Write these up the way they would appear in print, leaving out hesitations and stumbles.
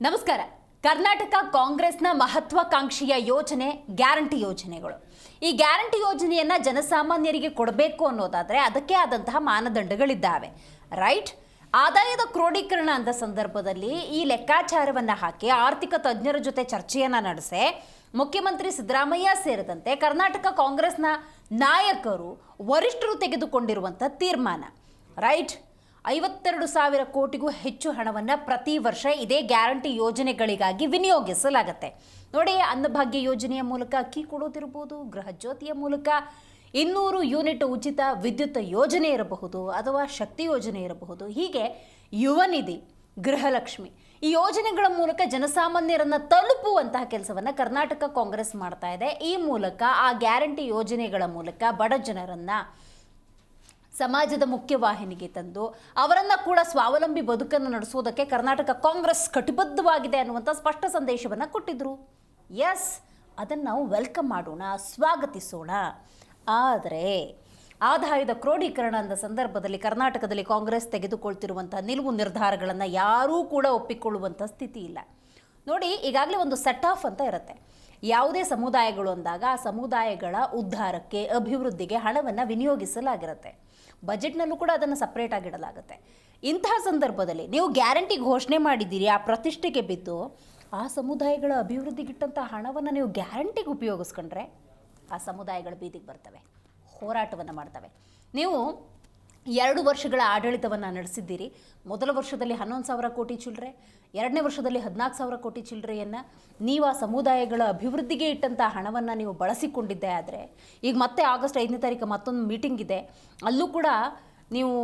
ನಮಸ್ಕಾರ. ಕರ್ನಾಟಕ ಕಾಂಗ್ರೆಸ್ನ ಮಹತ್ವಾಕಾಂಕ್ಷಿಯ ಯೋಜನೆ ಗ್ಯಾರಂಟಿ ಯೋಜನೆಗಳು. ಈ ಗ್ಯಾರಂಟಿ ಯೋಜನೆಯನ್ನ ಜನಸಾಮಾನ್ಯರಿಗೆ ಕೊಡಬೇಕು ಅನ್ನೋದಾದ್ರೆ ಅದಕ್ಕೆ ಆದಂತಹ ಮಾನದಂಡಗಳಿದ್ದಾವೆ, ರೈಟ್? ಆದಾಯದ ಕ್ರೋಢೀಕರಣ ಅಂದ ಸಂದರ್ಭದಲ್ಲಿ ಈ ಲೆಕ್ಕಾಚಾರವನ್ನು ಹಾಕಿ ಆರ್ಥಿಕ ತಜ್ಞರ ಜೊತೆ ಚರ್ಚೆಯನ್ನು ನಡೆಸಿ ಮುಖ್ಯಮಂತ್ರಿ ಸಿದ್ದರಾಮಯ್ಯ ಸೇರಿದಂತೆ ಕರ್ನಾಟಕ ಕಾಂಗ್ರೆಸ್ನ ನಾಯಕರು ವರಿಷ್ಠರು ತೆಗೆದುಕೊಂಡಿರುವಂಥ ತೀರ್ಮಾನ, ರೈಟ್? 52,000 ಕೋಟಿಗೂ ಹೆಚ್ಚು ಹಣವನ್ನು ಪ್ರತಿ ವರ್ಷ ಇದೇ ಗ್ಯಾರಂಟಿ ಯೋಜನೆಗಳಿಗಾಗಿ ವಿನಿಯೋಗಿಸಲಾಗುತ್ತೆ. ನೋಡಿ, ಅನ್ನಭಾಗ್ಯ ಯೋಜನೆಯ ಮೂಲಕ ಅಕ್ಕಿ ಕೊಡೋದಿರಬಹುದು, ಗೃಹ ಜ್ಯೋತಿಯ ಮೂಲಕ 200 ಯೂನಿಟ್ ಉಚಿತ ವಿದ್ಯುತ್ ಯೋಜನೆ ಇರಬಹುದು, ಅಥವಾ ಶಕ್ತಿ ಯೋಜನೆ ಇರಬಹುದು, ಹೀಗೆ ಯುವ ನಿಧಿ, ಗೃಹಲಕ್ಷ್ಮಿ, ಈ ಯೋಜನೆಗಳ ಮೂಲಕ ಜನಸಾಮಾನ್ಯರನ್ನು ತಲುಪುವಂತಹ ಕೆಲಸವನ್ನು ಕರ್ನಾಟಕ ಕಾಂಗ್ರೆಸ್ ಮಾಡ್ತಾ ಇದೆ. ಈ ಮೂಲಕ ಆ ಗ್ಯಾರಂಟಿ ಯೋಜನೆಗಳ ಮೂಲಕ ಬಡ ಜನರನ್ನು ಸಮಾಜದ ಮುಖ್ಯವಾಹಿನಿಗೆ ತಂದು ಅವರನ್ನು ಕೂಡ ಸ್ವಾವಲಂಬಿ ಬದುಕನ್ನು ನಡೆಸೋದಕ್ಕೆ ಕರ್ನಾಟಕ ಕಾಂಗ್ರೆಸ್ ಕಟಿಬದ್ಧವಾಗಿದೆ ಅನ್ನುವಂಥ ಸ್ಪಷ್ಟ ಸಂದೇಶವನ್ನು ಕೊಟ್ಟಿದ್ರು. ಎಸ್, ಅದನ್ನು ನಾವು ವೆಲ್ಕಮ್ ಮಾಡೋಣ, ಸ್ವಾಗತಿಸೋಣ. ಆದರೆ ಆದಾಯದ ಕ್ರೋಢೀಕರಣ ಅಂದ ಸಂದರ್ಭದಲ್ಲಿ ಕರ್ನಾಟಕದಲ್ಲಿ ಕಾಂಗ್ರೆಸ್ ತೆಗೆದುಕೊಳ್ತಿರುವಂಥ ನಿಲುವು ನಿರ್ಧಾರಗಳನ್ನು ಯಾರೂ ಕೂಡ ಒಪ್ಪಿಕೊಳ್ಳುವಂಥ ಸ್ಥಿತಿ ಇಲ್ಲ. ನೋಡಿ, ಈಗಾಗಲೇ ಒಂದು ಸೆಟ್ ಆಫ್ ಅಂತ ಇರುತ್ತೆ. ಯಾವುದೇ ಸಮುದಾಯಗಳು ಅಂದಾಗ ಆ ಸಮುದಾಯಗಳ ಉದ್ಧಾರಕ್ಕೆ, ಅಭಿವೃದ್ಧಿಗೆ ಹಣವನ್ನು ವಿನಿಯೋಗಿಸಲಾಗಿರುತ್ತೆ. ಬಜೆಟ್ನಲ್ಲೂ ಕೂಡ ಅದನ್ನು ಸಪ್ರೇಟ್ ಆಗಿಡಲಾಗುತ್ತೆ. ಇಂತಹ ಸಂದರ್ಭದಲ್ಲಿ ನೀವು ಗ್ಯಾರಂಟಿ ಘೋಷಣೆ ಮಾಡಿದ್ದೀರಿ, ಆ ಪ್ರತಿಷ್ಠೆಗೆ ಬಿದ್ದು ಆ ಸಮುದಾಯಗಳ ಅಭಿವೃದ್ಧಿಗಿಟ್ಟಂಥ ಹಣವನ್ನು ನೀವು ಗ್ಯಾರಂಟಿಗೆ ಉಪಯೋಗಿಸ್ಕೊಂಡ್ರೆ ಆ ಸಮುದಾಯಗಳು ಬೀದಿಗೆ ಬರ್ತವೆ, ಹೋರಾಟವನ್ನು ಮಾಡ್ತವೆ. ನೀವು 2 ವರ್ಷಗಳ ಆಡಳಿತವನ್ನು ನಡೆಸಿದ್ದೀರಿ. ಮೊದಲ ವರ್ಷದಲ್ಲಿ 11,000 ಕೋಟಿ ಚಿಲ್ಲರೆ, ಎರಡನೇ ವರ್ಷದಲ್ಲಿ 14,000 ಕೋಟಿ ಚಿಲ್ಲರೆಯನ್ನು ನೀವು ಆ ಸಮುದಾಯಗಳ ಅಭಿವೃದ್ಧಿಗೆ ಇಟ್ಟಂಥ ಹಣವನ್ನು ನೀವು ಬಳಸಿಕೊಂಡಿದ್ದೆ. ಆದರೆ ಈಗ ಮತ್ತೆ ಆಗಸ್ಟ್ 5ನೇ ತಾರೀಕು ಮತ್ತೊಂದು ಮೀಟಿಂಗ್ ಇದೆ, ಅಲ್ಲೂ ಕೂಡ ನೀವು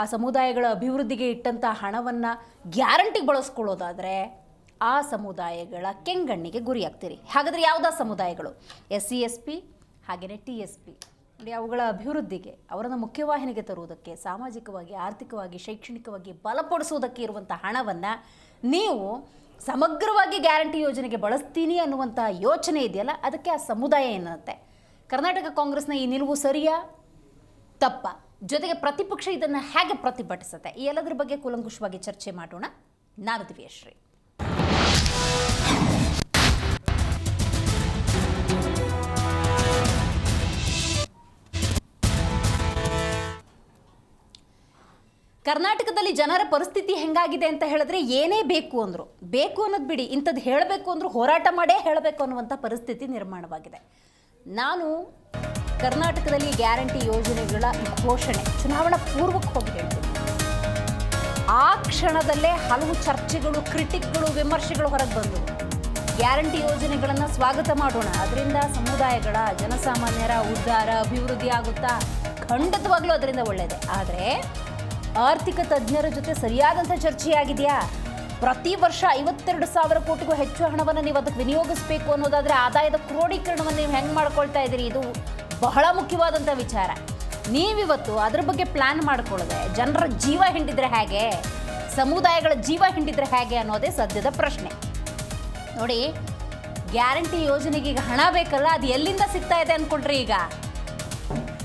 ಆ ಸಮುದಾಯಗಳ ಅಭಿವೃದ್ಧಿಗೆ ಇಟ್ಟಂಥ ಹಣವನ್ನು ಗ್ಯಾರಂಟಿಗೆ ಬಳಸ್ಕೊಳ್ಳೋದಾದರೆ ಆ ಸಮುದಾಯಗಳ ಕೆಂಗಣ್ಣಿಗೆ ಗುರಿಯಾಗ್ತೀರಿ. ಹಾಗಾದರೆ ಯಾವುದಾ ಸಮುದಾಯಗಳು? SC ST ಹಾಗೆಯೇ TSP ನೋಡಿ, ಅವುಗಳ ಅಭಿವೃದ್ಧಿಗೆ, ಅವರನ್ನು ಮುಖ್ಯವಾಹಿನಿಗೆ ತರುವುದಕ್ಕೆ, ಸಾಮಾಜಿಕವಾಗಿ, ಆರ್ಥಿಕವಾಗಿ, ಶೈಕ್ಷಣಿಕವಾಗಿ ಬಲಪಡಿಸುವುದಕ್ಕೆ ಇರುವಂಥ ಹಣವನ್ನು ನೀವು ಸಮಗ್ರವಾಗಿ ಗ್ಯಾರಂಟಿ ಯೋಜನೆಗೆ ಬಳಸ್ತೀನಿ ಅನ್ನುವಂಥ ಯೋಚನೆ ಇದೆಯಲ್ಲ, ಅದಕ್ಕೆ ಆ ಸಮುದಾಯ ಏನಂತೆ. ಕರ್ನಾಟಕ ಕಾಂಗ್ರೆಸ್ನ ಈ ನಿಲುವು ಸರಿಯಾ ತಪ್ಪ? ಜೊತೆಗೆ ಪ್ರತಿಪಕ್ಷ ಇದನ್ನು ಹೇಗೆ ಪ್ರತಿಭಟಿಸುತ್ತೆ? ಈ ಎಲ್ಲದರ ಬಗ್ಗೆ ಕೂಲಂಕುಷವಾಗಿ ಚರ್ಚೆ ಮಾಡೋಣ. ನಾನು ದಿವ್ಯಶ್ರೀ. ಕರ್ನಾಟಕದಲ್ಲಿ ಜನರ ಪರಿಸ್ಥಿತಿ ಹೆಂಗಾಗಿದೆ ಅಂತ ಹೇಳಿದ್ರೆ, ಏನೇ ಬೇಕು ಅಂದರು, ಬೇಕು ಅನ್ನೋದು ಬಿಡಿ, ಇಂಥದ್ದು ಹೇಳಬೇಕು ಅಂದರೂ ಹೋರಾಟ ಮಾಡೇ ಹೇಳಬೇಕು ಅನ್ನುವಂಥ ಪರಿಸ್ಥಿತಿ ನಿರ್ಮಾಣವಾಗಿದೆ. ನಾನು ಕರ್ನಾಟಕದಲ್ಲಿ ಗ್ಯಾರಂಟಿ ಯೋಜನೆಗಳ ಘೋಷಣೆ ಚುನಾವಣಾ ಪೂರ್ವಕ್ಕೆ ಹೋಗಿ ಹೇಳ್ತೀನಿ. ಆ ಕ್ಷಣದಲ್ಲೇ ಹಲವು ಚರ್ಚೆಗಳು, ಕ್ರಿಟಿಕ್ಗಳು, ವಿಮರ್ಶೆಗಳು ಹೊರಗೆ ಬಂದವು. ಗ್ಯಾರಂಟಿ ಯೋಜನೆಗಳನ್ನು ಸ್ವಾಗತ ಮಾಡೋಣ, ಅದರಿಂದ ಸಮುದಾಯಗಳ, ಜನಸಾಮಾನ್ಯರ ಉದ್ಧಾರ, ಅಭಿವೃದ್ಧಿ ಆಗುತ್ತಾ? ಖಂಡಿತವಾಗ್ಲೂ ಅದರಿಂದ ಒಳ್ಳೆಯದೇ. ಆದರೆ ಆರ್ಥಿಕ ತಜ್ಞರ ಜೊತೆ ಸರಿಯಾದಂಥ ಚರ್ಚೆಯಾಗಿದೆಯಾ? ಪ್ರತಿ ವರ್ಷ 52,000 ಕೋಟಿಗೂ ಹೆಚ್ಚು ಹಣವನ್ನು ನೀವು ಅದಕ್ಕೆ ವಿನಿಯೋಗಿಸಬೇಕು ಅನ್ನೋದಾದರೆ ಆದಾಯದ ಕ್ರೋಢೀಕರಣವನ್ನು ನೀವು ಹೆಂಗೆ ಮಾಡ್ಕೊಳ್ತಾ ಇದ್ದೀರಿ? ಇದು ಬಹಳ ಮುಖ್ಯವಾದಂಥ ವಿಚಾರ. ನೀವಿವತ್ತು ಅದ್ರ ಬಗ್ಗೆ ಪ್ಲ್ಯಾನ್ ಮಾಡ್ಕೊಳ್ಳದೆ ಜನರ ಜೀವ ಹಿಂಡಿದ್ರೆ ಹೇಗೆ, ಸಮುದಾಯಗಳ ಜೀವ ಹಿಂಡಿದ್ರೆ ಹೇಗೆ ಅನ್ನೋದೇ ಸದ್ಯದ ಪ್ರಶ್ನೆ. ನೋಡಿ, ಗ್ಯಾರಂಟಿ ಯೋಜನೆಗೆ ಈಗ ಹಣ ಬೇಕಲ್ಲ, ಅದು ಎಲ್ಲಿಂದ ಸಿಗ್ತಾ ಇದೆ ಅಂದ್ಕೊಂಡ್ರಿ? ಈಗ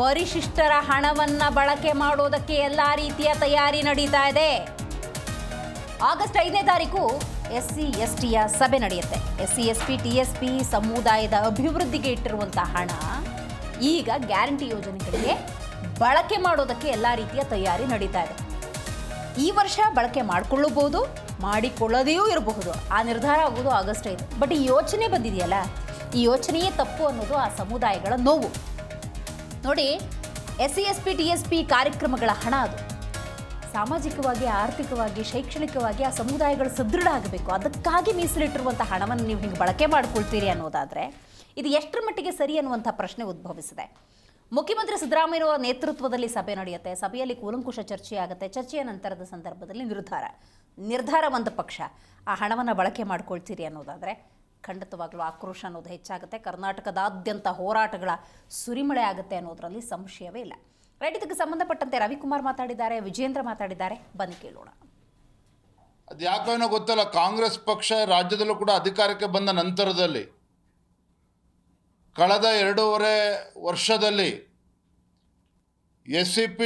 ಪರಿಶಿಷ್ಟರ ಹಣವನ್ನು ಬಳಕೆ ಮಾಡೋದಕ್ಕೆ ಎಲ್ಲ ರೀತಿಯ ತಯಾರಿ ನಡೀತಾ ಇದೆ. ಆಗಸ್ಟ್ 5ನೇ ತಾರೀಕು SC STಯ ಸಭೆ ನಡೆಯುತ್ತೆ. SC ST TSP ಸಮುದಾಯದ ಅಭಿವೃದ್ಧಿಗೆ ಇಟ್ಟಿರುವಂಥ ಹಣ ಈಗ ಗ್ಯಾರಂಟಿ ಯೋಜನೆಗಳಿಗೆ ಬಳಕೆ ಮಾಡೋದಕ್ಕೆ ಎಲ್ಲ ರೀತಿಯ ತಯಾರಿ ನಡೀತಾ ಇದೆ. ಈ ವರ್ಷ ಬಳಕೆ ಮಾಡಿಕೊಳ್ಳಬಹುದು, ಮಾಡಿಕೊಳ್ಳೋದೆಯೂ ಇರಬಹುದು. ಆ ನಿರ್ಧಾರ ಆಗೋದು ಆಗಸ್ಟ್ 5. ಬಟ್ ಈ ಯೋಚನೆ ಬಂದಿದೆಯಲ್ಲ, ಈ ಯೋಚನೆಯೇ ತಪ್ಪು ಅನ್ನೋದು ಆ ಸಮುದಾಯಗಳ ನೋವು. ನೋಡಿ, SC ST TSP ಕಾರ್ಯಕ್ರಮಗಳ ಹಣ ಅದು ಸಾಮಾಜಿಕವಾಗಿ, ಆರ್ಥಿಕವಾಗಿ, ಶೈಕ್ಷಣಿಕವಾಗಿ ಆ ಸಮುದಾಯಗಳು ಸದೃಢ ಆಗಬೇಕು. ಅದಕ್ಕಾಗಿ ಮೀಸಲಿಟ್ಟಿರುವಂಥ ಹಣವನ್ನು ನೀವು ಹಿಂಗೆ ಬಳಕೆ ಮಾಡ್ಕೊಳ್ತೀರಿ ಅನ್ನೋದಾದರೆ ಇದು ಎಷ್ಟರ ಮಟ್ಟಿಗೆ ಸರಿ ಅನ್ನುವಂಥ ಪ್ರಶ್ನೆ ಉದ್ಭವಿಸಿದೆ. ಮುಖ್ಯಮಂತ್ರಿ ಸಿದ್ದರಾಮಯ್ಯನವರ ನೇತೃತ್ವದಲ್ಲಿ ಸಭೆ ನಡೆಯುತ್ತೆ. ಸಭೆಯಲ್ಲಿ ಕೂಲಂಕುಷ ಚರ್ಚೆ ಆಗುತ್ತೆ. ಚರ್ಚೆಯ ನಂತರದ ಸಂದರ್ಭದಲ್ಲಿ ನಿರ್ಧಾರ ಒಂದು ಪಕ್ಷ ಆ ಹಣವನ್ನು ಬಳಕೆ ಮಾಡ್ಕೊಳ್ತೀರಿ ಅನ್ನೋದಾದರೆ ಖಂಡಿತವಾಗ್ಲೂ ಆಕ್ರೋಶ ಅನ್ನೋದು ಹೆಚ್ಚಾಗುತ್ತೆ. ಕರ್ನಾಟಕದಾದ್ಯಂತ ಹೋರಾಟಗಳ ಸುರಿಮಳೆ ಆಗುತ್ತೆ ಅನ್ನೋದರಲ್ಲಿ ಸಂಶಯವೇ ಇಲ್ಲ. ರೈಟ್, ಇದಕ್ಕೆ ಸಂಬಂಧಪಟ್ಟಂತೆ ರವಿಕುಮಾರ್ ಮಾತಾಡಿದ್ದಾರೆ, ವಿಜೇಂದ್ರ ಮಾತಾಡಿದ್ದಾರೆ, ಬನ್ನಿ ಕೇಳೋಣ. ಅದು ಯಾಕೋ ಗೊತ್ತಲ್ಲ, ಕಾಂಗ್ರೆಸ್ ಪಕ್ಷ ರಾಜ್ಯದಲ್ಲೂ ಕೂಡ ಅಧಿಕಾರಕ್ಕೆ ಬಂದ ನಂತರದಲ್ಲಿ ಕಳೆದ 2.5 ವರ್ಷದಲ್ಲಿ SCP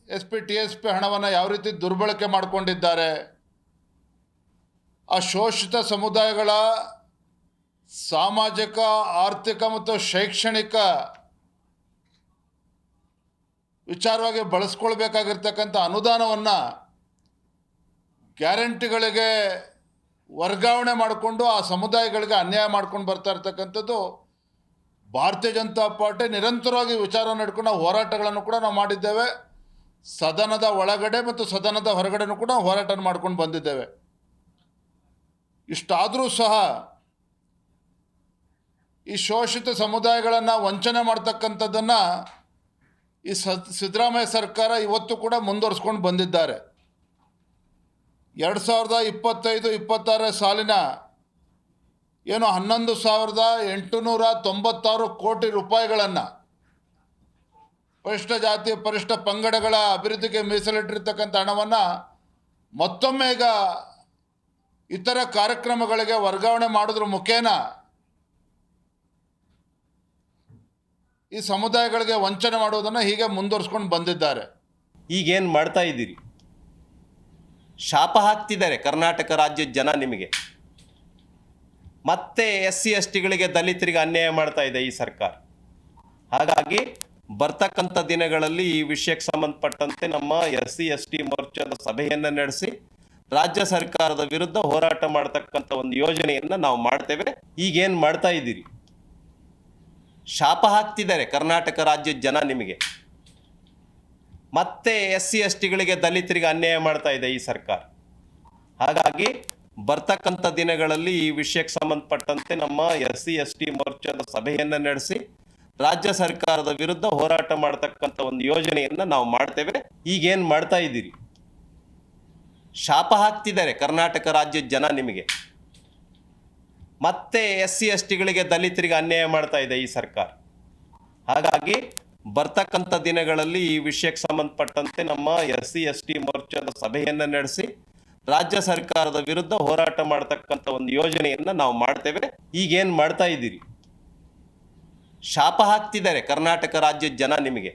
ST TSP ಹಣವನ್ನು ಯಾವ ರೀತಿ ದುರ್ಬಳಕೆ ಮಾಡಿಕೊಂಡಿದ್ದಾರೆ, ಆ ಶೋಷಿತ ಸಮುದಾಯಗಳ ಸಾಮಾಜಿಕ, ಆರ್ಥಿಕ ಮತ್ತು ಶೈಕ್ಷಣಿಕ ವಿಚಾರವಾಗಿ ಬಳಸ್ಕೊಳ್ಬೇಕಾಗಿರ್ತಕ್ಕಂಥ ಅನುದಾನವನ್ನು ಗ್ಯಾರಂಟಿಗಳಿಗೆ ವರ್ಗಾವಣೆ ಮಾಡಿಕೊಂಡು ಆ ಸಮುದಾಯಗಳಿಗೆ ಅನ್ಯಾಯ ಮಾಡ್ಕೊಂಡು ಬರ್ತಾ ಇರ್ತಕ್ಕಂಥದ್ದು ಭಾರತೀಯ ಜನತಾ ಪಾರ್ಟಿ ನಿರಂತರವಾಗಿ ವಿಚಾರ ನಡ್ಕೊಂಡು ಹೋರಾಟಗಳನ್ನು ಕೂಡ ನಾವು ಮಾಡಿದ್ದೇವೆ. ಸದನದ ಒಳಗಡೆ ಮತ್ತು ಸದನದ ಹೊರಗಡೆನೂ ಕೂಡ ಹೋರಾಟ ಮಾಡ್ಕೊಂಡು ಬಂದಿದ್ದೇವೆ. ಇಷ್ಟಾದರೂ ಸಹ ಈ ಶೋಷಿತ ಸಮುದಾಯಗಳನ್ನು ವಂಚನೆ ಮಾಡ್ತಕ್ಕಂಥದ್ದನ್ನು ಈ ಸಿದ್ದರಾಮಯ್ಯ ಸರ್ಕಾರ ಇವತ್ತು ಕೂಡ ಮುಂದುವರಿಸ್ಕೊಂಡು ಬಂದಿದ್ದಾರೆ. 2025-26 ಸಾಲಿನ ಏನು 11,896 ಕೋಟಿ ರೂಪಾಯಿಗಳನ್ನು ಪರಿಶಿಷ್ಟ ಜಾತಿ, ಪರಿಶಿಷ್ಟ ಪಂಗಡಗಳ ಅಭಿವೃದ್ಧಿಗೆ ಮೀಸಲಿಟ್ಟಿರ್ತಕ್ಕಂಥ ಹಣವನ್ನು ಮತ್ತೊಮ್ಮೆ ಈಗ ಇತರ ಕಾರ್ಯಕ್ರಮಗಳಿಗೆ ವರ್ಗಾವಣೆ ಮಾಡೋದ್ರ ಮುಖೇನ ಈ ಸಮುದಾಯಗಳಿಗೆ ವಂಚನೆ ಮಾಡುವುದನ್ನು ಹೀಗೆ ಮುಂದುವರಿಸ್ಕೊಂಡು ಬಂದಿದ್ದಾರೆ. ಈಗೇನು ಮಾಡ್ತಾ ಇದ್ದೀರಿ? ಶಾಪ ಹಾಕ್ತಿದ್ದಾರೆ ಕರ್ನಾಟಕ ರಾಜ್ಯದ ಜನ ನಿಮಗೆ. ಮತ್ತೆ SC/STಗಳಿಗೆ, ದಲಿತರಿಗೆ ಅನ್ಯಾಯ ಮಾಡ್ತಾ ಇದೆ ಈ ಸರ್ಕಾರ. ಹಾಗಾಗಿ ಬರ್ತಕ್ಕಂಥ ದಿನಗಳಲ್ಲಿ ಈ ವಿಷಯಕ್ಕೆ ಸಂಬಂಧಪಟ್ಟಂತೆ ನಮ್ಮ SC/ST ಮೋರ್ಚಾದ ಸಭೆಯನ್ನು ನಡೆಸಿ ರಾಜ್ಯ ಸರ್ಕಾರದ ವಿರುದ್ಧ ಹೋರಾಟ ಮಾಡ್ತಕ್ಕಂಥ ಒಂದು ಯೋಜನೆಯನ್ನು ನಾವು ಮಾಡ್ತೇವೆ. ಈಗೇನು ಮಾಡ್ತಾ ಇದ್ದೀರಿ? ಶಾಪ ಹಾಕ್ತಿದ್ದಾರೆ ಕರ್ನಾಟಕ ರಾಜ್ಯದ ಜನ ನಿಮಗೆ. ಮತ್ತೆ SC/STಗಳಿಗೆ, ದಲಿತರಿಗೆ ಅನ್ಯಾಯ ಮಾಡ್ತಾ ಇದೆ ಈ ಸರ್ಕಾರ. ಹಾಗಾಗಿ ಬರ್ತಕ್ಕಂಥ ದಿನಗಳಲ್ಲಿ ಈ ವಿಷಯಕ್ಕೆ ಸಂಬಂಧಪಟ್ಟಂತೆ ನಮ್ಮ SC/ST ಮೋರ್ಚಾದ ಸಭೆಯನ್ನು ನಡೆಸಿ ರಾಜ್ಯ ಸರ್ಕಾರದ ವಿರುದ್ಧ ಹೋರಾಟ ಮಾಡ್ತಕ್ಕಂಥ ಒಂದು ಯೋಜನೆಯನ್ನು ನಾವು ಮಾಡ್ತೇವೆ. ಈಗೇನು ಮಾಡ್ತಾ ಇದ್ದೀರಿ? ಶಾಪ ಹಾಕ್ತಿದ್ದಾರೆ ಕರ್ನಾಟಕ ರಾಜ್ಯದ ಜನ ನಿಮಗೆ. ಮತ್ತೆ SC/STಗಳಿಗೆ, ದಲಿತರಿಗೆ ಅನ್ಯಾಯ ಮಾಡ್ತಾ ಇದೆ ಈ ಸರ್ಕಾರ. ಹಾಗಾಗಿ ಬರ್ತಕ್ಕಂಥ ದಿನಗಳಲ್ಲಿ ಈ ವಿಷಯಕ್ಕೆ ಸಂಬಂಧಪಟ್ಟಂತೆ ನಮ್ಮ SC/ST ಮೋರ್ಚಾದ ಸಭೆಯನ್ನು ನಡೆಸಿ ರಾಜ್ಯ ಸರ್ಕಾರದ ವಿರುದ್ಧ ಹೋರಾಟ ಮಾಡ್ತಕ್ಕಂಥ ಒಂದು ಯೋಜನೆಯನ್ನು ನಾವು ಮಾಡ್ತೇವೆ. ಈಗೇನು ಮಾಡ್ತಾ ಇದ್ದೀರಿ? ಶಾಪ ಹಾಕ್ತಿದ್ದಾರೆ ಕರ್ನಾಟಕ ರಾಜ್ಯದ ಜನ ನಿಮಗೆ.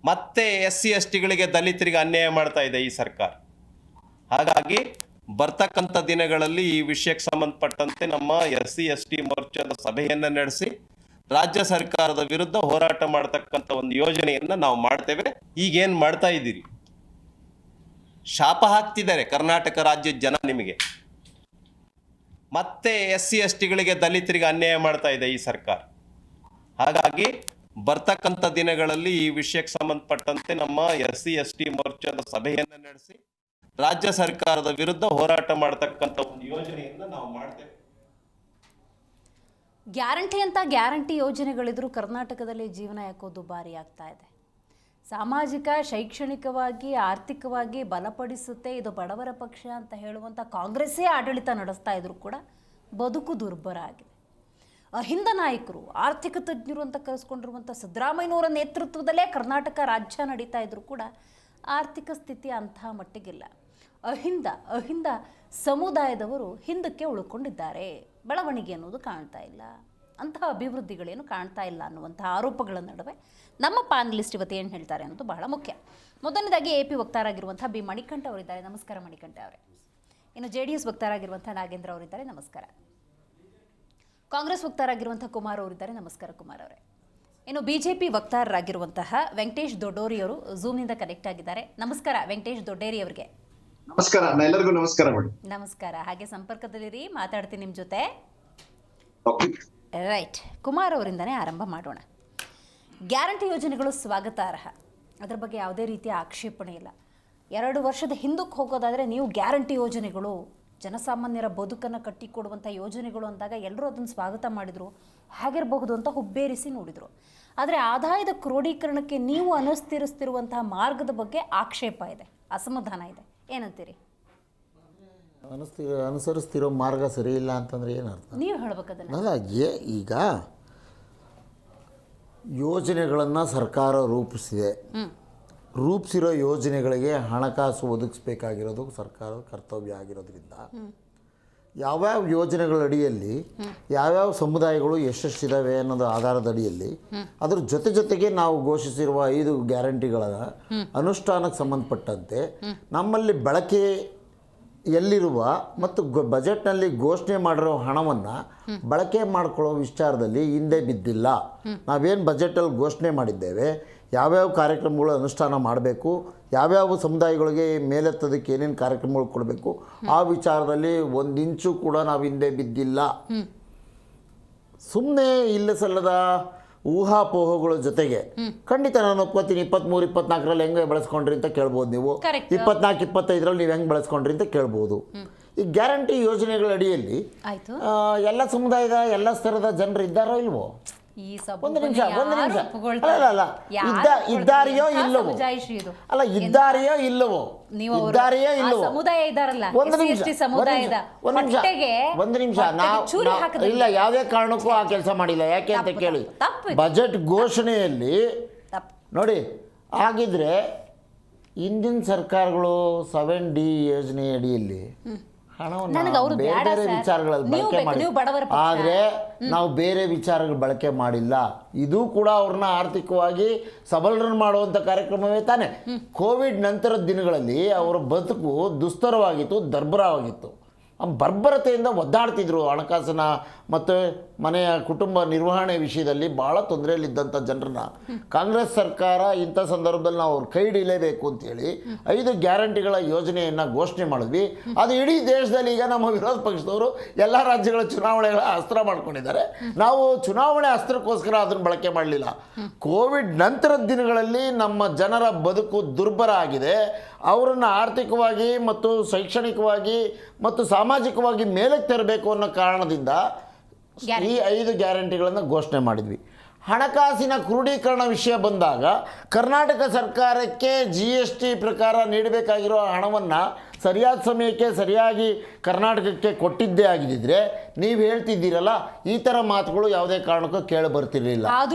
ಮತ್ತೆ SC/STಗಳಿಗೆ, ದಲಿತರಿಗೆ ಅನ್ಯಾಯ ಮಾಡ್ತಾ ಇದೆ ಈ ಸರ್ಕಾರ. ಹಾಗಾಗಿ ಬರ್ತಕ್ಕಂಥ ದಿನಗಳಲ್ಲಿ ಈ ವಿಷಯಕ್ಕೆ ಸಂಬಂಧಪಟ್ಟಂತೆ ನಮ್ಮ SC/ST ಮೋರ್ಚಾದ ಸಭೆಯನ್ನು ನಡೆಸಿ ರಾಜ್ಯ ಸರ್ಕಾರದ ವಿರುದ್ಧ ಹೋರಾಟ ಮಾಡ್ತಕ್ಕಂಥ ಒಂದು ಯೋಜನೆಯನ್ನು ನಾವು ಮಾಡ್ತೇವೆ. ಈಗೇನು ಮಾಡ್ತಾ ಇದ್ದೀರಿ? ಶಾಪ ಹಾಕ್ತಿದ್ದಾರೆ ಕರ್ನಾಟಕ ರಾಜ್ಯದ ಜನ ನಿಮಗೆ. ಮತ್ತೆ SC/STಗಳಿಗೆ, ದಲಿತರಿಗೆ ಅನ್ಯಾಯ ಮಾಡ್ತಾ ಇದೆ ಈ ಸರ್ಕಾರ. ಹಾಗಾಗಿ ಬರ್ತಕ್ಕಂಥ ದಿನಗಳಲ್ಲಿ ಈ ವಿಷಯಕ್ಕೆ ಸಂಬಂಧಪಟ್ಟಂತೆ ನಮ್ಮ SC/ST ಮೋರ್ಚಾದ ಸಭೆಯನ್ನು ನಡೆಸಿ ರಾಜ್ಯ ಸರ್ಕಾರದ ವಿರುದ್ಧ ಹೋರಾಟ ಮಾಡ್ತಕ್ಕಂಥ ಒಂದು ಯೋಜನೆಯನ್ನು ನಾವು ಮಾಡ್ತೇವೆ. ಗ್ಯಾರಂಟಿ ಯೋಜನೆಗಳಿದ್ರೂ ಕರ್ನಾಟಕದಲ್ಲಿ ಜೀವನ ಯಾಕೋ ದುಬಾರಿ ಆಗ್ತಾ ಇದೆ. ಸಾಮಾಜಿಕ, ಶೈಕ್ಷಣಿಕವಾಗಿ, ಆರ್ಥಿಕವಾಗಿ ಬಲಪಡಿಸುತ್ತೆ, ಇದು ಬಡವರ ಪಕ್ಷ ಅಂತ ಹೇಳುವಂಥ ಕಾಂಗ್ರೆಸ್ಸೇ ಆಡಳಿತ ನಡೆಸ್ತಾ ಇದ್ರು ಕೂಡ ಬದುಕು ದುರ್ಬರ ಆಗಿದೆ. ಅಹಿಂದ ನಾಯಕರು, ಆರ್ಥಿಕ ತಜ್ಞರು ಅಂತ ಕರೆಸ್ಕೊಂಡಿರುವಂಥ ಸಿದ್ದರಾಮಯ್ಯನವರ ನೇತೃತ್ವದಲ್ಲೇ ಕರ್ನಾಟಕ ರಾಜ್ಯ ನಡೀತಾ ಇದ್ರು ಕೂಡ ಆರ್ಥಿಕ ಸ್ಥಿತಿ ಅಂತಹ ಮಟ್ಟಿಗಿಲ್ಲ. ಅಹಿಂದ ಸಮುದಾಯದವರು ಹಿಂದಕ್ಕೆ ಉಳ್ಕೊಂಡಿದ್ದಾರೆ. ಬೆಳವಣಿಗೆ ಅನ್ನೋದು ಕಾಣ್ತಾ ಇಲ್ಲ, ಅಂತಹ ಅಭಿವೃದ್ಧಿಗಳೇನು ಕಾಣ್ತಾ ಇಲ್ಲ ಅನ್ನುವಂಥ ಆರೋಪಗಳ ನಡುವೆ ನಮ್ಮ ಪ್ಯಾನಲಿಸ್ಟ್ ಇವತ್ತು ಏನು ಹೇಳ್ತಾರೆ ಅನ್ನೋದು ಬಹಳ ಮುಖ್ಯ. ಮೊದಲನೇದಾಗಿ AP ವಕ್ತಾರಾಗಿರುವಂಥ ಬಿ ಮಣಿಕಂಠ ಅವರಿದ್ದಾರೆ. ನಮಸ್ಕಾರ ಮಣಿಕಂಠ ಅವರೇ. ಇನ್ನು JDS ವಕ್ತಾರಾಗಿರುವಂಥ ನಾಗೇಂದ್ರ ಅವರಿದ್ದಾರೆ. ನಮಸ್ಕಾರ. ಕಾಂಗ್ರೆಸ್ ವಕ್ತಾರಾಗಿರುವಂಥ ಕುಮಾರ್ ಅವರಿದ್ದಾರೆ. ನಮಸ್ಕಾರ ಕುಮಾರ್ ಅವರೇ. ಇನ್ನು BJP ವಕ್ತಾರರಾಗಿರುವಂತಹ ವೆಂಕಟೇಶ್ ದೊಡ್ಡೋರಿ ಅವರು ಝೂಮ್ನಿಂದ ಕನೆಕ್ಟ್ ಆಗಿದ್ದಾರೆ. ನಮಸ್ಕಾರ ವೆಂಕಟೇಶ್ ದೊಡ್ಡೇರಿ ಅವರಿಗೆ. ನಮಸ್ಕಾರ. ಎಲ್ಲರಿಗೂ ನಮಸ್ಕಾರ ಮೇಡಮ್. ನಮಸ್ಕಾರ. ಹಾಗೆ ಸಂಪರ್ಕದಲ್ಲಿರಿ, ಮಾತಾಡ್ತೀನಿ ನಿಮ್ಮ ಜೊತೆ. ರೈಟ್, ಕುಮಾರ್ ಅವರಿಂದನೇ ಆರಂಭ ಮಾಡೋಣ. ಗ್ಯಾರಂಟಿ ಯೋಜನೆಗಳು ಸ್ವಾಗತಾರ್ಹ, ಅದರ ಬಗ್ಗೆ ಯಾವುದೇ ರೀತಿಯ ಆಕ್ಷೇಪಣೆ ಇಲ್ಲ. 2 ವರ್ಷದ ಹಿಂದಕ್ಕೆ ಹೋಗೋದಾದರೆ ನೀವು ಗ್ಯಾರಂಟಿ ಯೋಜನೆಗಳು, ಜನಸಾಮಾನ್ಯರ ಬದುಕನ್ನು ಕಟ್ಟಿಕೊಡುವಂಥ ಯೋಜನೆಗಳು ಅಂದಾಗ ಎಲ್ಲರೂ ಅದನ್ನು ಸ್ವಾಗತ ಮಾಡಿದರು, ಹೇಗಿರಬಹುದು ಅಂತ ಹುಬ್ಬೇರಿಸಿ ನೋಡಿದರು. ಆದರೆ ಆದಾಯದ ಕ್ರೋಢೀಕರಣಕ್ಕೆ ನೀವು ಅನುಸರಿಸ್ತಿರುವಂತಹ ಮಾರ್ಗದ ಬಗ್ಗೆ ಆಕ್ಷೇಪ ಇದೆ, ಅಸಮಾಧಾನ ಇದೆ. ಏನಂತೀರಿ? ಅನುಸರಿಸ್ತಿರೋ ಮಾರ್ಗ ಸರಿ ಇಲ್ಲ ಅಂತಂದರೆ ಏನರ್ಥ? ನೀವು ಹೇಳ್ಬೇಕದನ್ನ. ಅಲ್ಲ, ಈಗ ಯೋಜನೆಗಳನ್ನು ಸರ್ಕಾರ ರೂಪಿಸಿರೋ ಯೋಜನೆಗಳಿಗೆ ಹಣಕಾಸು ಒದಗಿಸ್ಬೇಕಾಗಿರೋದು ಸರ್ಕಾರದ ಕರ್ತವ್ಯ ಆಗಿರೋದ್ರಿಂದ ಯಾವ್ಯಾವ ಯೋಜನೆಗಳ ಅಡಿಯಲ್ಲಿ ಯಾವ್ಯಾವ ಸಮುದಾಯಗಳು ಎಷ್ಟೆಷ್ಟಿದ್ದಾವೆ ಅನ್ನೋದು ಆಧಾರದ ಅಡಿಯಲ್ಲಿ ಅದ್ರ ಜೊತೆಗೆ ನಾವು ಘೋಷಿಸಿರುವ 5 ಗ್ಯಾರಂಟಿಗಳ ಅನುಷ್ಠಾನಕ್ಕೆ ಸಂಬಂಧಪಟ್ಟಂತೆ ನಮ್ಮಲ್ಲಿ ಬಳಕೆ ಎಲ್ಲಿರುವ ಮತ್ತು ಬಜೆಟ್ನಲ್ಲಿ ಘೋಷಣೆ ಮಾಡಿರೋ ಹಣವನ್ನು ಬಳಕೆ ಮಾಡಿಕೊಳ್ಳೋ ವಿಚಾರದಲ್ಲಿ ಹಿಂದೆ ಬಿದ್ದಿಲ್ಲ. ನಾವೇನು ಬಜೆಟಲ್ಲಿ ಘೋಷಣೆ ಮಾಡಿದ್ದೇವೆ, ಯಾವ್ಯಾವ ಕಾರ್ಯಕ್ರಮಗಳು ಅನುಷ್ಠಾನ ಮಾಡಬೇಕು, ಯಾವ್ಯಾವ ಸಮುದಾಯಗಳಿಗೆ ಮೇಲೆತ್ತೋದಕ್ಕೆ ಏನೇನು ಕಾರ್ಯಕ್ರಮಗಳು ಕೊಡಬೇಕು, ಆ ವಿಚಾರದಲ್ಲಿ ಒಂದು ಇಂಚು ಕೂಡ ನಾವು ಹಿಂದೆ ಬಿದ್ದಿಲ್ಲ. ಸುಮ್ಮನೆ ಇಲ್ಲ ಸಲ್ಲದ ಊಹಾಪೋಹಗಳ ಜೊತೆಗೆ ಖಂಡಿತ ನಾನು ಒಪ್ಕೋತೀನಿ 23-24ರಲ್ಲಿ ಹೆಂಗೆ ಬಳಸ್ಕೊಂಡ್ರಿ ಅಂತ ಕೇಳ್ಬೋದು ನೀವು, 24-25ರಲ್ಲಿ ನೀವು ಹೆಂಗೆ ಬಳಸ್ಕೊಂಡ್ರಿ ಅಂತ ಕೇಳ್ಬೋದು. ಈ ಗ್ಯಾರಂಟಿ ಯೋಜನೆಗಳ ಅಡಿಯಲ್ಲಿ ಆಯ್ತು, ಎಲ್ಲ ಸಮುದಾಯದ ಎಲ್ಲ ಸ್ತರದ ಜನರು ಇದ್ದಾರೋ ಇಲ್ವೋ? ಈ ಒಂದು ನಿಮಿಷ ಒಪ್ಕೊಳ್ತಾರೆ? ಅಲ್ಲ ಇದ್ದಾರೆಯೋ ಇಲ್ಲವೋ? ಅಲ್ಲ ಇದ್ದಾರೆಯೋ ಇಲ್ಲವೋ? ಇದ್ದಾರೆಯೋ ಇಲ್ಲವೋ? ಸಮುದಾಯ ಇದಾರಲ್ಲ, ಒಂದು ನಿಮಿಷ ಸಮುದಾಯದ ಒಂದು ನಿಮಿಷ ನಾವು ಇಲ್ಲ ಯಾವುದೇ ಕಾರಣಕ್ಕೂ ಆ ಕೆಲಸ ಮಾಡಿಲ್ಲ. ಯಾಕೆ ಅಂತ ಕೇಳಿ, ಬಜೆಟ್ ಘೋಷಣೆಯಲ್ಲಿ ನೋಡಿ ಆಗಿದ್ರೆ ಹಿಂದಿನ ಸರ್ಕಾರಗಳು 7D ಯೋಜನೆ ಅಡಿಯಲ್ಲಿ ಹಣವನ್ನು ಬೇರೆ ಬೇರೆ ವಿಚಾರಗಳಲ್ಲಿ ಬಳಕೆ ಮಾಡಿ, ಆದರೆ ನಾವು ಬೇರೆ ವಿಚಾರಗಳು ಬಳಕೆ ಮಾಡಿಲ್ಲ. ಇದು ಕೂಡ ಅವ್ರನ್ನ ಆರ್ಥಿಕವಾಗಿ ಸಬಲರನ್ನು ಮಾಡುವಂಥ ಕಾರ್ಯಕ್ರಮವೇ ತಾನೆ. ಕೋವಿಡ್ ನಂತರದ ದಿನಗಳಲ್ಲಿ ಅವರ ಬದುಕು ದುಸ್ತರವಾಗಿತ್ತು, ದರ್ಬರವಾಗಿತ್ತು. ಬರ್ಬರತೆಯಿಂದ ಒದ್ದಾಡ್ತಿದ್ರು. ಹಣಕಾಸಿನ ಮತ್ತು ಮನೆಯ ಕುಟುಂಬ ನಿರ್ವಹಣೆ ವಿಷಯದಲ್ಲಿ ಭಾಳ ತೊಂದರೆಯಲ್ಲಿದ್ದಂಥ ಜನರನ್ನ ಕಾಂಗ್ರೆಸ್ ಸರ್ಕಾರ ಇಂಥ ಸಂದರ್ಭದಲ್ಲಿ ನಾವು ಅವ್ರ ಕೈ ಹಿಡಿಯಲೇಬೇಕು ಅಂತೇಳಿ 5 ಗ್ಯಾರಂಟಿಗಳ ಯೋಜನೆಯನ್ನು ಘೋಷಣೆ ಮಾಡಿದ್ವಿ. ಅದು ಇಡೀ ದೇಶದಲ್ಲಿ ಈಗ ನಮ್ಮ ವಿರೋಧ ಪಕ್ಷದವರು ಎಲ್ಲ ರಾಜ್ಯಗಳ ಚುನಾವಣೆಗಳ ಅಸ್ತ್ರ ಮಾಡ್ಕೊಂಡಿದ್ದಾರೆ. ನಾವು ಚುನಾವಣೆ ಅಸ್ತ್ರಕ್ಕೋಸ್ಕರ ಅದನ್ನು ಬಳಕೆ ಮಾಡಲಿಲ್ಲ. ಕೋವಿಡ್ ನಂತರದ ದಿನಗಳಲ್ಲಿ ನಮ್ಮ ಜನರ ಬದುಕು ದುರ್ಬರ ಆಗಿದೆ. ಅವರನ್ನು ಆರ್ಥಿಕವಾಗಿ ಮತ್ತು ಶೈಕ್ಷಣಿಕವಾಗಿ ಮತ್ತು ಸಾಮಾಜಿಕವಾಗಿ ಮೇಲಕ್ಕೆ ತರಬೇಕು ಅನ್ನೋ ಕಾರಣದಿಂದ ಈ 5 ಗ್ಯಾರಂಟಿಗಳನ್ನು ಘೋಷಣೆ ಮಾಡಿದ್ವಿ. ಹಣಕಾಸಿನ ಕ್ರೋಢೀಕರಣ ವಿಷಯ ಬಂದಾಗ ಕರ್ನಾಟಕ ಸರ್ಕಾರಕ್ಕೆ GST ಪ್ರಕಾರ ನೀಡಬೇಕಾಗಿರೋ ಹಣವನ್ನು ಸರಿಯಾದ ಸಮಯಕ್ಕೆ ಸರಿಯಾಗಿ ಕರ್ನಾಟಕಕ್ಕೆ ಕೊಟ್ಟಿದ್ದೇ ಆಗಿದ್ದರೆ ನೀವು ಹೇಳ್ತಿದ್ದೀರಲ್ಲ, ಈ ಥರ ಮಾತುಗಳು ಯಾವುದೇ ಕಾರಣಕ್ಕೂ ಕೇಳಿ ಬರ್ತಿರಲಿಲ್ಲ.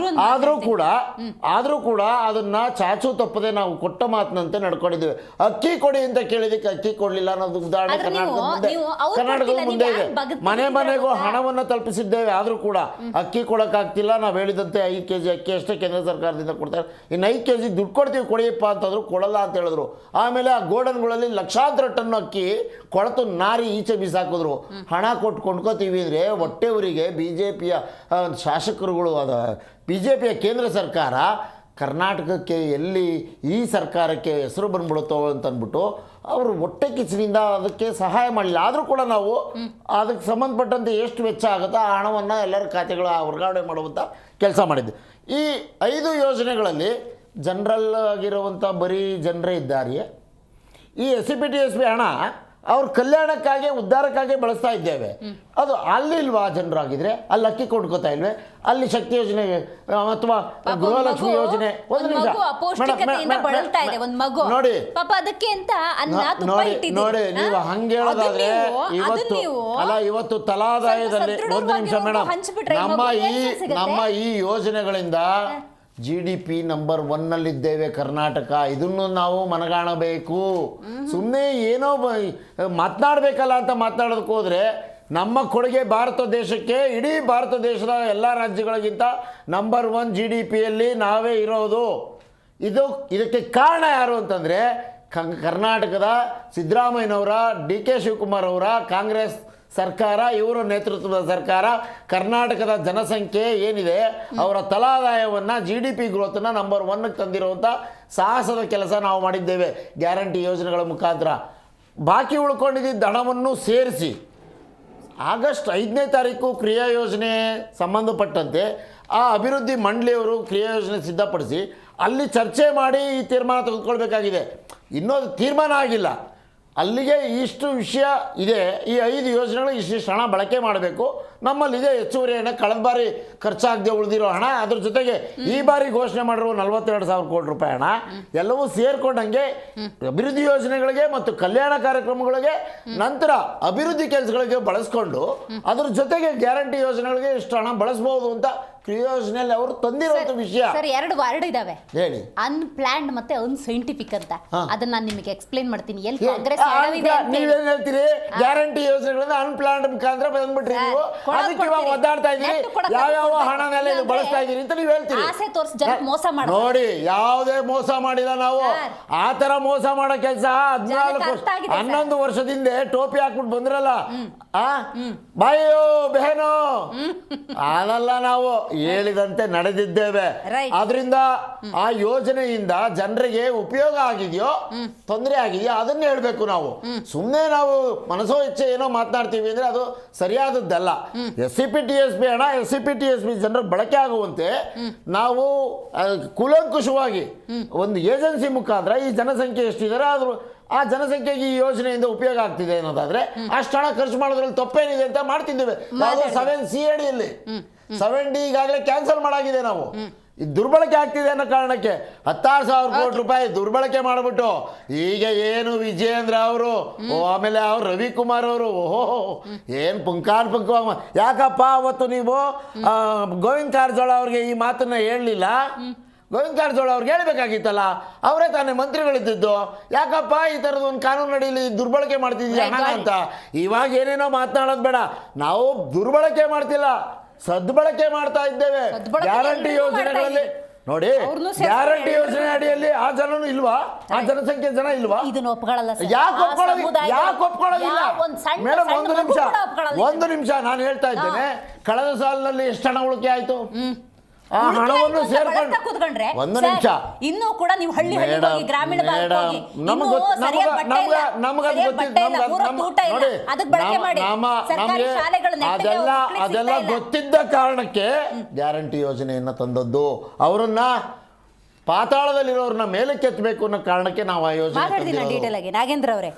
ಆದರೂ ಕೂಡ ಅದನ್ನು ಚಾಚು ತಪ್ಪದೆ ನಾವು ಕೊಟ್ಟ ಮಾತಿನಂತೆ ನಡ್ಕೊಂಡಿದ್ದೇವೆ. ಅಕ್ಕಿ ಕೊಡಿ ಅಂತ ಕೇಳಿದಕ್ಕೆ ಅಕ್ಕಿ ಕೊಡಲಿಲ್ಲ ಅನ್ನೋದು ಉದಾಹರಣೆ ಕರ್ನಾಟಕದ ಮುಂದೆ ಇದೆ. ಮನೆಗೂ ಹಣವನ್ನು ತಲುಪಿಸಿದ್ದೇವೆ, ಆದರೂ ಕೂಡ ಅಕ್ಕಿ ಕೊಡೋಕ್ಕಾಗ್ತಿಲ್ಲ. ನಾವು ಹೇಳಿದಂತೆ 5 kg ಅಕ್ಕಿ ಅಷ್ಟೇ ಕೇಂದ್ರ ಸರ್ಕಾರದಿಂದ ಕೊಡ್ತಾರೆ. ಇನ್ನು 5 kg ದುಡ್ಡು ಕೊಡ್ತೀವಿ ಕೊಡಿಯಪ್ಪ ಅಂತಂದ್ರು ಕೊಡಲ್ಲ ಅಂತ ಹೇಳಿದ್ರು. ಆಮೇಲೆ ಆ ಗೋಡನ್ಗಳಲ್ಲಿ ಲಕ್ಷಾಂತರ ಟನ್ ಅಕ್ಕಿ ಕೊಳತು ನಾರಿ ಈಚೆ ಬಿಸಾಕಿದ್ರು. ಹಣ ಕೊಟ್ಟು ಕೊಂಡ್ಕೋತೀವಿ ಅಂದರೆ ಹೊಟ್ಟೆವರಿಗೆ BJPಯ ಶಾಸಕರುಗಳು, ಅದ BJPಯ ಕೇಂದ್ರ ಸರ್ಕಾರ ಕರ್ನಾಟಕಕ್ಕೆ ಎಲ್ಲಿ ಈ ಸರ್ಕಾರಕ್ಕೆ ಹೆಸರು ಬಂದ್ಬಿಡುತ್ತೋ ಅಂತಂದ್ಬಿಟ್ಟು ಅವರು ಹೊಟ್ಟೆ ಕಿಚ್ಚಿನಿಂದ ಅದಕ್ಕೆ ಸಹಾಯ ಮಾಡಲಿಲ್ಲ. ಆದರೂ ಕೂಡ ನಾವು ಅದಕ್ಕೆ ಸಂಬಂಧಪಟ್ಟಂತೆ ಎಷ್ಟು ವೆಚ್ಚ ಆಗುತ್ತೋ ಆ ಹಣವನ್ನು ಎಲ್ಲರ ಖಾತೆಗಳ ವರ್ಗಾವಣೆ ಮಾಡುವಂಥ ಕೆಲಸ ಮಾಡಿದ್ದೆ. ಈ 5 ಯೋಜನೆಗಳಲ್ಲಿ ಜನರಲ್ ಆಗಿರುವಂಥ ಬರೀ ಜನರೇ ಇದ್ದಾರೆಯೇ? ಈ SCPTSB ಹಣ ಅವ್ರ ಕಲ್ಯಾಣಕ್ಕಾಗಿ ಉದ್ಧಾರಕ್ಕಾಗಿ ಬಳಸ್ತಾ ಇದ್ದೇವೆ. ಅದು ಅಲ್ಲಿಲ್ವಾ ಜನರಾಗಿದ್ರೆ? ಅಲ್ಲಿ ಅಕ್ಕಿ ಕೊಂಡ್ಕೋತಾ ಇಲ್ವೇ? ಅಲ್ಲಿ ಶಕ್ತಿ ಯೋಜನೆ ಅಥವಾ ಗೃಹಲಕ್ಷ್ಮಿ ಯೋಜನೆ ನೋಡಿ ನೋಡಿ ನೀವು ಹಂಗೆ ಹೇಳೋದಾದ್ರೆ ಇವತ್ತು ತಲಾದಾಯದಲ್ಲಿ ಒಂದು ನಿಮಿಷ ಮೇಡಮ್, ನಮ್ಮ ಈ ಯೋಜನೆಗಳಿಂದ GDP ನಂಬರ್ 1ನಲ್ಲಿದ್ದೇವೆ ಕರ್ನಾಟಕ. ಇದನ್ನು ನಾವು ಮನಗಾಣಬೇಕು. ಸುಮ್ಮನೆ ಏನೋ ಮಾತನಾಡಬೇಕಲ್ಲ ಅಂತ ಮಾತನಾಡೋದಕ್ಕೆ ಹೋದರೆ ನಮ್ಮ ಕೊಡುಗೆ ಭಾರತ ದೇಶಕ್ಕೆ, ಇಡೀ ಭಾರತ ದೇಶದ ಎಲ್ಲ ರಾಜ್ಯಗಳಿಗಿಂತ ನಂಬರ್ 1 GDPಯಲ್ಲಿ ನಾವೇ ಇರೋದು. ಇದಕ್ಕೆ ಕಾರಣ ಯಾರು ಅಂತಂದರೆ ಕರ್ನಾಟಕದ ಸಿದ್ದರಾಮಯ್ಯನವರ, DK ಶಿವಕುಮಾರ್ ಅವರ ಕಾಂಗ್ರೆಸ್ ಸರ್ಕಾರ, ಇವರ ನೇತೃತ್ವದ ಸರ್ಕಾರ. ಕರ್ನಾಟಕದ ಜನಸಂಖ್ಯೆ ಏನಿದೆ ಅವರ ತಲಾದಾಯವನ್ನು GDP ಗ್ರೋತನ್ನು ನಂಬರ್ 1ಗೆ ತಂದಿರುವಂಥ ಸಾಹಸದ ಕೆಲಸ ನಾವು ಮಾಡಿದ್ದೇವೆ ಗ್ಯಾರಂಟಿ ಯೋಜನೆಗಳ ಮುಖಾಂತರ. ಬಾಕಿ ಉಳ್ಕೊಂಡಿದ್ದ ಹಣವನ್ನು ಸೇರಿಸಿ ಆಗಸ್ಟ್ 5ನೇ ತಾರೀಕು ಕ್ರಿಯಾ ಯೋಜನೆ ಸಂಬಂಧಪಟ್ಟಂತೆ ಆ ಅಭಿವೃದ್ಧಿ ಮಂಡಳಿಯವರು ಕ್ರಿಯಾ ಯೋಜನೆ ಸಿದ್ಧಪಡಿಸಿ ಅಲ್ಲಿ ಚರ್ಚೆ ಮಾಡಿ ಈ ತೀರ್ಮಾನ ತೆಗೆದುಕೊಳ್ಬೇಕಾಗಿದೆ. ಇನ್ನೂ ತೀರ್ಮಾನ ಆಗಿಲ್ಲ. ಅಲ್ಲಿಗೆ ಇಷ್ಟು ವಿಷಯ ಇದೆ. ಈ 5 ಯೋಜನೆಗಳು ಇಷ್ಟಿಷ್ಟು ಹಣ ಬಳಕೆ ಮಾಡಬೇಕು. ನಮ್ಮಲ್ಲಿದೆ ಹೆಚ್ಚುವರಿ ಹಣ, ಕಳೆದ ಬಾರಿ ಖರ್ಚಾಗದೆ ಉಳಿದಿರೋ ಹಣ, ಅದ್ರ ಜೊತೆಗೆ ಈ ಬಾರಿ ಘೋಷಣೆ ಮಾಡಿರೋ 42,000 ಕೋಟಿ ರೂಪಾಯಿ ಹಣ ಎಲ್ಲವೂ ಸೇರ್ಕೊಂಡಂಗೆ ಅಭಿವೃದ್ಧಿ ಯೋಜನೆಗಳಿಗೆ ಮತ್ತು ಕಲ್ಯಾಣ ಕಾರ್ಯಕ್ರಮಗಳಿಗೆ, ನಂತರ ಅಭಿವೃದ್ಧಿ ಕೆಲಸಗಳಿಗೆ ಬಳಸ್ಕೊಂಡು ಅದ್ರ ಜೊತೆಗೆ ಗ್ಯಾರಂಟಿ ಯೋಜನೆಗಳಿಗೆ ಇಷ್ಟು ಹಣ ಬಳಸ್ಬೋದು ಅಂತ ಯೋಜನೆಯಲ್ಲಿ ಅವರು ತಂದಿರುವಂತ ವಿಷಯ. ಸರ್, 2 ವರ್ಡ್ ಇದಾವೆ, ಹೇಳಿ. ಅನ್ಪ್ಲಾನ್ಡ್ ಮತ್ತೆ ಅನ್ಸೈಂಟಿಫಿಕ್ ಅಂತ. ಅದನ್ನ ನಾನು ನಿಮಗೆ ಎಕ್ಸ್ಪ್ಲೇನ್ ಮಾಡ್ತೀನಿ. ಎಲ್ಲಿ ಏ, ಕಾಂಗ್ರೆಸ್ ಎಡವಿದೆ ಅಂತ ಹೇಳಿ. ನೀವೇನ್ ಹೇಳ್ತೀರಿ? ಗ್ಯಾರಂಟಿ ಯೋಜನೆಗಳನ್ನ ಅನ್ಪ್ಲಾನ್ಡ್ ಮುಖಾಂತರ ಬಂದ್ಬಿಟ್ರಿ ನೀವು, ಅದಕ್ಕೆ ಇವಾಗ ಒದ್ದಾಡ್ತಾ ಇದ್ದೀರಿ, ಯಾವ್ಯಾವ ಹಣನೆಲ್ಲ ಇದು ಬಳಸ್ತಾ ಇದ್ದೀರಿ ಅಂತ ನೀವು ಹೇಳ್ತೀರಿ. ಆಸೆ ತೋರಿಸಿ ಜನಕ್ಕೆ ಮೋಸ ಮಾಡಿ. ನೋಡಿ, ಯಾವುದೇ ಮೋಸ ಮಾಡಿಲ್ಲ ನಾವು. ಆ ತರ ಮೋಸ ಮಾಡೋ ಕೆಲಸ 11 ವರ್ಷದಿಂದ ಟೋಪಿ ಹಾಕ್ಬಿಟ್ಟು ಬಂದ್ರಲ್ಲ, ಬಾಯೋ ಬೆಹನೋ ಅಲ್ಲ, ನಾವು ಹೇಳಿದಂತೆ ನಡೆದಿದ್ದೇವೆ. ಆದ್ರಿಂದ ಆ ಯೋಜನೆಯಿಂದ ಜನರಿಗೆ ಉಪಯೋಗ ಆಗಿದೆಯೋ ತೊಂದರೆ ಆಗಿದೆಯೋ ಅದನ್ನ ಹೇಳ್ಬೇಕು ನಾವು. ಸುಮ್ಮನೆ ನಾವು ಮನಸೋ ಇಚ್ಛೆ ಏನೋ ಮಾತನಾಡ್ತೀವಿ ಅಂದ್ರೆ ಅದು ಸರಿಯಾದದ್ದಲ್ಲ. SCPTSP ಹಣ SCPTSP ಜನರ ಬಳಕೆ ಆಗುವಂತೆ ನಾವು ಕೂಲಂಕುಷವಾಗಿ ಒಂದು ಏಜೆನ್ಸಿ ಮುಖಾಂತರ ಈ ಜನಸಂಖ್ಯೆ ಎಷ್ಟಿದ್ದಾರೆ ಆದ್ರೂ ಆ ಜನಸಂಖ್ಯೆಗೆ ಈ ಯೋಜನೆಯಿಂದ ಉಪಯೋಗ ಆಗ್ತಿದೆ ಅನ್ನೋದಾದ್ರೆ ಅಷ್ಟು ಹಣ ಖರ್ಚು ಮಾಡೋದ್ರಲ್ಲಿ ತಪ್ಪೇನಿದೆ ಅಂತ ಮಾಡ್ತಿದ್ದೇವೆ. 7C ಅಡಿಯಲ್ಲಿ 7D ಈಗಾಗಲೇ ಕ್ಯಾನ್ಸಲ್ ಮಾಡಾಗಿದೆ. ನಾವು ಇದು ದುರ್ಬಳಕೆ ಆಗ್ತಿದೆ ಅನ್ನೋ ಕಾರಣಕ್ಕೆ 16,000 ಕೋಟಿ ರೂಪಾಯಿ ದುರ್ಬಳಕೆ ಮಾಡಿಬಿಟ್ಟು ಈಗ ಏನು ವಿಜಯೇಂದ್ರ ಅವರು, ಆಮೇಲೆ ಅವ್ರು ರವಿಕುಮಾರ್ ಅವರು, ಓಹೋ ಏನು ಪುಂಖ ಯಾಕಪ್ಪ ಅವತ್ತು ನೀವು ಗೋವಿಂದ ಕಾರಜೋಳ ಅವ್ರಿಗೆ ಈ ಮಾತನ್ನ ಹೇಳಲಿಲ್ಲ? ಗೋವಿಂದ ಕಾರಜೋಳ ಅವ್ರಿಗೆ ಹೇಳ್ಬೇಕಾಗಿತ್ತಲ್ಲ, ಅವರೇ ತಾನೇ ಮಂತ್ರಿಗಳಿದ್ದು. ಯಾಕಪ್ಪ ಈ ಥರದ ಒಂದು ಕಾನೂನು ಅಡಿಯಲ್ಲಿ ದುರ್ಬಳಕೆ ಮಾಡ್ತಿದ್ದೀವಿ ಹಣ ಅಂತ. ಇವಾಗ ಏನೇನೋ ಮಾತನಾಡೋದು ಬೇಡ. ನಾವು ದುರ್ಬಳಕೆ ಮಾಡ್ತಿಲ್ಲ, ಸದ್ಬಳಕೆ ಮಾಡ್ತಾ ಇದ್ದೇವೆ. ಗ್ಯಾರಂಟಿ ಯೋಜನೆಗಳಲ್ಲಿ ನೋಡಿ, ಗ್ಯಾರಂಟಿ ಯೋಜನೆ ಅಡಿಯಲ್ಲಿ ಆ ಜನನು ಇಲ್ವಾ? ಆ ಜನಸಂಖ್ಯೆ ಜನ ಇಲ್ವಾ? ಇದನ್ನ ಒಪ್ಕೊಳ್ಳಲ್ಲ ಸರ್. ಯಾಕೆ ಒಪ್ಕೊಳ್ಳೋದಿಲ್ಲ ಮೇಡಮ್? ಒಂದು ನಿಮಿಷ ನಾನು ಹೇಳ್ತಾ ಇದ್ದೇನೆ. ಕಳೆದ ಸಾಲಿನಲ್ಲಿ ಎಷ್ಟು ಹಣ ಉಳಿಕೆ ಆಯ್ತು? ಆ ಹಣವನ್ನು ಸೇರ್ಕೊಂಡು ಒಂದು ನಿಮಿಷ. ಇನ್ನೂ ಕೂಡ ನೀವು ಹಳ್ಳಿ ಹೋಗಿ ಗ್ರಾಮೀಣ ಅದೆಲ್ಲ ಗೊತ್ತಿದ್ದ ಕಾರಣಕ್ಕೆ ಗ್ಯಾರಂಟಿ ಯೋಜನೆಯನ್ನ ತಂದದ್ದು. ಅವರನ್ನ ಪಾತಾಳದಲ್ಲಿರೋರನ್ನ ಮೇಲೆ ಕೆತ್ತಬೇಕು ಅನ್ನೋ ಕಾರಣಕ್ಕೆ ನಾವು ಆ ಯೋಜನೆ ಡೀಟೇಲ್ ಆಗಿ. ನಾಗೇಂದ್ರ ಅವರೇ,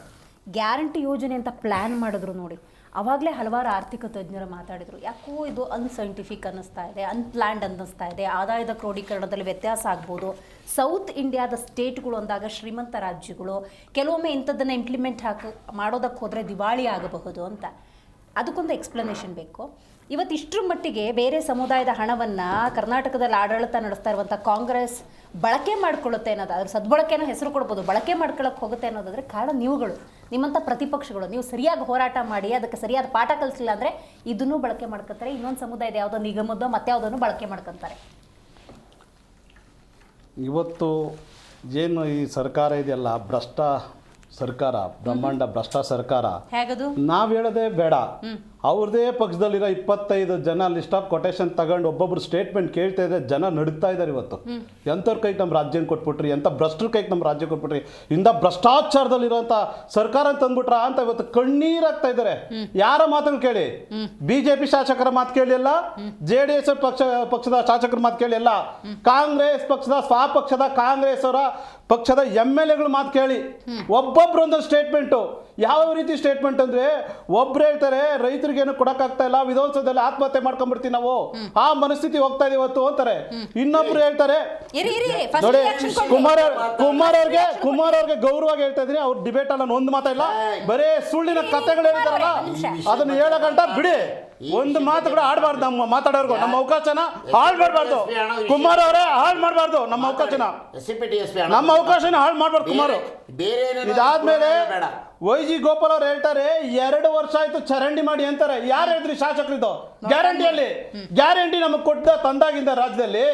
ಗ್ಯಾರಂಟಿ ಯೋಜನೆ ಅಂತ ಪ್ಲಾನ್ ಮಾಡಿದ್ರು ನೋಡಿ, ಅವಾಗಲೇ ಹಲವಾರು ಆರ್ಥಿಕ ತಜ್ಞರು ಮಾತಾಡಿದರು, ಯಾಕೋ ಇದು ಅನ್ಸೈಂಟಿಫಿಕ್ ಅನ್ನಿಸ್ತಾ ಇದೆ, ಅನ್ಪ್ಲಾನ್ಡ್ ಅನ್ನಿಸ್ತಾ ಇದೆ, ಆದಾಯದ ಕ್ರೋಢೀಕರಣದಲ್ಲಿ ವ್ಯತ್ಯಾಸ ಆಗ್ಬೋದು. ಸೌತ್ ಇಂಡಿಯಾದ ಸ್ಟೇಟ್ಗಳು ಅಂದಾಗ ಶ್ರೀಮಂತ ರಾಜ್ಯಗಳು, ಕೆಲವೊಮ್ಮೆ ಇಂಥದ್ದನ್ನು ಇಂಪ್ಲಿಮೆಂಟ್ ಮಾಡೋದಕ್ಕೆ ಹೋದರೆ ದಿವಾಳಿ ಆಗಬಹುದು ಅಂತ. ಅದಕ್ಕೊಂದು ಎಕ್ಸ್ಪ್ಲನೇಷನ್ ಬೇಕು. ಇವತ್ತು ಇಷ್ಟರ ಮಟ್ಟಿಗೆ ಬೇರೆ ಸಮುದಾಯದ ಹಣವನ್ನು ಕರ್ನಾಟಕದಲ್ಲಿ ಆಡಳಿತ ನಡೆಸ್ತಾ ಇರುವಂಥ ಕಾಂಗ್ರೆಸ್ ಬಳಕೆ ಮಾಡ್ಕೊಳ್ಳುತ್ತೆ ಅನ್ನೋದು, ಅದ್ರ ಸದ್ಬಳಕೆನ ಹೆಸರು ಕೊಡ್ಬೋದು, ಬಳಕೆ ಮಾಡ್ಕೊಳ್ಳೋಕೆ ಹೋಗುತ್ತೆ ಅನ್ನೋದಾದರೆ ಕಾರಣ ನೀವುಗಳು, ನಿಮ್ಮಂಥ ಪ್ರತಿಪಕ್ಷಗಳು. ನೀವು ಸರಿಯಾಗಿ ಹೋರಾಟ ಮಾಡಿ ಅದಕ್ಕೆ ಸರಿಯಾದ ಪಾಠ ಕಲಿಸಿಲ್ಲ ಅಂದರೆ ಇದನ್ನೂ ಬಳಕೆ ಮಾಡ್ಕೊತಾರೆ, ಇನ್ನೊಂದು ಸಮುದಾಯದ ಯಾವುದೋ ನಿಗಮದ್ದೋ ಮತ್ತೆ ಯಾವುದನ್ನು ಬಳಕೆ ಮಾಡ್ಕೊತಾರೆ. ಇವತ್ತು ಏನು ಈ ಸರ್ಕಾರ ಇದೆಯಲ್ಲ, ಭ್ರಷ್ಟ ಸರ್ಕಾರ, ಬ್ರಹ್ಮಾಂಡ ಭ್ರಷ್ಟ ಸರ್ಕಾರ, ನಾವ್ ಹೇಳೋದೇ ಬೇಡ. ಅವ್ರದೇ ಪಕ್ಷದಲ್ಲಿರೋ 25 ಜನ ಲಿಸ್ಟ್ ಆಫ್ ಕೊಟೇಶನ್ ತಗೊಂಡು ಒಬ್ಬೊಬ್ರು ಸ್ಟೇಟ್ಮೆಂಟ್ ಕೇಳ್ತಾ ಇದ್ರೆ ಜನ ನಡುತ್ತಾ ಇದ್ದಾರೆ. ಇವತ್ತು ಎಂಥವ್ರ ಕೈಗೆ ನಮ್ಮ ರಾಜ್ಯನ ಕೊಟ್ಬಿಟ್ರಿ, ಎಂಥ ಭ್ರಷ್ಟರ ಕೈಗೆ ನಮ್ಮ ರಾಜ್ಯ ಕೊಟ್ಬಿಟ್ರಿ, ಇಂಥ ಭ್ರಷ್ಟಾಚಾರದಲ್ಲಿರುವಂಥ ಸರ್ಕಾರ ಅಂತ ಅಂದ್ಬಿಟ್ರ ಅಂತ ಇವತ್ತು ಕಣ್ಣೀರಾಗ್ತಾ ಇದ್ದಾರೆ. ಯಾರ ಮಾತನ್ನು ಕೇಳಿ, BJP ಶಾಸಕರ ಮಾತು ಕೇಳಿಲ್ಲ, JDS ಪಕ್ಷದ ಶಾಸಕರ ಮಾತು ಕೇಳಿಲ್ಲ, ಕಾಂಗ್ರೆಸ್ ಪಕ್ಷದ ಸ್ವಪಕ್ಷದ ಕಾಂಗ್ರೆಸ್ ಅವರ ಪಕ್ಷದ MLAಗಳ ಮಾತು ಕೇಳಿ, ಒಬ್ಬೊಬ್ರು ಒಂದೊಂದು ಸ್ಟೇಟ್ಮೆಂಟು. ಯಾವ ರೀತಿ ಸ್ಟೇಟ್ಮೆಂಟ್ ಅಂದ್ರೆ, ಒಬ್ರು ಹೇಳ್ತಾರೆ ರೈತರಿಗೇನು ಕೊಡಕ್ಕಾಗ್ತಾ ಇಲ್ಲ, ವಿಧಾನಸೌಧದಲ್ಲಿ ಆತ್ಮಹತ್ಯೆ ಮಾಡ್ಕೊಂಡ್ಬಿಡ್ತೀವಿ ನಾವು, ಆ ಮನಸ್ಥಿತಿ ಹೋಗ್ತಾ ಇದೀವಿ ಇವತ್ತು ಅಂತಾರೆ. ಇನ್ನೊಬ್ರು ಹೇಳ್ತಾರೆ, ನೋಡಿ ಕುಮಾರ್ ಅವ್ರಿಗೆ ಗೌರವವಾಗಿ ಹೇಳ್ತಾ ಇದ್ದೀನಿ, ಅವ್ರ ಡಿಬೇಟ್ ಅಲ್ಲ ಒಂದು ಮಾತಾಡಿಲ್ಲ, ಬರೇ ಸುಳ್ಳಿನ ಕಥೆಗಳು ಹೇಳ್ತಾರಲ್ಲ ಅದನ್ನ ಹೇಳೋ ಗಂಟ ಬಿಡಿ, ಒಂದು ಮಾತು ಕೂಡ ಆಡ್ಬಾರ್ದು. ನಮ್ಮ ಮಾತಾಡೋರ್ಗು ನಮ್ಮ ಅವಕಾಶನ ಹಾಳು ಮಾಡಬಾರ್ದು. ಕುಮಾರ್ ಅವರೇ ಹಾಳು ಮಾಡಬಾರ್ದು ನಮ್ಮ ಅವಕಾಶನ, ನಮ್ಮ ಅವಕಾಶನ ಹಾಳು ಮಾಡಬಾರ್ದು ಕುಮಾರ್. ಇದಾದ್ಮೇಲೆ YG ಗೋಪಾಲ್ ಅವ್ರು ಹೇಳ್ತಾರೆ 2 ವರ್ಷ ಆಯ್ತು ಚರಂಡಿ ಮಾಡಿ ಅಂತಾರೆ. ಯಾರು ಹೇಳಿದ್ರಿ ಶಾಸಕರಿದ್ದು? ಗ್ಯಾರಂಟಿ ನಮಗೆ ಕೊಟ್ಟ ತಂದಾಗಿಂದ ರಾಜ್ಯದಲ್ಲಿ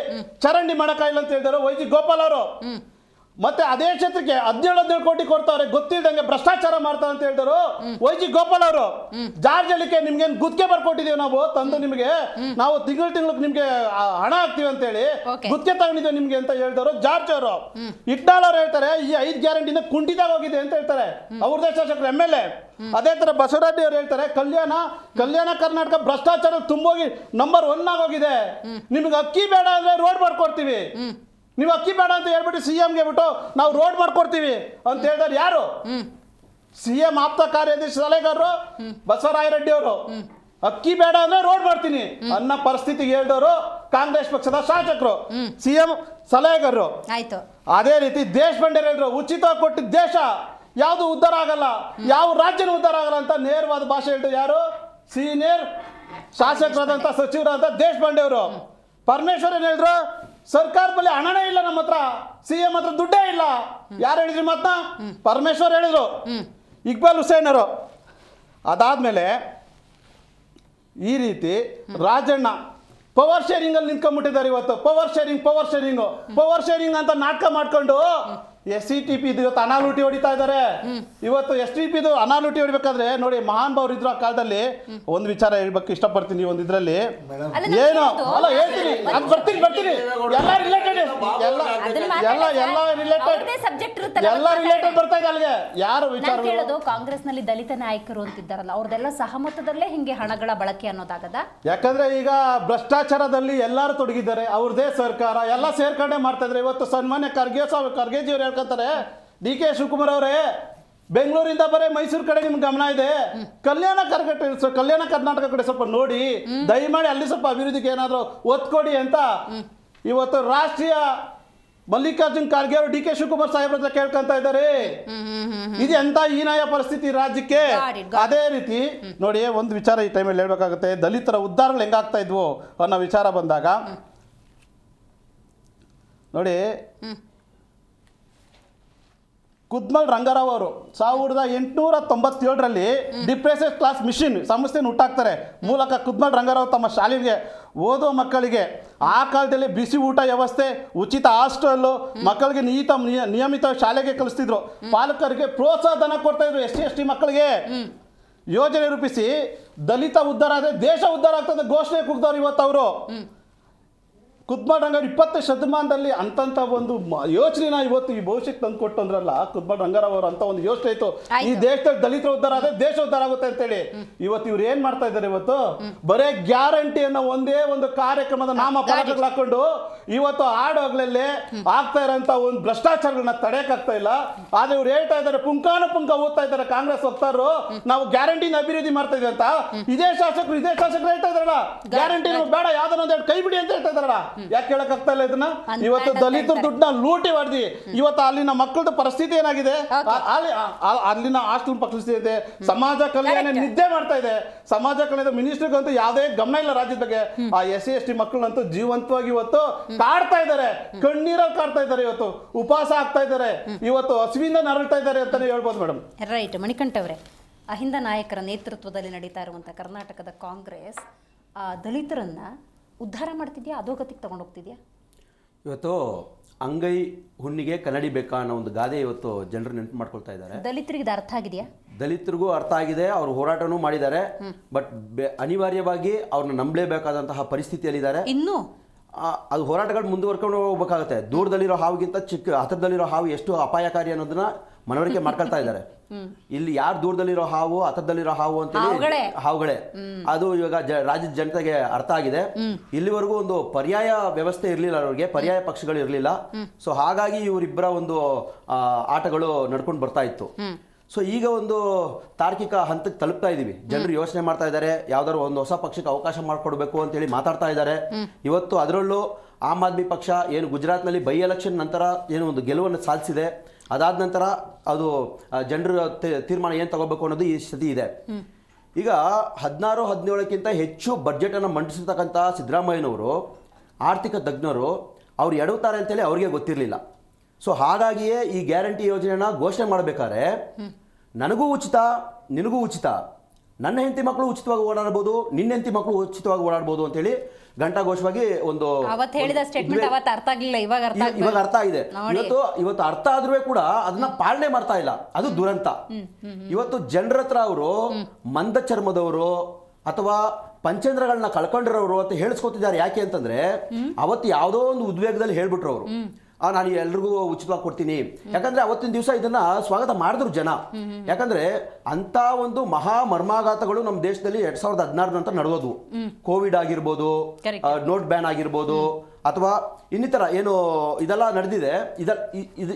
ಚರಂಡಿ ಮಾಡಕ್ಕಾಗಿಲ್ಲ ಅಂತ ಹೇಳ್ತಾರೆ YG ಗೋಪಾಲ್ ಅವರು. ಮತ್ತೆ ಅದೇ ಕ್ಷೇತ್ರಕ್ಕೆ 17 ಕೋಟಿ ಕೊಡ್ತಾರೆ, ಗೊತ್ತಿಲ್ದಂಗೆ ಭ್ರಷ್ಟಾಚಾರ ಮಾಡ್ತಾರೆ ಅಂತ ಹೇಳಿದ್ರು YG ಗೋಪಾಲ್ ಅವರು. ಜಾರ್ಜ್ ಅಲ್ಲಿಗೆ ನಿಮ್ಗೆ ಗುತ್ತಿಗೆ ಬರ್ಕೊಟ್ಟಿದೀವಿ ನಾವು, ತಂದು ನಿಮಗೆ ನಾವು ತಿಂಗಳು ನಿಮ್ಗೆ ಹಣ ಹಾಕ್ತಿವಿ ಅಂತ ಹೇಳಿ ಗುತ್ತಿಗೆ ತಗೊಂಡಿದ್ದೇವೆ ನಿಮ್ಗೆ ಅಂತ ಹೇಳಿದವರು ಜಾರ್ಜ್ ಅವರು. ಇಟ್ಟಾಲ್ ಅವ್ರು ಹೇಳ್ತಾರೆ ಈ 5 ಗ್ಯಾರಂಟಿಯಿಂದ ಕುಂಠಿತಾಗ ಹೋಗಿದೆ ಅಂತ ಹೇಳ್ತಾರೆ ಅವ್ರದೇ ಶಾಸಕರು MLA. ಅದೇ ತರ ಬಸವರಾಜ್ ಅವ್ರು ಹೇಳ್ತಾರೆ ಕಲ್ಯಾಣ ಕರ್ನಾಟಕ ಭ್ರಷ್ಟಾಚಾರ ತುಂಬೋಗಿ ನಂಬರ್ 1 ಆಗೋಗಿದೆ, ನಿಮ್ಗೆ ಅಕ್ಕಿ ಬೇಡ ಅಂದ್ರೆ ರೋಡ್ ಮಾಡ್ಕೊಡ್ತೀವಿ, ನೀವು ಅಕ್ಕಿ ಬೇಡ ಅಂತ ಹೇಳ್ಬಿಟ್ಟು CMಗೆ ಬಿಟ್ಟು ನಾವು ರೋಡ್ ಮಾಡ್ಕೊಡ್ತೀವಿ ಅಂತ ಹೇಳಿದಾರೆ. ಯಾರು? CM ಆಪ್ತ ಕಾರ್ಯದರ್ಶಿ ಸಲಹೆಗಾರರು ಬಸವರಾಯ ರೆಡ್ಡಿ ಅವರು. ಅಕ್ಕಿ ಬೇಡ ಅಂದ್ರೆ ರೋಡ್ ಮಾಡ್ತೀನಿ ಅನ್ನೋ ಪರಿಸ್ಥಿತಿಗೆ ಹೇಳಿದವರು ಕಾಂಗ್ರೆಸ್ ಪಕ್ಷದ ಶಾಸಕರು, CM ಸಲಹೆಗಾರರು. ಅದೇ ರೀತಿ ದೇಶಪಾಂಡೆ ಹೇಳಿದ್ರು ಉಚಿತವಾಗಿ ಕೊಟ್ಟಿದ್ದ ದೇಶ ಯಾವುದು ಉದ್ಧಾರ ಆಗಲ್ಲ, ಯಾವ ರಾಜ್ಯನೂ ಉದ್ಧಾರ ಆಗಲ್ಲ ಅಂತ ನೇರವಾದ ಭಾಷೆ ಹೇಳಿದ್ರು. ಯಾರು? ಸೀನಿಯರ್ ಶಾಸಕರಾದಂಥ ಸಚಿವರಾದ ದೇಶಪಾಂಡೆ ಅವರು. ಪರಮೇಶ್ವರ್ ಏನು ಹೇಳಿದ್ರು, ಸರ್ಕಾರ ಬಳಿ ಹಣನೇ ಇಲ್ಲ ನಮ್ಮ ಹತ್ರ, CM ಹತ್ರ ದುಡ್ಡೇ ಇಲ್ಲ. ಯಾರು ಹೇಳಿದ್ರಿ ಮಾತನ್ನ? ಪರಮೇಶ್ವರ್ ಹೇಳಿದ್ರು, ಇಕ್ಬಾಲ್ ಹುಸೇನ್ ಅವರು. ಅದಾದ್ಮೇಲೆ ಈ ರೀತಿ ರಾಜಣ್ಣ ಪವರ್ ಶೇರಿಂಗ್ ಅಲ್ಲಿ ನಿಂತ್ಕೊಂಡ್ಬಿಟ್ಟಿದ್ದಾರೆ ಇವತ್ತು. ಪವರ್ ಶೇರಿಂಗ್ ಅಂತ ನಾಟಕ ಮಾಡ್ಕೊಂಡು SCTP ಇವತ್ತು ಅನಾಲೂಟಿ ಹೊಡಿತಾ ಇದ್ದಾರೆ. ಇವತ್ತು STP ಅನಾಲೂಟಿ ಹೊಡಿಬೇಕಾದ್ರೆ ನೋಡಿ, ಮಹಾನ್ ಭಾವರು ಇದ್ರು ಆ ಕಾಲದಲ್ಲಿ. ಒಂದು ವಿಚಾರ ಹೇಳ್ಬೇಕು ಇಷ್ಟಪಡ್ತೀನಿ ಒಂದು ಇದ್ರಲ್ಲಿ ಏನು ಅಲ್ಲ ಹೇಳ್ತೀನಿ, ಅದು ಬರ್ತೀನಿ ಎಲ್ಲ ರಿಲೇಟೆಡ್ ಬರ್ತಾ ಇದೆ ಅಲ್ಲಿಗೆ. ಯಾರು ವಿಚಾರ ಕೇಳೋದು ಕಾಂಗ್ರೆಸ್ ನಲ್ಲಿ ದಲಿತ ನಾಯಕರು ಅಂತಿದ್ದಾರಲ್ಲ, ಅವ್ರದೆಲ್ಲ ಸಹಮತದಲ್ಲೇ ಹಿಂಗೆ ಹಣಗಳ ಬಳಕೆ ಅನ್ನೋದಾಗದ? ಯಾಕಂದ್ರೆ ಈಗ ಭ್ರಷ್ಟಾಚಾರದಲ್ಲಿ ಎಲ್ಲರೂ ತೊಡಗಿದ್ದಾರೆ, ಅವ್ರದೇ ಸರ್ಕಾರ ಎಲ್ಲ ಸೇರ್ಕೊಂಡೆ ಮಾಡ್ತಾ ಇದ್ರೆ. ಇವತ್ತು ಸನ್ಮಾನ್ಯ ಖರ್ಗೆಜಿ ಅವ್ರು ಹೇಳ್ಕೊಂತಾರೆ, DK ಶಿವಕುಮಾರ್ ಅವರೇ ಬೆಂಗಳೂರಿಂದ ಬರೀ ಮೈಸೂರು ಕಡೆ ನಿಮ್ಗೆ ಗಮನ ಇದೆ, ಕಲ್ಯಾಣ ಕರ್ನಾಟಕ ಕಡೆ ಸ್ವಲ್ಪ ನೋಡಿ, ದಯಮಾಡಿ ಅಲ್ಲಿ ಸ್ವಲ್ಪ ಅಭಿವೃದ್ಧಿಗೆ ಏನಾದ್ರು ಒತ್ತು ಕೊಡಿ ಅಂತ ಇವತ್ತು ರಾಷ್ಟ್ರೀಯ ಮಲ್ಲಿಕಾರ್ಜುನ್ ಖರ್ಗೆ ಅವರು DK ಶಿವಕುಮಾರ್ ಸಾಹೇಬ್ರ ಹತ್ರ ಕೇಳ್ಕೊಂತ ಇದ್ದಾರೆ. ಇದು ಎಂತ ಹೀನಾಯ ಪರಿಸ್ಥಿತಿ ರಾಜ್ಯಕ್ಕೆ. ಅದೇ ರೀತಿ ನೋಡಿ, ಒಂದು ವಿಚಾರ ಈ ಟೈಮಲ್ಲಿ ಹೇಳ್ಬೇಕಾಗುತ್ತೆ, ದಲಿತರ ಉದ್ಧಾರಗಳು ಹೆಂಗಾಗ್ತಾ ಇದ್ವು ಅನ್ನೋ ವಿಚಾರ ಬಂದಾಗ ನೋಡಿ, ಕುದ್ಮಲ್ ರಂಗಾರಾವ್ ಅವರು 1897ರಲ್ಲಿ ಡಿಪ್ರೆಸೆಸ್ ಕ್ಲಾಸ್ ಮಿಷನ್ ಸಂಸ್ಥೆಯನ್ನು ಹುಟ್ಟಾಕ್ತಾರೆ. ಮೂಲಕ ಕುದ್ಮಲ್ ರಂಗಾರಾವ್ ತಮ್ಮ ಶಾಲೆಗೆ ಓದುವ ಮಕ್ಕಳಿಗೆ ಆ ಕಾಲದಲ್ಲಿ ಬಿಸಿ ಊಟ ವ್ಯವಸ್ಥೆ, ಉಚಿತ ಹಾಸ್ಟೆಲ್, ಮಕ್ಕಳಿಗೆ ನಿಯಮಿತ ಶಾಲೆಗೆ ಕಲಿಸ್ತಿದ್ರು. ಪಾಲಕರಿಗೆ ಪ್ರೋತ್ಸಾಹ ಧನ ಕೊಡ್ತಾ ಇದ್ರು. SC ಮಕ್ಕಳಿಗೆ ಯೋಜನೆ ರೂಪಿಸಿ ದಲಿತ ಉದ್ಧಾರ ಆದರೆ ದೇಶ ಉದ್ಧಾರ ಆಗ್ತದೆ ಘೋಷಣೆ ಕೂಗ್ದವ್ರು ಇವತ್ತು ಅವರು. ಕುದ್ಮಲ್ ರಂಗಾರಾವ್ 20ನೇ ಶತಮಾನದಲ್ಲಿ ಅಂತಂತ ಒಂದು ಯೋಚನೆನ ಇವತ್ತು ಈ ಭವಿಷ್ಯಕ್ಕೆ ತಂದು ಕೊಟ್ಟು ಅಂದ್ರಲ್ಲ, ಕುದ್ಮಲ್ ರಂಗಾರಾವ್ ಅವರು ಅಂತ ಒಂದು ಯೋಚನೆ ಇತ್ತು, ಈ ದೇಶದಲ್ಲಿ ದಲಿತರ ಉದ್ಧಾರ ಆದ್ರೆ ದೇಶ ಉದ್ಧಾರ ಆಗುತ್ತೆ ಅಂತೇಳಿ. ಇವತ್ತು ಇವ್ರು ಏನ್ ಮಾಡ್ತಾ ಇದ್ದಾರೆ, ಇವತ್ತು ಬರೇ ಗ್ಯಾರಂಟಿ ಅನ್ನೋ ಒಂದೇ ಒಂದು ಕಾರ್ಯಕ್ರಮದ ನಾಮ ಫಲಕಗಳು ಹಾಕೊಂಡು ಇವತ್ತು ಆಡೋಗ್ಲಲ್ಲಿ ಆಗ್ತಾ ಇರೋಂಥ ಒಂದು ಭ್ರಷ್ಟಾಚಾರಗಳನ್ನ ತಡೆಯಕ್ಕಾಗ್ತಾ ಇಲ್ಲ. ಆದ್ರೆ ಇವ್ರು ಹೇಳ್ತಾ ಇದ್ದಾರೆ, ಪುಂಖಾನುಪುಂಖ ಓದ್ತಾ ಇದ್ದಾರೆ ಕಾಂಗ್ರೆಸ್ ವಕ್ತಾರರು, ನಾವು ಗ್ಯಾರಂಟಿನ ಅಭಿವೃದ್ಧಿ ಮಾಡ್ತಾ ಇದೀವಿ ಅಂತ. ಇದೇ ಶಾಸಕರು ಹೇಳ್ತಾ ಇದಾರಲ್ಲ, ಗ್ಯಾರಂಟಿ ಬೇಡ, ಯಾವ್ದನ್ನೊಂದೆರಡು ಕೈ ಬಿಡಿ ಅಂತ ಹೇಳ್ತಾ ಇದಾರಲ್ಲ. ಯಾಕೆ ಹೇಳಕ್ ಆಗ್ತಾ ಇಲ್ಲ ಇದನ್ನ? ಇವತ್ತು ದಲಿತರ ದುಡ್ಡನ್ನ ಲೂಟಿ ಹೊಡೆದಿ ಇವತ್ತು ಅಲ್ಲಿನ ಮಕ್ಕಳದ ಪರಿಸ್ಥಿತಿ ಏನಾಗಿದೆ, ಅಲ್ಲಿನ ಹಾಸ್ಟೆಲ್ ಪರಿಸ್ಥಿತಿ ಇದೆ. ಸಮಾಜ ಕಲ್ಯಾಣ ನಿದ್ದೆ ಮಾಡ್ತಾ ಇದೆ. ಸಮಾಜ ಕಲ್ಯಾಣ ಮಿನಿಸ್ಟರ್ಗಂತೂ ಯಾವುದೇ ಗಮನ ಇಲ್ಲ ರಾಜ್ಯದ ಬಗ್ಗೆ. ಆ SC ಮಕ್ಕಳಂತೂ ಜೀವಂತವಾಗಿ ಇವತ್ತು ಕಾಡ್ತಾ ಇದ್ದಾರೆ, ಕಣ್ಣೀರಲ್ಲಿ ಕಾಡ್ತಾ ಇದ್ದಾರೆ, ಇವತ್ತು ಉಪವಾಸ ಆಗ್ತಾ ಇದ್ದಾರೆ, ಇವತ್ತು ಹಸಿವಿಂದ ನರಳ್ತಾ ಇದ್ದಾರೆ ಅಂತಾನೆ ಹೇಳ್ಬೋದು ಮೇಡಮ್. ರೈಟ್. ಮಣಿಕಂಠ ಅವರೇ, ಅಹಿಂದ ನಾಯಕರ ನೇತೃತ್ವದಲ್ಲಿ ನಡೀತಾ ಇರುವಂಥ ಕರ್ನಾಟಕದ ಕಾಂಗ್ರೆಸ್ ದಲಿತರನ್ನ ಉದ್ಧಾರ ಮಾಡ್ತಿದ್ಯಾ, ಅಧೋಗತಿಗೆ ತಗೊಂಡು ಹೋಗ್ತಿದ್ಯಾ? ಇವತ್ತು ಅಂಗೈ ಹುಣ್ಣಿಗೆ ಕನ್ನಡಿ ಬೇಕಾ ಅನ್ನೋ ಒಂದು ಗಾದೆ ಇವತ್ತು ಜನರು ನೆನಪು ಮಾಡ್ಕೊಳ್ತಾ ಇದ್ದಾರೆ. ದಲಿತರಿಗೆ ಇದು ಅರ್ಥ ಆಗಿದೆಯಾ? ದಲಿತರಿಗೂ ಅರ್ಥ ಆಗಿದೆ, ಅವರು ಹೋರಾಟನೂ ಮಾಡಿದ್ದಾರೆ. ಬಟ್ ಅನಿವಾರ್ಯವಾಗಿ ಅವ್ರನ್ನ ನಂಬಲೇಬೇಕಾದಂತಹ ಪರಿಸ್ಥಿತಿಯಲ್ಲಿದ್ದಾರೆ. ಇನ್ನು ಅದು ಹೋರಾಟಗಳು ಮುಂದುವರ್ಕೊಂಡು ಹೋಗ್ಬೇಕಾಗುತ್ತೆ. ದೂರದಲ್ಲಿರೋ ಹಾವಿಗಿಂತ ಹತ್ತಿರದಲ್ಲಿರೋ ಹಾವು ಎಷ್ಟು ಅಪಾಯಕಾರಿ ಅನ್ನೋದನ್ನ ಮನವರಿಕೆ ಮಾಡ್ಕೊಳ್ತಾ ಇದ್ದಾರೆ. ಇಲ್ಲಿ ಯಾರು ದೂರದಲ್ಲಿರೋ ಹಾವು ಹತ್ತಿರದಲ್ಲಿರೋ ಹಾವು ಅಂತೇಳಿ ಹಾವುಗಳೇ, ಅದು ಇವಾಗ ರಾಜ್ಯದ ಜನತೆಗೆ ಅರ್ಥ ಆಗಿದೆ. ಇಲ್ಲಿವರೆಗೂ ಒಂದು ಪರ್ಯಾಯ ವ್ಯವಸ್ಥೆ ಇರಲಿಲ್ಲ, ಅವ್ರಿಗೆ ಪರ್ಯಾಯ ಪಕ್ಷಗಳು ಇರಲಿಲ್ಲ. ಸೊ ಹಾಗಾಗಿ ಇವರಿಬ್ಬರ ಒಂದು ಆಟಗಳು ನಡ್ಕೊಂಡು ಬರ್ತಾ ಇತ್ತು. ಸೊ ಈಗ ಒಂದು ತಾರ್ಕಿಕ ಹಂತಕ್ಕೆ ತಲುಪ್ತಾ ಇದೀವಿ. ಜನರು ಯೋಚನೆ ಮಾಡ್ತಾ ಇದ್ದಾರೆ, ಯಾವ್ದಾದ್ರು ಒಂದು ಹೊಸ ಪಕ್ಷಕ್ಕೆ ಅವಕಾಶ ಮಾಡಿಕೊಡ್ಬೇಕು ಅಂತೇಳಿ ಮಾತಾಡ್ತಾ ಇದ್ದಾರೆ. ಇವತ್ತು ಅದರಲ್ಲೂ ಆಮ್ ಆದ್ಮಿ ಪಕ್ಷ ಏನು ಗುಜರಾತ್ನಲ್ಲಿ ಬೈ ಎಲೆಕ್ಷನ್ ನಂತರ ಏನು ಒಂದು ಗೆಲುವನ್ನು ಸಾಧಿಸಿದೆ, ಅದಾದ ನಂತರ ಅದು ಜನರ ತೀರ್ಮಾನ ಏನು ತಗೋಬೇಕು ಅನ್ನೋದು ಈ ಸ್ಥಿತಿ ಇದೆ. ಈಗ 16-17ಕ್ಕಿಂತ ಹೆಚ್ಚು ಬಜೆಟನ್ನು ಮಂಡಿಸಿರ್ತಕ್ಕಂಥ ಸಿದ್ದರಾಮಯ್ಯನವರು ಆರ್ಥಿಕ ತಜ್ಞರು ಅವ್ರು ಎಡವುತ್ತಾರೆ ಅಂತೇಳಿ ಅವ್ರಿಗೆ ಗೊತ್ತಿರಲಿಲ್ಲ. ಸೊ ಹಾಗಾಗಿಯೇ ಈ ಗ್ಯಾರಂಟಿ ಯೋಜನೆನ ಘೋಷಣೆ ಮಾಡಬೇಕಾದ್ರೆ ನನಗೂ ಉಚಿತ, ನಿನಗೂ ಉಚಿತ, ನನ್ನ ಹೆಂಡತಿ ಮಕ್ಕಳು ಉಚಿತವಾಗಿ ಓಡಾಡ್ಬೋದು, ನಿನ್ನ ಹೆಂಡತಿ ಮಕ್ಕಳು ಉಚಿತವಾಗಿ ಓಡಾಡ್ಬೋದು ಅಂತೇಳಿ ಘಂಟಾಘೋಷವಾಗಿ ಒಂದು ಇವಾಗ ಅರ್ಥ ಆಗಿದೆ. ಇವತ್ತು ಅರ್ಥ ಆದ್ರೂ ಕೂಡ ಅದನ್ನ ಪಾಲನೆ ಮಾಡ್ತಾ ಇಲ್ಲ, ಅದು ದುರಂತ. ಇವತ್ತು ಜನರ ಹತ್ರ ಅವರು ಮಂದ ಚರ್ಮದವರು ಅಥವಾ ಪಂಚೇಂದ್ರಗಳನ್ನ ಕಳ್ಕೊಂಡಿರೋರು ಅಂತ ಹೇಳಿಸ್ಕೊತಿದ್ದಾರೆ. ಯಾಕೆ ಅಂತಂದ್ರೆ ಅವತ್ತು ಯಾವುದೋ ಒಂದು ಉದ್ವೇಗದಲ್ಲಿ ಹೇಳ್ಬಿಟ್ರು ಅವರು, ನಾನು ಎಲ್ರಿಗೂ ಉಚಿತವಾಗಿ ಕೊಡ್ತೀನಿ. ಯಾಕಂದ್ರೆ ಅವತ್ತಿನ ದಿವಸ ಇದನ್ನ ಸ್ವಾಗತ ಮಾಡಿದ್ರು ಜನ. ಯಾಕಂದ್ರೆ ಅಂತ ಒಂದು ಮಹಾ ಮರ್ಮಾಘಾತಗಳು ನಮ್ಮ ದೇಶದಲ್ಲಿ 2016 ನಂತರ ನಡೆದೋದ್ವು. ಕೋವಿಡ್ ಆಗಿರ್ಬೋದು, ನೋಟ್ ಬ್ಯಾನ್ ಆಗಿರ್ಬೋದು, ಅಥವಾ ಇನ್ನಿತರ ಏನು ಇದೆಲ್ಲ ನಡೆದಿದೆ.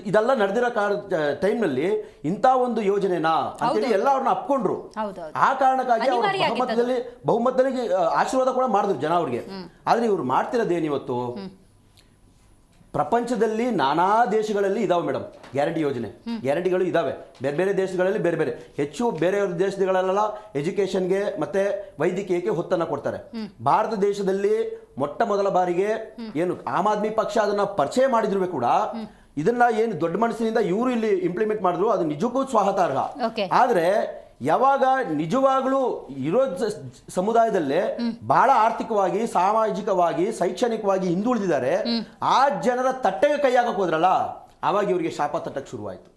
ಇದೆಲ್ಲ ನಡೆದಿರೋ ಟೈಮ್ನಲ್ಲಿ ಇಂಥ ಒಂದು ಯೋಜನೆನಾ ಅಂತೇಳಿ ಎಲ್ಲ ಅವ್ರನ್ನ ಅಪ್ಕೊಂಡ್ರು. ಆ ಕಾರಣಕ್ಕಾಗಿ ಅವರು ಬಹುಮತದಲ್ಲಿ ಆಶೀರ್ವಾದ ಕೂಡ ಮಾಡಿದ್ರು ಜನ ಅವ್ರಿಗೆ. ಆದ್ರೆ ಇವ್ರು ಮಾಡ್ತಿರೋದೇನಿವತ್ತು ಪ್ರಪಂಚದಲ್ಲಿ ನಾನಾ ದೇಶಗಳಲ್ಲಿ ಇದಾವೆ ಮೇಡಮ್ ಗ್ಯಾರಂಟಿ ಯೋಜನೆ. ಗ್ಯಾರಂಟಿಗಳು ಇದಾವೆ ಬೇರೆ ಬೇರೆ ದೇಶಗಳಲ್ಲಿ ಬೇರೆ ಬೇರೆ. ಹೆಚ್ಚು ಬೇರೆ ದೇಶಗಳಲ್ಲೆಲ್ಲ ಎಜುಕೇಷನ್ಗೆ ಮತ್ತೆ ವೈದ್ಯಕೀಯಕ್ಕೆ ಹೊತ್ತನ್ನು ಕೊಡ್ತಾರೆ. ಭಾರತ ದೇಶದಲ್ಲಿ ಮೊಟ್ಟ ಮೊದಲ ಬಾರಿಗೆ ಏನು ಆಮ್ ಆದ್ಮಿ ಪಕ್ಷ ಅದನ್ನ ಪರಿಚಯ ಮಾಡಿದ್ರು ಕೂಡ ಇದನ್ನ ಏನು ದೊಡ್ಡ ಮನಸ್ಸಿನಿಂದ ಇವರು ಇಲ್ಲಿ ಇಂಪ್ಲಿಮೆಂಟ್ ಮಾಡಿದ್ರು, ಅದು ನಿಜಕ್ಕೂ ಸ್ವಾಗತಾರ್ಹ. ಆದ್ರೆ ಯಾವಾಗ ನಿಜವಾಗ್ಲೂ ಇರೋ ಸಮುದಾಯದಲ್ಲೇ ಬಹಳ ಆರ್ಥಿಕವಾಗಿ, ಸಾಮಾಜಿಕವಾಗಿ, ಶೈಕ್ಷಣಿಕವಾಗಿ ಹಿಂದುಳಿದಿದ್ದಾರೆ, ಆ ಜನರ ತಟ್ಟೆಗೆ ಕೈ ಹಾಕಕ್ ಹೋದ್ರಲ್ಲ, ಆವಾಗ ಇವರಿಗೆ ಶಾಪ ತಟ್ಟಕ್ಕೆ ಶುರುವಾಯಿತು.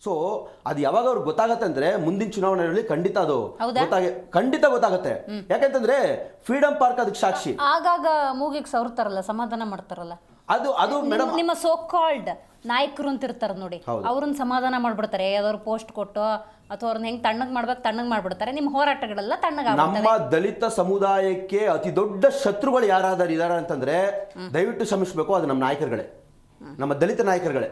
ಸೊ ಅದು ಯಾವಾಗ ಅವ್ರಿಗೆ ಗೊತ್ತಾಗತ್ತೆ ಅಂದ್ರೆ ಮುಂದಿನ ಚುನಾವಣೆಯಲ್ಲಿ ಖಂಡಿತ ಅದು ಖಂಡಿತ ಗೊತ್ತಾಗತ್ತೆ. ಯಾಕಂತಂದ್ರೆ ಫ್ರೀಡಂ ಪಾರ್ಕ್ ಅದಕ್ಕೆ ಸಾಕ್ಷಿ. ಆಗಾಗ ಮೂಗಿಗೆ ಸವರ್ತಾರಲ್ಲ, ಸಮಾಧಾನ ಮಾಡ್ತಾರಲ್ಲ, ಅದು ಮೇಡಮ್ ನಿಮ್ಮ ಸೋ ಕಾಲ್ಡ್ ನಾಯಕರು ಅಂತ ಇರ್ತಾರ ನೋಡಿ, ಅವ್ರನ್ನ ಸಮಾಧಾನ ಮಾಡ್ಬಿಡ್ತಾರೆ. ಯಾವ್ದಾದ್ರು ಪೋಸ್ಟ್ ಕೊಟ್ಟು ಅಥವಾ ಅವ್ರನ್ನ ಹೆಂಗ್ ತಣ್ಣಗ್ ಮಾಡ್ಬಿಡ್ತಾರೆ. ನಿಮ್ಮ ಹೋರಾಟಗಳೆಲ್ಲ ತಣ್ಣಗ. ನಮ್ಮ ದಲಿತ ಸಮುದಾಯಕ್ಕೆ ಅತಿ ದೊಡ್ಡ ಶತ್ರುಗಳು ಯಾರಾದರೂ ಇದಾರೆ ಅಂತಂದ್ರೆ ದಯವಿಟ್ಟು ಶ್ರಮಿಸಬೇಕು, ಅದು ನಮ್ಮ ನಾಯಕರುಗಳೇ, ನಮ್ಮ ದಲಿತ ನಾಯಕರುಗಳೇ.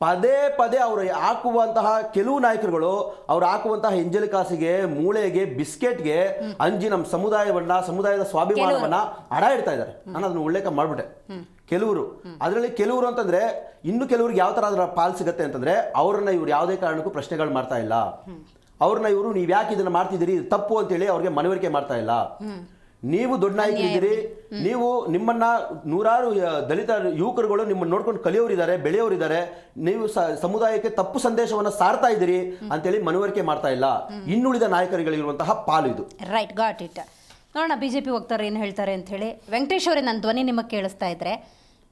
ಪದೇ ಪದೇ ಅವರು ಹಾಕುವಂತಹ ಕೆಲವು ನಾಯಕರುಗಳು ಅವ್ರು ಹಾಕುವಂತಹ ಎಂಜಲ್ ಕಾಸಿಗೆ, ಮೂಳೆಗೆ, ಬಿಸ್ಕೆಟ್ಗೆ ಅಂಜಿ ನಮ್ಮ ಸಮುದಾಯದ ಸ್ವಾಭಿಮಾನವನ್ನ ಅಡ ಇಡ್ತಾ ಇದ್ದಾರೆ. ನಾನು ಅದನ್ನ ಉಲ್ಲೇಖ ಮಾಡ್ಬಿಟ್ಟೆ. ಕೆಲವರು ಅದರಲ್ಲಿ ಕೆಲವರು ಅಂತಂದ್ರೆ ಇನ್ನು ಕೆಲವ್ರಿಗೆ ಯಾವ ತರ ಅದರ ಪಾಲ್ ಸಿಗತ್ತೆ ಅಂತಂದ್ರೆ ಅವ್ರನ್ನ ಇವ್ರು ಯಾವುದೇ ಕಾರಣಕ್ಕೂ ಪ್ರಶ್ನೆಗಳು ಮಾಡ್ತಾ ಇಲ್ಲ. ಅವ್ರನ್ನ ಇವರು ನೀವ್ ಯಾಕೆ ಇದನ್ನ ಮಾಡ್ತಿದ್ದೀರಿ, ತಪ್ಪು ಅಂತೇಳಿ ಅವ್ರಿಗೆ ಮನವರಿಕೆ ಮಾಡ್ತಾ ಇಲ್ಲ. ನೀವು ದೊಡ್ಡ ನಾಯಕರಿದ್ದೀರಿ, ನೀವು ನಿಮ್ಮನ್ನ ನೂರಾರು ದಲಿತ ಯುವಕರುಗಳು ನಿಮ್ಮನ್ನ ನೋಡ್ಕೊಂಡು ಕಲಿಯೋರಿದ್ದಾರೆ, ಬೆಳೆಯೋರಿದ್ದಾರೆ, ನೀವು ಸಮುದಾಯಕ್ಕೆ ತಪ್ಪು ಸಂದೇಶವನ್ನ ಸಾರ್ತಾ ಇದ್ದೀರಿ ಅಂತೇಳಿ ಮನವರಿಕೆ ಮಾಡ್ತಾ ಇಲ್ಲ. ಇನ್ನುಳಿದ ನಾಯಕರುಗಳಿರುವಂತಹ ಪಾಲು ಇದು. Right, got it. ನೋಡೋಣ ಬಿಜೆಪಿ ವಕ್ತಾರರು ಏನು ಹೇಳ್ತಾರೆ ಅಂತ ಹೇಳಿ. ವೆಂಕಟೇಶ್ ಅವರೇ, ನನ್ನ ಧ್ವನಿ ನಿಮಗೆ ಕೇಳಿಸ್ತಾ ಇದ್ರೆ,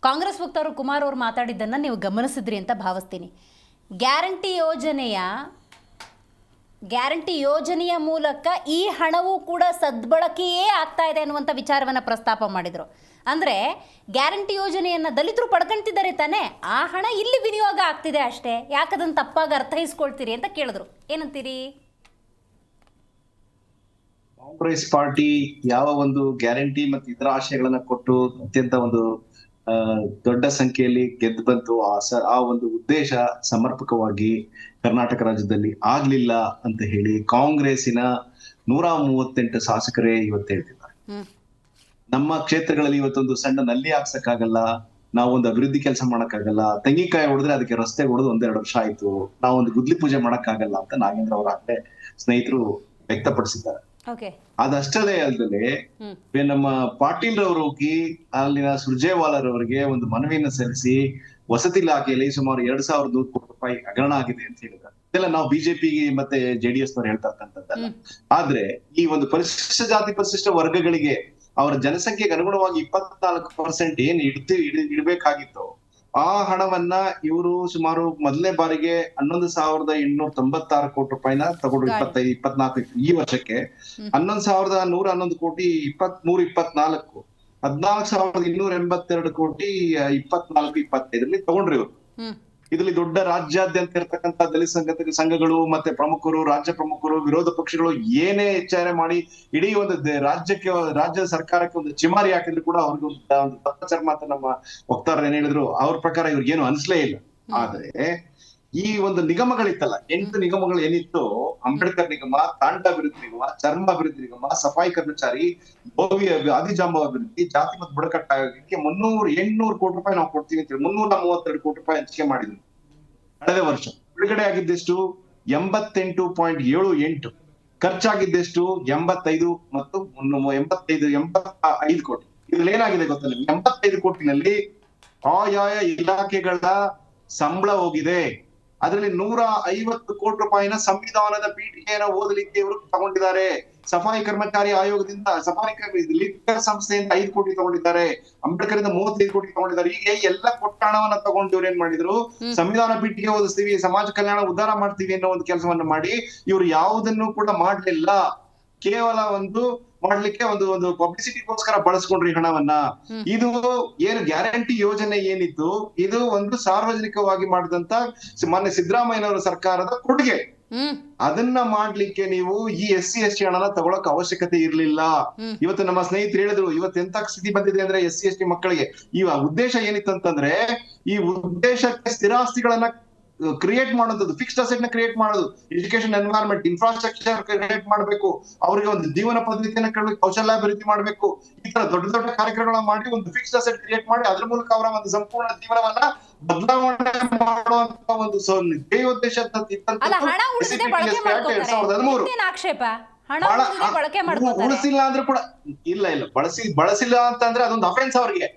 ಕಾಂಗ್ರೆಸ್ ವಕ್ತಾರರು ಕುಮಾರ್ ಅವರು ಮಾತಾಡಿದ್ದನ್ನು ನೀವು ಗಮನಿಸಿದ್ರಿ ಅಂತ ಭಾವಿಸ್ತೀನಿ. ಗ್ಯಾರಂಟಿ ಯೋಜನೆಯ ಮೂಲಕ ಈ ಹಣವೂ ಕೂಡ ಸದ್ಬಳಕೆಯೇ ಆಗ್ತಾ ಇದೆ ಅನ್ನುವಂಥ ವಿಚಾರವನ್ನು ಪ್ರಸ್ತಾಪ ಮಾಡಿದರು. ಅಂದರೆ ಗ್ಯಾರಂಟಿ ಯೋಜನೆಯನ್ನು ದಲಿತರು ಪಡ್ಕೊಂತಿದ್ದಾರೆ ತಾನೇ, ಆ ಹಣ ಇಲ್ಲಿ ವಿನಿಯೋಗ ಆಗ್ತಿದೆ ಅಷ್ಟೇ, ಯಾಕದನ್ನು ತಪ್ಪಾಗಿ ಅರ್ಥೈಸ್ಕೊಳ್ತೀರಿ ಅಂತ ಕೇಳಿದ್ರು. ಏನಂತೀರಿ? ಕಾಂಗ್ರೆಸ್ ಪಾರ್ಟಿ ಯಾವ ಒಂದು ಗ್ಯಾರಂಟಿ ಮತ್ತು ಇತರ ಆಶಯಗಳನ್ನ ಕೊಟ್ಟು ಅತ್ಯಂತ ಒಂದು ದೊಡ್ಡ ಸಂಖ್ಯೆಯಲ್ಲಿ ಗೆದ್ದು ಬಂತು, ಆ ಒಂದು ಉದ್ದೇಶ ಸಮರ್ಪಕವಾಗಿ ಕರ್ನಾಟಕ ರಾಜ್ಯದಲ್ಲಿ ಆಗ್ಲಿಲ್ಲ ಅಂತ ಹೇಳಿ ಕಾಂಗ್ರೆಸ್ಸಿನ 138 ಶಾಸಕರೇ ಇವತ್ತು ಹೇಳ್ತಿದ್ದಾರೆ. ನಮ್ಮ ಕ್ಷೇತ್ರಗಳಲ್ಲಿ ಇವತ್ತೊಂದು ಸಣ್ಣ ನಲ್ಲಿ ಹಾಕ್ಸಕ್ಕಾಗಲ್ಲ, ನಾವೊಂದು ಅಭಿವೃದ್ಧಿ ಕೆಲಸ ಮಾಡಕ್ಕಾಗಲ್ಲ, ತೆಂಗಿನಕಾಯಿ ಹೊಡೆದ್ರೆ ಅದಕ್ಕೆ ರಸ್ತೆ ಹೊಡೆದು 1-2 ವರ್ಷ ಆಯ್ತು, ನಾವೊಂದು ಗುದ್ಲಿ ಪೂಜೆ ಮಾಡಕ್ಕಾಗಲ್ಲ ಅಂತ ನಾಗೇಂದ್ರ ಅವರ ಆಗ್ಲೇ ಸ್ನೇಹಿತರು ವ್ಯಕ್ತಪಡಿಸಿದ್ದಾರೆ. ಅದಷ್ಟೇ ಅಲ್ಲದೆ ನಮ್ಮ ಪಾಟೀಲ್ ರವರು ಹೋಗಿ ಅಲ್ಲಿನ ಸುರ್ಜೇವಾಲರವರಿಗೆ ಒಂದು ಮನವಿಯನ್ನು ಸಲ್ಲಿಸಿ ವಸತಿ ಇಲಾಖೆಯಲ್ಲಿ ಸುಮಾರು 2,100 ಕೋಟಿ ರೂಪಾಯಿ ಹಗರಣ ಆಗಿದೆ ಅಂತ ಹೇಳಿದ್ದಾರೆ. ಇದೆಲ್ಲ ನಾವು ಬಿಜೆಪಿ ಮತ್ತೆ JDS ನವರು ಹೇಳ್ತಾ ಇರ್ತಕ್ಕಂಥದ್ದಲ್ಲ. ಆದ್ರೆ ಈ ಒಂದು ಪರಿಶಿಷ್ಟ ಜಾತಿ ಪರಿಶಿಷ್ಟ ವರ್ಗಗಳಿಗೆ ಅವರ ಜನಸಂಖ್ಯೆಗೆ ಅನುಗುಣವಾಗಿ 24% ಏನ್ ಇಡ್ಬೇಕಾಗಿತ್ತು, ಆ ಹಣವನ್ನ ಇವರು ಸುಮಾರು ಮೊದಲನೇ ಬಾರಿಗೆ 11,896 ಕೋಟಿ ರೂಪಾಯಿನ ತಗೊಂಡು 24 ಈ ವರ್ಷಕ್ಕೆ 11,111 ಕೋಟಿ 23-24 14,282 ಕೋಟಿ 24-25 ತಗೊಂಡ್ರಿ ಇವರು. ಇದರಲ್ಲಿ ದೊಡ್ಡ ರಾಜ್ಯಾದ್ಯಂತ ಇರತಕ್ಕಂತ ದಲಿತ ಸಂಘಗಳು ಮತ್ತೆ ಪ್ರಮುಖರು, ರಾಜ್ಯ ಪ್ರಮುಖರು, ವಿರೋಧ ಪಕ್ಷಗಳು ಏನೇ ವಿಚಾರ ಮಾಡಿ ಇಡೀ ಒಂದು ರಾಜ್ಯ ಸರ್ಕಾರಕ್ಕೆ ಒಂದು ಚಿಮಾರಿ ಹಾಕಿದ್ರು ಕೂಡ ಅವ್ರಿಗೆ ಒಂದು ಪತ್ರಚರ್ಮ ಅಂತ ನಮ್ಮ ವಕ್ತಾರರು ಏನ್ ಹೇಳಿದ್ರು, ಅವ್ರ ಪ್ರಕಾರ ಇವ್ರಿಗೇನು ಅನ್ಸ್ಲೇ ಇಲ್ಲ. ಆದ್ರೆ ಈ ಒಂದು ನಿಗಮಗಳಿತ್ತಲ್ಲ, 8 ನಿಗಮಗಳು ಏನಿತ್ತು, ಅಂಬೇಡ್ಕರ್ ನಿಗಮ, ತಾಂಡಾಭಿವೃದ್ಧಿ ನಿಗಮ, ಚರ್ಮ ಅಭಿವೃದ್ಧಿ ನಿಗಮ, ಸಫಾಯಿ ಕರ್ಮಚಾರಿ, ಆದಿಜಾಂಬ ಅಭಿವೃದ್ಧಿ, ಜಾತಿ ಮತ್ತು ಬುಡಕಟ್ಟಾಗಕ್ಕೆ 800 ಕೋಟಿ ರೂಪಾಯಿ ನಾವು ಕೊಡ್ತೀವಿ ಅಂತ 332 ಕೋಟಿ ರೂಪಾಯಿ ಹಂಚಿಕೆ ಮಾಡಿದ್ರು ಕಳೆದ ವರ್ಷ. ಬಿಡುಗಡೆ ಆಗಿದ್ದೆಷ್ಟು 88.78, ಖರ್ಚಾಗಿದ್ದೆಷ್ಟು 85 ಮತ್ತು 85 ಕೋಟಿ. ಇದ್ರಲ್ಲಿ ಏನಾಗಿದೆ ಗೊತ್ತಾ ನಿಮ್ಗೆ? 85 ಕೋಟಿನಲ್ಲಿ ಆಯಾಯ ಇಲಾಖೆಗಳ ಸಂಬಳ ಹೋಗಿದೆ. ಅದರಲ್ಲಿ 150 ಕೋಟಿ ರೂಪಾಯಿನ ಸಂವಿಧಾನದ ಪೀಠಿಕೆಯನ್ನು ಓದಲಿಕ್ಕೆ ಇವರು ತಗೊಂಡಿದ್ದಾರೆ. ಸಫಾಯಿ ಕರ್ಮಚಾರಿ ಆಯೋಗದಿಂದ, ಲಿಕ್ಕರ್ ಸಂಸ್ಥೆಯಿಂದ 5 ಕೋಟಿ ತಗೊಂಡಿದ್ದಾರೆ. ಅಂಬೇಡ್ಕರ್ ಇಂದ 35 ಕೋಟಿ ತಗೊಂಡಿದ್ದಾರೆ. ಹೀಗೆ ಎಲ್ಲ ಕೊಟ್ಟ ಹಣವನ್ನ ತಗೊಂಡು ಇವ್ರು ಏನ್ ಮಾಡಿದ್ರು, ಸಂವಿಧಾನ ಪೀಠಿಕೆ ಓದಿಸ್ತೀವಿ, ಸಮಾಜ ಕಲ್ಯಾಣ ಉದ್ಧಾರ ಮಾಡ್ತೀವಿ ಅನ್ನೋ ಒಂದು ಕೆಲಸವನ್ನ ಮಾಡಿ ಇವ್ರು ಯಾವುದನ್ನು ಕೂಡ ಮಾಡ್ಲಿಲ್ಲ. ಕೇವಲ ಒಂದು ಮಾಡ್ಲಿಕ್ಕೆ ಒಂದು ಪಬ್ಲಿಸಿಟಿಗೋಸ್ಕರ ಬಳಸ್ಕೊಂಡ್ರಿ ಹಣವನ್ನ. ಇದು ಏನು ಗ್ಯಾರಂಟಿ ಯೋಜನೆ ಏನಿತ್ತು, ಇದು ಒಂದು ಸಾರ್ವಜನಿಕವಾಗಿ ಮಾಡಿದಂತ ಮಾನ್ಯ ಸಿದ್ದರಾಮಯ್ಯನವರ ಸರ್ಕಾರದ ಕೊಡುಗೆ. ಅದನ್ನ ಮಾಡ್ಲಿಕ್ಕೆ ನೀವು ಈ SC/ST ಹಣನ ತಗೊಳಕ್ ಅವಶ್ಯಕತೆ ಇರ್ಲಿಲ್ಲ. ಇವತ್ತು ನಮ್ಮ ಸ್ನೇಹಿತರು ಹೇಳಿದ್ರು, ಇವತ್ತು ಎಂತ ಸ್ಥಿತಿ ಬಂದಿದೆ ಅಂದ್ರೆ SC/ST ಮಕ್ಕಳಿಗೆ ಈ ಉದ್ದೇಶ ಏನಿತ್ತಂತಂದ್ರೆ, ಈ ಉದ್ದೇಶಕ್ಕೆ ಸ್ಥಿರಾಸ್ತಿಗಳನ್ನ ಕ್ರಿಯೇಟ್ ಮಾಡೋದು, ಫಿಕ್ಸ್ಡ್ ಅಸೆಟ್ ನ ಕ್ರಿಯೇಟ್ ಮಾಡೋದು, ಎಜುಕೇಶನ್ ಎನ್ವೈರನ್ಮೆಂಟ್, ಇನ್ಫ್ರಾಸ್ಟ್ರಕ್ಚರ್ ಕ್ರಿಯೇಟ್ ಮಾಡಬೇಕು, ಅವರಿಗೆ ಒಂದು ಜೀವನ ಪದ್ಧತಿಯನ್ನ ಕೇಳಬೇಕು, ಕೌಶಲ್ಯಾಭಿವೃದ್ಧಿ ಮಾಡಬೇಕು. ಈ ತರ ದೊಡ್ಡ ದೊಡ್ಡ ಕಾರ್ಯಕ್ರಮಗಳನ್ನ ಮಾಡಿ ಒಂದು ಫಿಕ್ಸ್ಡ್ ಅಸೆಟ್ ಕ್ರಿಯೇಟ್ ಮಾಡಿ ಅದ್ರ ಮೂಲಕ ಅವರ ಒಂದು ಸಂಪೂರ್ಣ ಜೀವನವನ್ನ ಬದಲಾವಣೆ ಮಾಡುವಂತ ಒಂದು ಧ್ಯೇಯೋದ್ದೇಶ ಅಲ್ಲ, ಹಣ ಉಳಿಸಿದೆ ಬಳಕೆ ಮಾಡ್ಕೊತಾರೆ. ಏನ್ ಆಕ್ಷೇಪ? ಹಣ ಉಳಿಸಿದೆ ಬಳಕೆ ಮಾಡ್ಕೊತಾರೆ. ಉಳಿಸಿಲ್ಲ ಅಂದ್ರೆ ಕೂಡ ಇಲ್ಲ ಬಳಸಿಲ್ಲ ಅಂತಂದ್ರೆ ಅದೊಂದು ಅಫೆನ್ಸ್ ಅವ್ರಿಗೆ.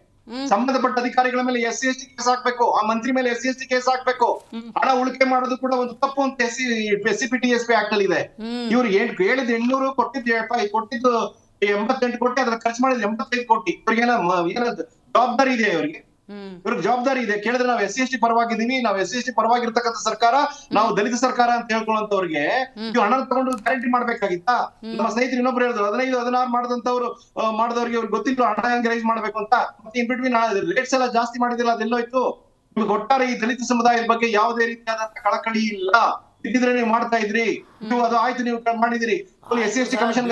ಸಂಬಂಧಪಟ್ಟ ಅಧಿಕಾರಿಗಳ ಮೇಲೆ SC/ST ಕೇಸ್ ಹಾಕ್ಬೇಕು, ಆ ಮಂತ್ರಿ ಮೇಲೆ SC/ST ಕೇಸ್ ಹಾಕ್ಬೇಕು. ಹಣ ಉಳಿಕೆ ಮಾಡೋದು ಕೂಡ ಒಂದು ತಪ್ಪು ಅಂತ SCPTSP ಆಕ್ಟ್ ಅಲ್ಲಿ ಇದೆ. ಇವ್ರು ಹೇಳಿದ್ 800 ಕೊಟ್ಟಿದ್ದು 88 ಕೋಟಿ, ಅದ್ರ ಖರ್ಚು ಮಾಡಿದ್ರೆ 85 ಕೋಟಿ. ಇವ್ರಿಗೇನ ಜವಾಬ್ದಾರಿ ಇದೆ? ಇವ್ರಿಗೆ ಜವಾಬ್ದಾರಿ ಇದೆ? ಕೇಳಿದ್ರೆ ನಾವು SC/ST ಪರವಾಗಿದ್ದೀವಿ, ನಾವು SC/ST ಪರವಾಗಿರ್ತಕ್ಕಂಥ ಸರ್ಕಾರ, ನಾವು ದಲಿತ ಸರ್ಕಾರ ಅಂತ ಹೇಳ್ಕೊಳ್ಳೋಂತವ್ರಿಗೆ ನೀವು ಹಣ ತಗೊಂಡು ಗ್ಯಾರಂಟಿ ಮಾಡ್ಬೇಕಾಗಿತ್ತಾ? ನಮ್ಮ ಸ್ನೇಹಿತರು ಇನ್ನೊಬ್ರು ಹೇಳಿದ್ರು 15-16 ಮಾಡಿದವ್ರಿಗೆ ಅವ್ರಿಗೆ ಗೊತ್ತಿಲ್ಲ ಹಣ ಹೆಂಗ್ ರೈಸ್ ಮಾಡ್ಬೇಕು ಅಂತ. ಮತ್ತೆ ಇನ್ ಬಿಟ್ವೀನ್ ರೇಟ್ಸ್ ಎಲ್ಲ ಜಾಸ್ತಿ ಮಾಡಿದಿಲ್ಲ, ಅದೆಲ್ಲೋಯ್ತು? ನಿಮ್ಗೆ ಒಟ್ಟಾರೆ ಈ ದಲಿತ ಸಮುದಾಯದ ಬಗ್ಗೆ ಯಾವುದೇ ರೀತಿಯಾದಂತ ಕಳಕಳಿ ಇಲ್ಲ. ಇದ್ದಿದ್ರೆ ನೀವು ಮಾಡ್ತಾ ಇದ್ರಿ, ನೀವು ಅದು ಆಯ್ತು, ನೀವು ಮಾಡಿದಿರಿ. SC/ST ಕಮಿಷನ್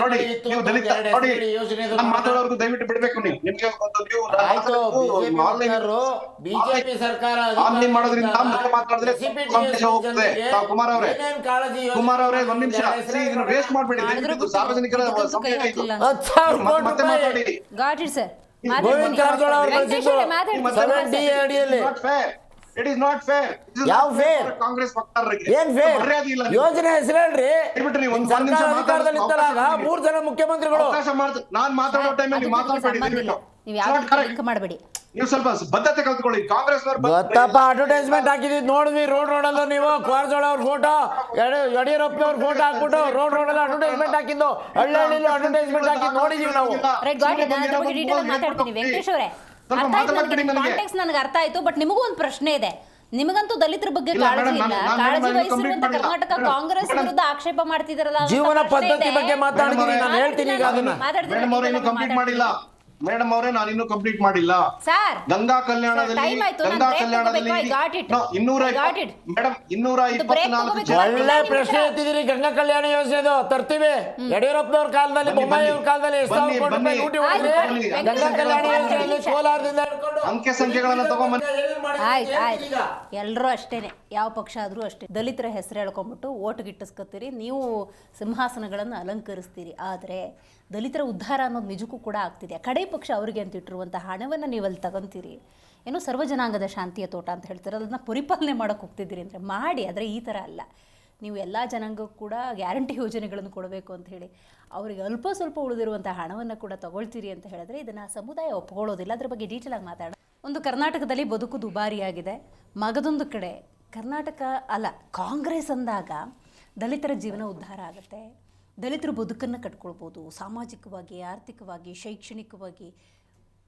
ನೋಡಿ, ನೀವು ದಲಿತ ನೋಡಿ, ನಾನು ಮಾತಾಡೋರ್ಗು ದಯವಿಟ್ಟು ಬಿಡ್ಬೇಕು. ನೀವು ನಿಮ್ಗೆ ಬಿಜೆಪಿ ಸರ್ಕಾರ ಆನ್ಲೈನ್ ಮಾಡೋದ್ರಿಂದ ಮತ್ತೆ ಮಾತಾಡಿದ್ರೆ ಹೋಗ್ತದೆ. ಕುಮಾರ್ ಅವರೇ ಒಂದ್ ನಿಮಿಷ ಇದನ್ನ ವೇಸ್ಟ್ ಮಾಡ್ಬೇಡಿ ದಯವಿಟ್ಟು. ಸಾರ್ವಜನಿಕರ ಸಮಯ ಇದು, ಮತ್ತೆ ಮಾತಾಡಿ. ಗೋವಿಂದ ಕಾರಜೋಳ ಅವರು It is not fair. ಯಾವ ಫೇರ್? ಕಾಂಗ್ರೆಸ್ ವಕ್ತಾರರಿಗೆ ಏನ್ ಫೇರ್? ಮರ್ಯಾದೆ ಇಲ್ಲ. ಯೋಜನೆ ಹೆಸರು ಹೇಳ್ರಿ. ಸರ್ಕಾರ ಅಧಿಕಾರದಲ್ಲಿ ಇತ್ತಲ್ಲ 3 ಜನ ಮುಖ್ಯಮಂತ್ರಿಗಳು. ನಾನ್ ಮಾತಾಡೋ ಟೈಮಲ್ಲಿ ಮಾತಾಡಬೇಡಿ, ನೀವು ಸ್ವಲ್ಪ ಬದ್ಧತೆ ಕಲ್ತ್ಕೊಳ್ಳಿ. ಕಾಂಗ್ರೆಸ್ ಗೊತ್ತಪ್ಪ, ಅಡ್ವರ್ಟೈಸ್ಮೆಂಟ್ ಹಾಕಿದ್ ನೋಡಿದ್ವಿ ರೋಡಲ್ಲೂ. ನೀವು ಕಾರಜೋಳ ಅವ್ರ ಫೋಟೋ, ಯಡಿಯೂರಪ್ಪನವ್ರ ಫೋಟೋ ಹಾಕ್ಬಿಟ್ಟು ರೋಡಲ್ಲಿ ಅಡ್ವರ್ಟೈಸ್ಮೆಂಟ್ ಹಾಕಿದ್ದು, ಹಳ್ಳಿ ಅಡ್ವರ್ಟೈಸ್ಮೆಂಟ್ ಹಾಕಿದ್ದು ನೋಡಿದೀವಿ ನಾವು. ವೆಂಕಟೇಶ್ ಅವರೇ, ಕಾಂಟೆಕ್ಸ್ಟ್ ನನಗೆ ಅರ್ಥ ಆಯ್ತು. ಬಟ್ ನಿಮಗೂ ಒಂದು ಪ್ರಶ್ನೆ ಇದೆ. ನಿಮಗಂತೂ ದಲಿತರ ಬಗ್ಗೆ ಕಾಳಜಿ ಇಲ್ಲ. ಕಾಳಜಿ ವಹಿಸಿರುವಂತ ಕರ್ನಾಟಕ ಕಾಂಗ್ರೆಸ್ ವಿರುದ್ಧ ಆಕ್ಷೇಪ ಮಾಡ್ತಿದಾರಲ್ಲ. ಜೀವನ ಪದ್ಧತಿ ಬಗ್ಗೆ ಮಾತಾಡ್ತೀನಿ, ನಾನು ಹೇಳ್ತೀನಿ ಈಗ ಅದನ್ನ. ಕಂಪ್ಲೀಟ್ ಮಾಡಿಲ್ಲ ಮೇಡಮ್ ಅವರೇ, ನಾನು ಇನ್ನೂ ಕಂಪ್ಲೀಟ್ ಮಾಡಿಲ್ಲ. ಸರ್, ಗಂಗಾ ಕಲ್ಯಾಣದಲ್ಲಿ ಮೇಡಮ್ 224 ಒಳ್ಳೆ ಪ್ರಶ್ನೆ ಎತ್ತಿದಿರಿ. ಗಂಗಾ ಕಲ್ಯಾಣ ಯೋಜನೆ ತರ್ತೀವಿ. ಯಡಿಯೂರಪ್ಪನವ್ರ ಕಾಲದಲ್ಲಿ, ಬೊಮ್ಮಾಯಿ ಅವ್ರ ಕಾಲದಲ್ಲಿ ಗಂಗಾ ಕಲ್ಯಾಣ ಯೋಜನೆಯಲ್ಲಿ ಕೋಲಾರದಿಂದ ಅಂಕೆ ಸಂಖ್ಯೆಗಳನ್ನ ತಗೊಂಡ್ಬನ್ನಿ. ಆಯ್ತು, ಎಲ್ಲರೂ ಅಷ್ಟೇನೆ, ಯಾವ ಪಕ್ಷ ಆದ್ರೂ ಅಷ್ಟೇ. ದಲಿತರ ಹೆಸರು ಹೇಳ್ಕೊಂಡ್ಬಿಟ್ಟು ಓಟ್ ಗಿಟ್ಟಿಸ್ಕೊತೀರಿ, ನೀವು ಸಿಂಹಾಸನಗಳನ್ನು ಅಲಂಕರಿಸ್ತೀರಿ. ಆದರೆ ದಲಿತರ ಉದ್ಧಾರ ಅನ್ನೋದು ನಿಜಕ್ಕೂ ಕೂಡ ಆಗ್ತಿದೆ. ಕಡೆ ಪಕ್ಷ ಅವರಿಗೆ ಅಂತ ಇಟ್ಟಿರುವಂಥ ಹಣವನ್ನು ನೀವು ಅಲ್ಲಿ ತಗೊಂತೀರಿ. ಏನೋ ಸರ್ವಜನಾಂಗದ ಶಾಂತಿಯ ತೋಟ ಅಂತ ಹೇಳ್ತಾರೆ, ಅದನ್ನು ಪರಿಪಾಲನೆ ಮಾಡೋಕೆ ಹೋಗ್ತಿದ್ದೀರಿ ಅಂದರೆ ಮಾಡಿ. ಆದರೆ ಈ ಥರ ಅಲ್ಲ. ನೀವು ಎಲ್ಲ ಜನಾಂಗಕ್ಕೂ ಕೂಡ ಗ್ಯಾರಂಟಿ ಯೋಜನೆಗಳನ್ನು ಕೊಡಬೇಕು ಅಂತ ಹೇಳಿ ಅವರಿಗೆ ಅಲ್ಪ ಸ್ವಲ್ಪ ಉಳಿದಿರುವಂಥ ಹಣವನ್ನು ಕೂಡ ತಗೊಳ್ತೀರಿ ಅಂತ ಹೇಳಿದ್ರೆ ಇದನ್ನು ಸಮುದಾಯ ಒಪ್ಕೊಳ್ಳೋದಿಲ್ಲ. ಅದ್ರ ಬಗ್ಗೆ ಡೀಟೇಲ್ ಆಗಿ ಮಾತಾಡೋಣ. ಒಂದು ಕರ್ನಾಟಕದಲ್ಲಿ ಬದುಕು ದುಬಾರಿಯಾಗಿದೆ. ಮಗದೊಂದು ಕಡೆ ಕರ್ನಾಟಕ ಅಲ್ಲ, ಕಾಂಗ್ರೆಸ್ ಅಂದಾಗ ದಲಿತರ ಜೀವನ ಉದ್ಧಾರ ಆಗುತ್ತೆ. ದಲಿತರು ಬದುಕನ್ನು ಕಟ್ಕೊಳ್ಬೋದು. ಸಾಮಾಜಿಕವಾಗಿ, ಆರ್ಥಿಕವಾಗಿ, ಶೈಕ್ಷಣಿಕವಾಗಿ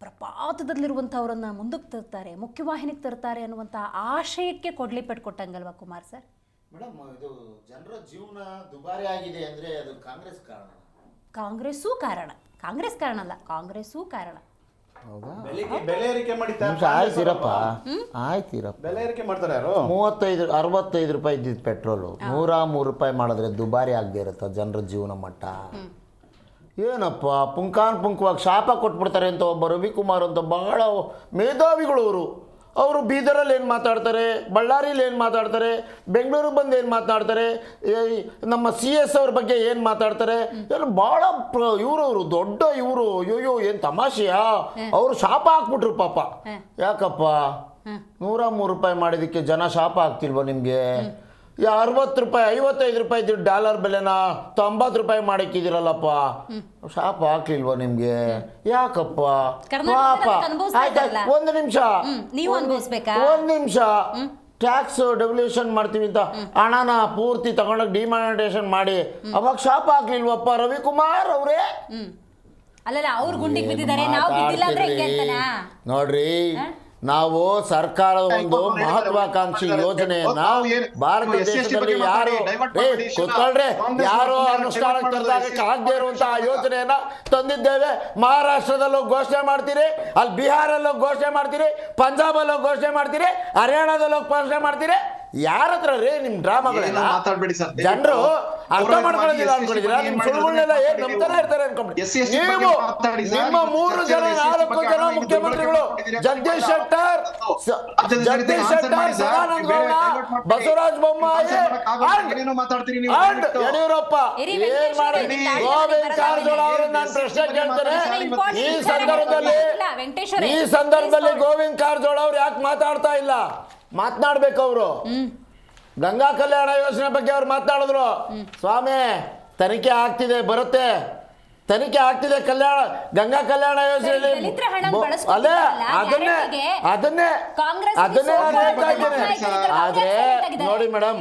ಪ್ರಪಾತದಲ್ಲಿರುವಂಥವರನ್ನು ಮುಂದಕ್ಕೆ ತರ್ತಾರೆ, ಮುಖ್ಯವಾಹಿನಿಗೆ ತರ್ತಾರೆ ಅನ್ನುವಂಥ ಆಶಯಕ್ಕೆ ಕೊಡ್ಲಿ ಪೆಟ್ಕೊಟ್ಟಂಗಲ್ವಾ ಕುಮಾರ್ ಸರ್? ಮೇಡಮ್, ಇದು ಜನರ ಜೀವನ ದುಬಾರಿ ಆಗಿದೆ ಅಂದರೆ ಅದು ಕಾಂಗ್ರೆಸ್ ಕಾರಣ. ಕಾಂಗ್ರೆಸ್ಸೂ ಕಾರಣ, ಕಾಂಗ್ರೆಸ್ ಕಾರಣ ಅಲ್ಲ, ಕಾಂಗ್ರೆಸ್ಸೂ ಕಾರಣ. ಬೆಲೆ ಏರಿಕೆ ಆಯ್ತಿರಪ್ಪ, ಆಯ್ತಿರಪ್ಪ. ಬೆಲೆ ಏರಿಕೆ ಮಾಡ್ತಾರೆ ಯಾರು? 65 ರೂಪಾಯಿ ಇದ್ದಿದ್ದು ಪೆಟ್ರೋಲು 103 ರೂಪಾಯಿ ಮಾಡಿದ್ರೆ ದುಬಾರಿ ಆಗದೆ ಇರುತ್ತ ಜನರ ಜೀವನ ಮಟ್ಟ? ಏನಪ್ಪ ಪುಂಖಾನುಪುಂಖವಾಗಿ ಶಾಪ ಕೊಟ್ಬಿಡ್ತಾರೆ ಅಂತ ಒಬ್ಬ ರವಿಕುಮಾರ್ ಅಂತ ಬಹಳ ಮೇಧಾವಿಗಳು ಅವರು ಬೀದರಲ್ಲಿ ಏನು ಮಾತಾಡ್ತಾರೆ, ಬಳ್ಳಾರಿಲಿ ಏನು ಮಾತಾಡ್ತಾರೆ, ಬೆಂಗಳೂರು ಬಂದು ಏನು ಮಾತಾಡ್ತಾರೆ, ನಮ್ಮ CS ಅವ್ರ ಬಗ್ಗೆ ಏನು ಮಾತಾಡ್ತಾರೆ, ಏನು ಭಾಳ ಇವರು ದೊಡ್ಡ ಇವರು. ಅಯ್ಯೋ ಏನು ತಮಾಷೆಯಾ? ಅವರು ಶಾಪ ಹಾಕ್ಬಿಟ್ರು ಪಾಪ. ಯಾಕಪ್ಪ 103 ರೂಪಾಯಿ ಮಾಡಿದ್ದಕ್ಕೆ ಜನ ಶಾಪ ಹಾಕ್ತಿಲ್ವ ನಿಮಗೆ? 60 ರೂಪಾಯಿ 55 ರೂಪಾಯಿ ಇದ್ದು ಡಾಲರ್ ಬೆಲೆನ 90 ರೂಪಾಯಿ ಮಾಡಿಕ್ಕಿದಿರಲ್ಲಪ್ಪ, ಶಾಪ ಹಾಕ್ಲಿಲ್ವ ನಿಮ್ಗೆ? ಯಾಕಪ್ಪ ಪಾಪ. ಒಂದು ನಿಮಿಷ, ಒಂದು ನಿಮಿಷ. ಟ್ಯಾಕ್ಸ್ ಡೆವಲ್ಯೂಷನ್ ಮಾಡ್ತೀವಿ ಅಂತ ಹಣನ ಪೂರ್ತಿ ತಗೊಂಡೋಗಿ ಡಿಮಾನಿಟೈಸೇಷನ್ ಮಾಡಿ ಅವಾಗ ಶಾಪ ಹಾಕ್ಲಿಲ್ವಪ್ಪ ರವಿಕುಮಾರ್ ಅವರೇ? ಅಲ್ಲಲ್ಲ, ಅವ್ರು ಗುಂಡಿಗೆ ಬಿದ್ದಿದ್ದಾರೆ, ನಾವು ಬಿದ್ದಿಲ್ಲ ಅಂದ್ರೆ ಹೆಂಗೆ ಅಂತನಾ? ನೋಡ್ರಿ, ನಾವು ಸರ್ಕಾರದ ಒಂದು ಮಹತ್ವಾಕಾಂಕ್ಷಿ ಯೋಜನೆಯನ್ನ ಭಾರತ ದೇಶದಲ್ಲಿ ಯಾರೋ ಅನುಷ್ಠಾನಕ್ಕೆ ತರದಾಗಕ್ಕೆ ಆಗದೆ ಇರುವಂತಹ ಯೋಜನೆಯನ್ನ ತಂದಿದ್ದೇವೆ. ಮಹಾರಾಷ್ಟ್ರದಲ್ಲೂ ಘೋಷಣೆ ಮಾಡ್ತೀರಿ, ಅಲ್ಲಿ ಬಿಹಾರಲ್ಲೂ ಘೋಷಣೆ ಮಾಡ್ತೀರಿ, ಪಂಜಾಬಲ್ಲೂ ಘೋಷಣೆ ಮಾಡ್ತೀರಿ, ಹರಿಯಾಣದಲ್ಲೂ ಘೋಷಣೆ ಮಾಡ್ತೀರಿ. ಯಾರ ಹತ್ರ ರೀ ನಿಮ್ ಡ್ರಾಮಾಗಳೆಲ್ಲ ಮಾತಾಡ್ಬೇಡಿ ಸರ್. ಜನರು ಅರ್ಥ ಮಾಡ್ಕೊಳ್ಳೋದಿಲ್ಲ ಅನ್ಕೊಂಡಿದ್ದೀರಾ? ನಿಮ್ ಸುಳ್ಳುಗಳನ್ನೆಲ್ಲ ಏನ್ ನಂಬ್ತಾನೆ ಇರ್ತಾರೆ ಅನ್ಕೊಂಡ್ಬಿಡಿ. ನೀವು ನಿಮ್ಮ 3 ಜನ 4 ಜನ ಮುಖ್ಯಮಂತ್ರಿಗಳು ಜಗದೀಶ್ ಶೆಟ್ಟರ್, ಸದಾನಂದ ಗೌಡ, ಬಸವರಾಜ ಬೊಮ್ಮಾಯಿ ಅಂಡ್ ಯಡಿಯೂರಪ್ಪ ಏನ್ ಮಾಡಿ ಗೋವಿಂದ ಕಾರಜೋಳ ಅವರನ್ನ ನಾನು ಪ್ರಶ್ನೆ ಕೇಳ್ತೇನೆ. ಈ ಸಂದರ್ಭದಲ್ಲಿ ಗೋವಿಂದ ಕಾರಜೋಳ ಅವ್ರು ಯಾಕೆ ಮಾತಾಡ್ತಾ ಇಲ್ಲ? ಮಾತನಾಡ್ಬೇಕು ಅವರು. ಗಂಗಾ ಕಲ್ಯಾಣ ಯೋಜನೆ ಬಗ್ಗೆ ಅವ್ರು ಮಾತನಾಡಿದ್ರು. ಸ್ವಾಮಿ ತನಿಖೆ ಆಗ್ತಿದೆ, ಬರುತ್ತೆ, ತನಿಖೆ ಆಗ್ತಿದೆ, ಗಂಗಾ ಕಲ್ಯಾಣ ಯೋಜನೆಯಲ್ಲಿ ಅದೇ ಅದನ್ನೇ ನಾನು ಹೇಳ್ತಾ ಇದ್ದೇನೆ. ಆದ್ರೆ ನೋಡಿ ಮೇಡಮ್,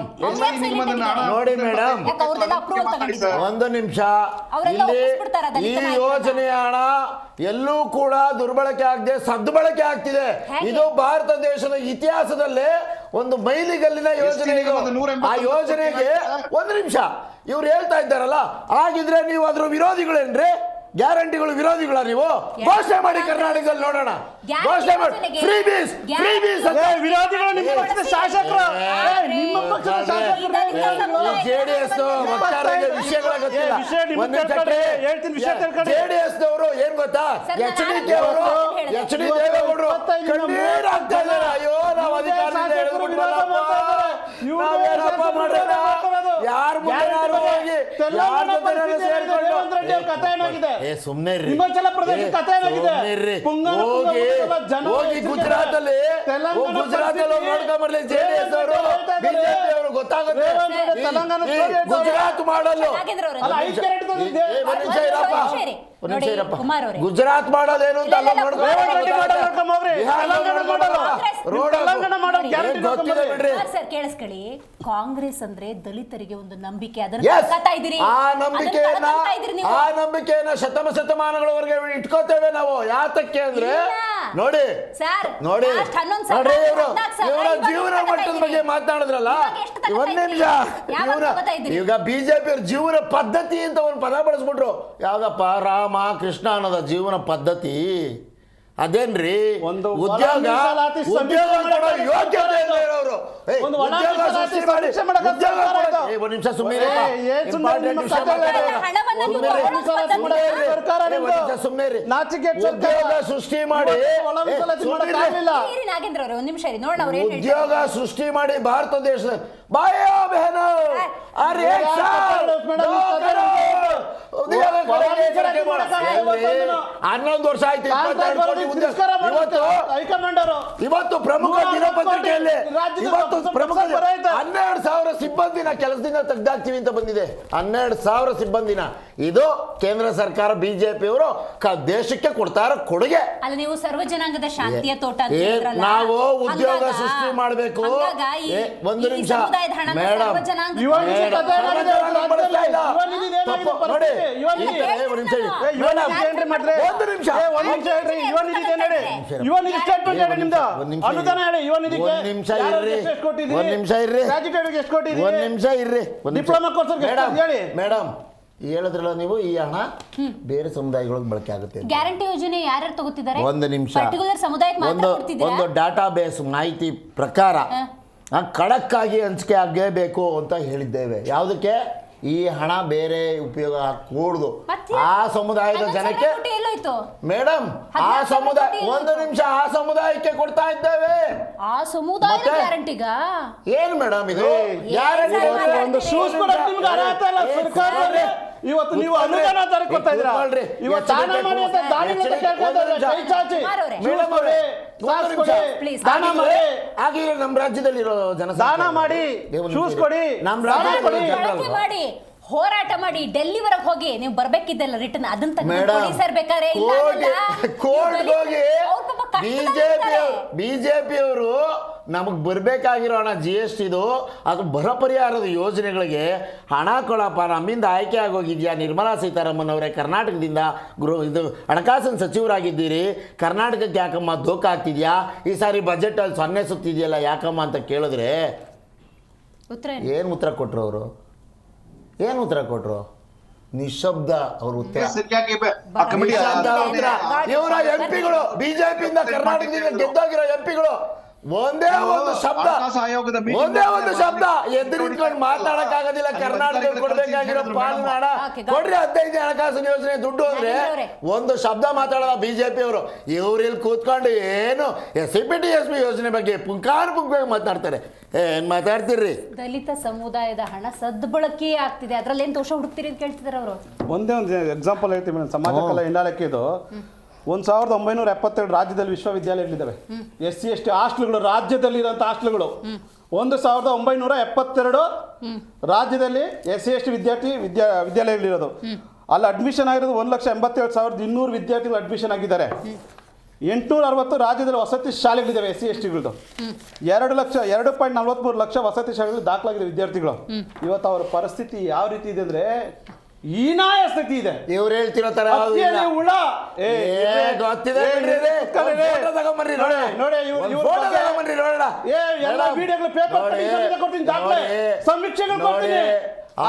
ಒಂದು ನಿಮಿಷ, ಇಲ್ಲಿ ಈ ಯೋಜನೆಯ ಹಣ ಎಲ್ಲೂ ಕೂಡ ದುರ್ಬಳಕೆ ಆಗದೆ ಸದ್ಬಳಕೆ ಆಗ್ತಿದೆ. ಇದು ಭಾರತ ದೇಶದ ಇತಿಹಾಸದಲ್ಲೇ ಒಂದು ಮೈಲಿಗಲ್ಲಿನ ಯೋಜನೆ. ಆ ಯೋಜನೆಗೆ ಒಂದು ನಿಮಿಷ, ಇವ್ರು ಹೇಳ್ತಾ ಇದ್ದಾರಲ್ಲ, ಆಗಿದ್ರೆ ನೀವು ಅದ್ರ ವಿರೋಧಿಗಳೇನ್ರಿ? ಗ್ಯಾರಂಟಿಗಳು ವಿರೋಧಿಗಳ ನೀವು? ಘೋಷಣೆ ಮಾಡಿ ಕರ್ನಾಟಕದಲ್ಲಿ ನೋಡೋಣ. ಘೋಷಣೆ ಮಾಡಿ ಫ್ರೀ ಬೀಸ್ ವಿರೋಧಿಗಳು ನಿಮ್ಮ ಪಕ್ಷದ ಶಾಸಕರು, ನಿಮ್ಮ ಪಕ್ಷದ ಶಾಸಕರು. ಜೆಡಿಎಸ್ ವಿಷಯಗಳ ಗೊತ್ತಿಲ್ಲ. ಜೆಡಿಎಸ್ ನವರು ಏನ್ ಗೊತ್ತಾ, ಎಚ್ ಡಿ ದೇವೇಗೌಡರು ಕಣ್ಣೀರ್ ಆಗ್ತಾ ಇದ್ದಾರೆ. ಅಯ್ಯೋ ನಾವು ಅಧಿಕಾರದಿಂದ ನಾವೇನಪ್ಪ ಮಾಡೋಣ? ಯಾರು ಹೋಗಿ ಸುಮ್ನೆ ಹೋಗಿ ಗುಜರಾತ್ ಅಲ್ಲಿ ನೋಡ್ಕೊಂಡ್ ಬರ್ಲಿ. ಜೆಡಿಎಸ್ ಅವರು ಬಿಜೆಪಿ ಅವರು ಗೊತ್ತಾಗುತ್ತೆ. ಗುಜರಾತ್ ಮಾಡಲು ಗುಜರಾತ್ ಮಾಡೋದೇನು ಅಂತ ಅಲ್ಲ ಕೇಳಿಸ್ಕೊಳ್ಳಿ. ಕಾಂಗ್ರೆಸ್ ಅಂದ್ರೆ ದಲಿತರಿಗೆ ಒಂದು ನಂಬಿಕೆ, ಆ ನಂಬಿಕೆಯನ್ನ ಶತಮಾನಗಳವರೆಗೆ ಇಟ್ಕೋತೇವೆ ನಾವು. ಯಾತಕ್ಕೆ ಅಂದ್ರೆ ನೋಡಿ ಇವರ ಜೀವನ ಮಟ್ಟದ ಬಗ್ಗೆ ಮಾತನಾಡಿದ್ರಲ್ಲ, ಒಂದ್ ನಿಮಿಷ, ಈಗ ಬಿಜೆಪಿ ಅವ್ರ ಜೀವನ ಪದ್ಧತಿ ಅಂತ ಒಂದು ಪದ ಬಳಸ್ಬಿಟ್ರು. ಯಾವ್ದಪ್ಪ? ರಾಮ ಕೃಷ್ಣ ಅನ್ನೋದ ಜೀವನ ಪದ್ಧತಿ ಅದೇನ್ರಿ? ಉದ್ಯೋಗ ಕೊಡೋ ಯೋಗ್ಯತೆ ಇಲ್ಲ ಇರೋರು. ಉದ್ಯೋಗ ಸೃಷ್ಟಿ ಮಾಡಿ ಒಂದ್ ನಿಮಿಷ ಸುಮ್ಮನೆ ಉದ್ಯೋಗ ಸೃಷ್ಟಿ ಮಾಡಿ ಉದ್ಯೋಗ ಸೃಷ್ಟಿ ಮಾಡಿ ಭಾರತ ದೇಶದ ಬಾಯೋ ಬೆಹನೋ ಅರೆ 11 ವರ್ಷ ಆಯ್ತು. ಇವತ್ತು ಪ್ರಮುಖ ದಿನಪತ್ರಿಕೆಯಲ್ಲಿ 12,000 ಸಿಬ್ಬಂದಿನ ಕೆಲಸದಿಂದ ತೆಗೆದಾಕ್ತೀವಿ ಅಂತ ಬಂದಿದೆ. 12,000 ಸಿಬ್ಬಂದಿನ. ಇದು ಕೇಂದ್ರ ಸರ್ಕಾರ ಬಿಜೆಪಿ ಅವರು ದೇಶಕ್ಕೆ ಕೊಡ್ತಾರ ಕೊಡುಗೆ. ಅಲ್ಲ, ನೀವು ಸರ್ವಜನಾಂಗದ ಶಾಂತಿಯ ತೋಟ ನಾವು ಉದ್ಯೋಗ ಸೃಷ್ಟಿ ಮಾಡಬೇಕು. ಒಂದು ನಿಮಿಷ ಮೇಡಮ್, ಮೇಡಮ್ ಹೇಳಿದ್ರಲ್ಲ ನೀವು, ಈ ಹಣ ಬೇರೆ ಸಮುದಾಯಗಳಿಗೆ ಬಳಕೆ ಆಗುತ್ತೆ. ಗ್ಯಾರಂಟಿ ಯೋಜನೆ ಯಾರ್ಯಾರು ತಗೋತಿದ್ದಾರೆ? ಒಂದು ನಿಮಿಷ, ಒಂದು ಡಾಟಾ ಬೇಸ್ ಮಾಹಿತಿ ಪ್ರಕಾರ ಖಡಕ್ ಆಗಿ ಹಂಚಿಕೆ ಆಗಬೇಕು ಅಂತ ಹೇಳಿದ್ದೇವೆ. ಯಾವುದಕ್ಕೆ? ಈ ಹಣ ಬೇರೆ ಉಪಯೋಗ ಕೂಡುದು ಆ ಸಮುದಾಯದ ಜನಕ್ಕೆ. ಮೇಡಮ್, ಆ ಸಮುದಾಯ ಒಂದು ನಿಮಿಷ, ಆ ಸಮುದಾಯಕ್ಕೆ ಕೊಡ್ತಾ ಇದ್ದೇವೆ. ಆ ಸಮುದಾಯದ ಗ್ಯಾರಂಟಿಗ ಏನು ಮೇಡಮ್ ಇದು? ಒಂದು ಶೂಸ್ ಕೊಡಕ್ಕೆ ನಿಮ್ಗೆ ಅರ್ಹತೆ ಇಲ್ಲ ಸರ್ಕಾರ. ಇವತ್ತು ನೀವು ಅನುದಾನ ತರ ಕೊಡ್ತಾ ಇದ್ದೀರಾ. ಇವತ್ತು ದಾನ ಮಾಡಿ ಅಂತ ದಾನಿಗಳಿಂದ ಕೇಳ್ತಾ ಇದ್ದಾರೆ. ಕೈ ಚಾಚಿ ದಾನ ಮಾಡಿ. ಹಾಗೆ ನಮ್ಮ ರಾಜ್ಯದಲ್ಲಿರೋ ಜನ ದಾನ ಮಾಡಿ, ಶೂಸ್ ಕೊಡಿ, ನಮ್ಮ ರಾಜ್ಯದಲ್ಲಿ ಮಾಡಿ, ಹೋರಾಟ ಮಾಡಿ, ಡೆಲ್ಲಿವರೆಗೆ ಹೋಗಿ ನೀವು ಬರ್ಬೇಕಿದ್ದಲ್ಲ ರಿಟರ್ನ್ ಅದನ್ನ ಬೇಕಾದ್ರೆ ಬಿಜೆಪಿ ಅವರು ನಮಗೆ ಬರಬೇಕಾಗಿರೋ ಹಣ GSTದು ಅದು ಬರ ಪರಿಹಾರದ ಯೋಜನೆಗಳಿಗೆ ಹಣ ಕೊಡಪ್ಪ. ನಮ್ಮಿಂದ ಆಯ್ಕೆ ಆಗೋಗಿದ್ಯಾ? ನಿರ್ಮಲಾ ಸೀತಾರಾಮನ್ ಅವರೇ ಕರ್ನಾಟಕದಿಂದ ಇದು ಹಣಕಾಸಿನ ಸಚಿವರಾಗಿದ್ದೀರಿ. ಕರ್ನಾಟಕಕ್ಕೆ ಯಾಕಮ್ಮ ಧೋಖ ಆಗ್ತಿದ್ಯಾ? ಈ ಸಾರಿ ಬಜೆಟಲ್ಲಿ 0 ಸುತ್ತಿದೆಯಲ್ಲ ಯಾಕಮ್ಮ ಅಂತ ಕೇಳಿದ್ರೆ ಏನು ಉತ್ತರ ಕೊಟ್ಟರು ಅವರು? ಏನು ಉತ್ತರ ಕೊಟ್ಟರು? ನಿಶಬ್ದ ಅವರು ಉತ್ತರ. ಇವರ MP ಗಳು, ಬಿಜೆಪಿಯಿಂದ ಕರ್ನಾಟಕದಿಂದ ಗೆದ್ದೋಗಿರೋ MP ಗಳು ಒಂದೇ ಒಂದು ಶಬ್ದ ಹಣಕಾಸು ಆಯೋಗದ meeting ಒಂದೇ ಒಂದು ನಲ್ಲಿ ಶಬ್ದ ಮಾತಾಡಿ- ಎದ್ದು ನಿಂತ್ಕೊಂಡು ಮಾತಾಡಕ್ಕಾಗೋದಿಲ್ಲ. ಕರ್ನಾಟಕ ಕೊಡ್ಬೇಕಾಗಿರೋ ಪಾಲಿನ ಹಣ Okay, ಕೊಡ್ರಿ, 15 ಹಣಕಾಸು ಯೋಜನೆ ದುಡ್ಡು ಅಂದ್ರೆ ನಾಗೇಂದ್ರ ಅವರೇ. ಒಂದು ಶಬ್ದ ಮಾತಾಡಲ್ಲ ಬಿಜೆಪಿ ಅವರು. ಇವ್ರು ಇಲ್ಲಿ ಕೂತ್ಕೊಂಡು ಏನು SCPTSP ಯೋಜನೆ ಬಗ್ಗೆ ಪುಂಕಾನುಪುಂಕವಾಗಿ ಮಾತಾಡ್ತಾರೆ. ಏನ್ ಮಾತಾಡ್ತೀರಿ? ದಲಿತ ಸಮುದಾಯದ ಹಣ ಸದ್ಬಳಕೆ ಆಗ್ತಿದೆ, ಅದ್ರಲ್ಲಿ ಏನ್ ದೋಷ ಹುಡುಕ್ತೀರಿ ಅಂತ ಕೇಳ್ತಿದಾರೆ ಅವರು. ಒಂದೇ ಒಂದು ಎಕ್ಸಾಂಪಲ್ ಹೇಳ್ತೀವಿ ಮೇಡಮ್. ಸಮಾಜ ಕಲ್ಯಾಣ ಇಲಾಖೆ ಇದು 1972 ರಾಜ್ಯದಲ್ಲಿ ವಿಶ್ವವಿದ್ಯಾಲಯಗಳಿದ್ದಾವೆ. SC/ST ಹಾಸ್ಟೆಲ್ಗಳು ರಾಜ್ಯದಲ್ಲಿರೋಂಥ ಹಾಸ್ಟೆಲ್ಗಳು 1972 ರಾಜ್ಯದಲ್ಲಿ SC/ST ವಿದ್ಯಾಲಯಗಳಿರೋದು. ಅಲ್ಲಿ ಅಡ್ಮಿಷನ್ ಆಗಿರೋದು 1,87,200 ವಿದ್ಯಾರ್ಥಿಗಳು ಅಡ್ಮಿಷನ್ ಆಗಿದ್ದಾರೆ. 860 ರಾಜ್ಯದಲ್ಲಿ ವಸತಿ ಶಾಲೆಗಳಿದ್ದಾವೆ SC/STಗಳದ್ದು. 2.43 ಲಕ್ಷ ವಸತಿ ಶಾಲೆಗಳು ದಾಖಲಾಗಿದೆ ವಿದ್ಯಾರ್ಥಿಗಳು. ಇವತ್ತು ಅವರ ಪರಿಸ್ಥಿತಿ ಯಾವ ರೀತಿ ಇದೆ ಅಂದ್ರೆ ಹೀನಾಯ ಸ್ಥಿತಿ ಇದೆ. ಇವ್ರು ಹೇಳ್ತಿರೋ ತರ ಅಕ್ಕಿಯಲ್ಲಿ ಹುಳ. ಗೊತ್ತಿದೆ ಎಲ್ಲ ವಿಡಿಯೋಗಳು ಪೇಪರ್ ಕೊಡ್ತೀನಿ, ದಾಖಲೆ ಸಮೀಕ್ಷೆಗಳು ಕೊಡ್ತೀನಿ.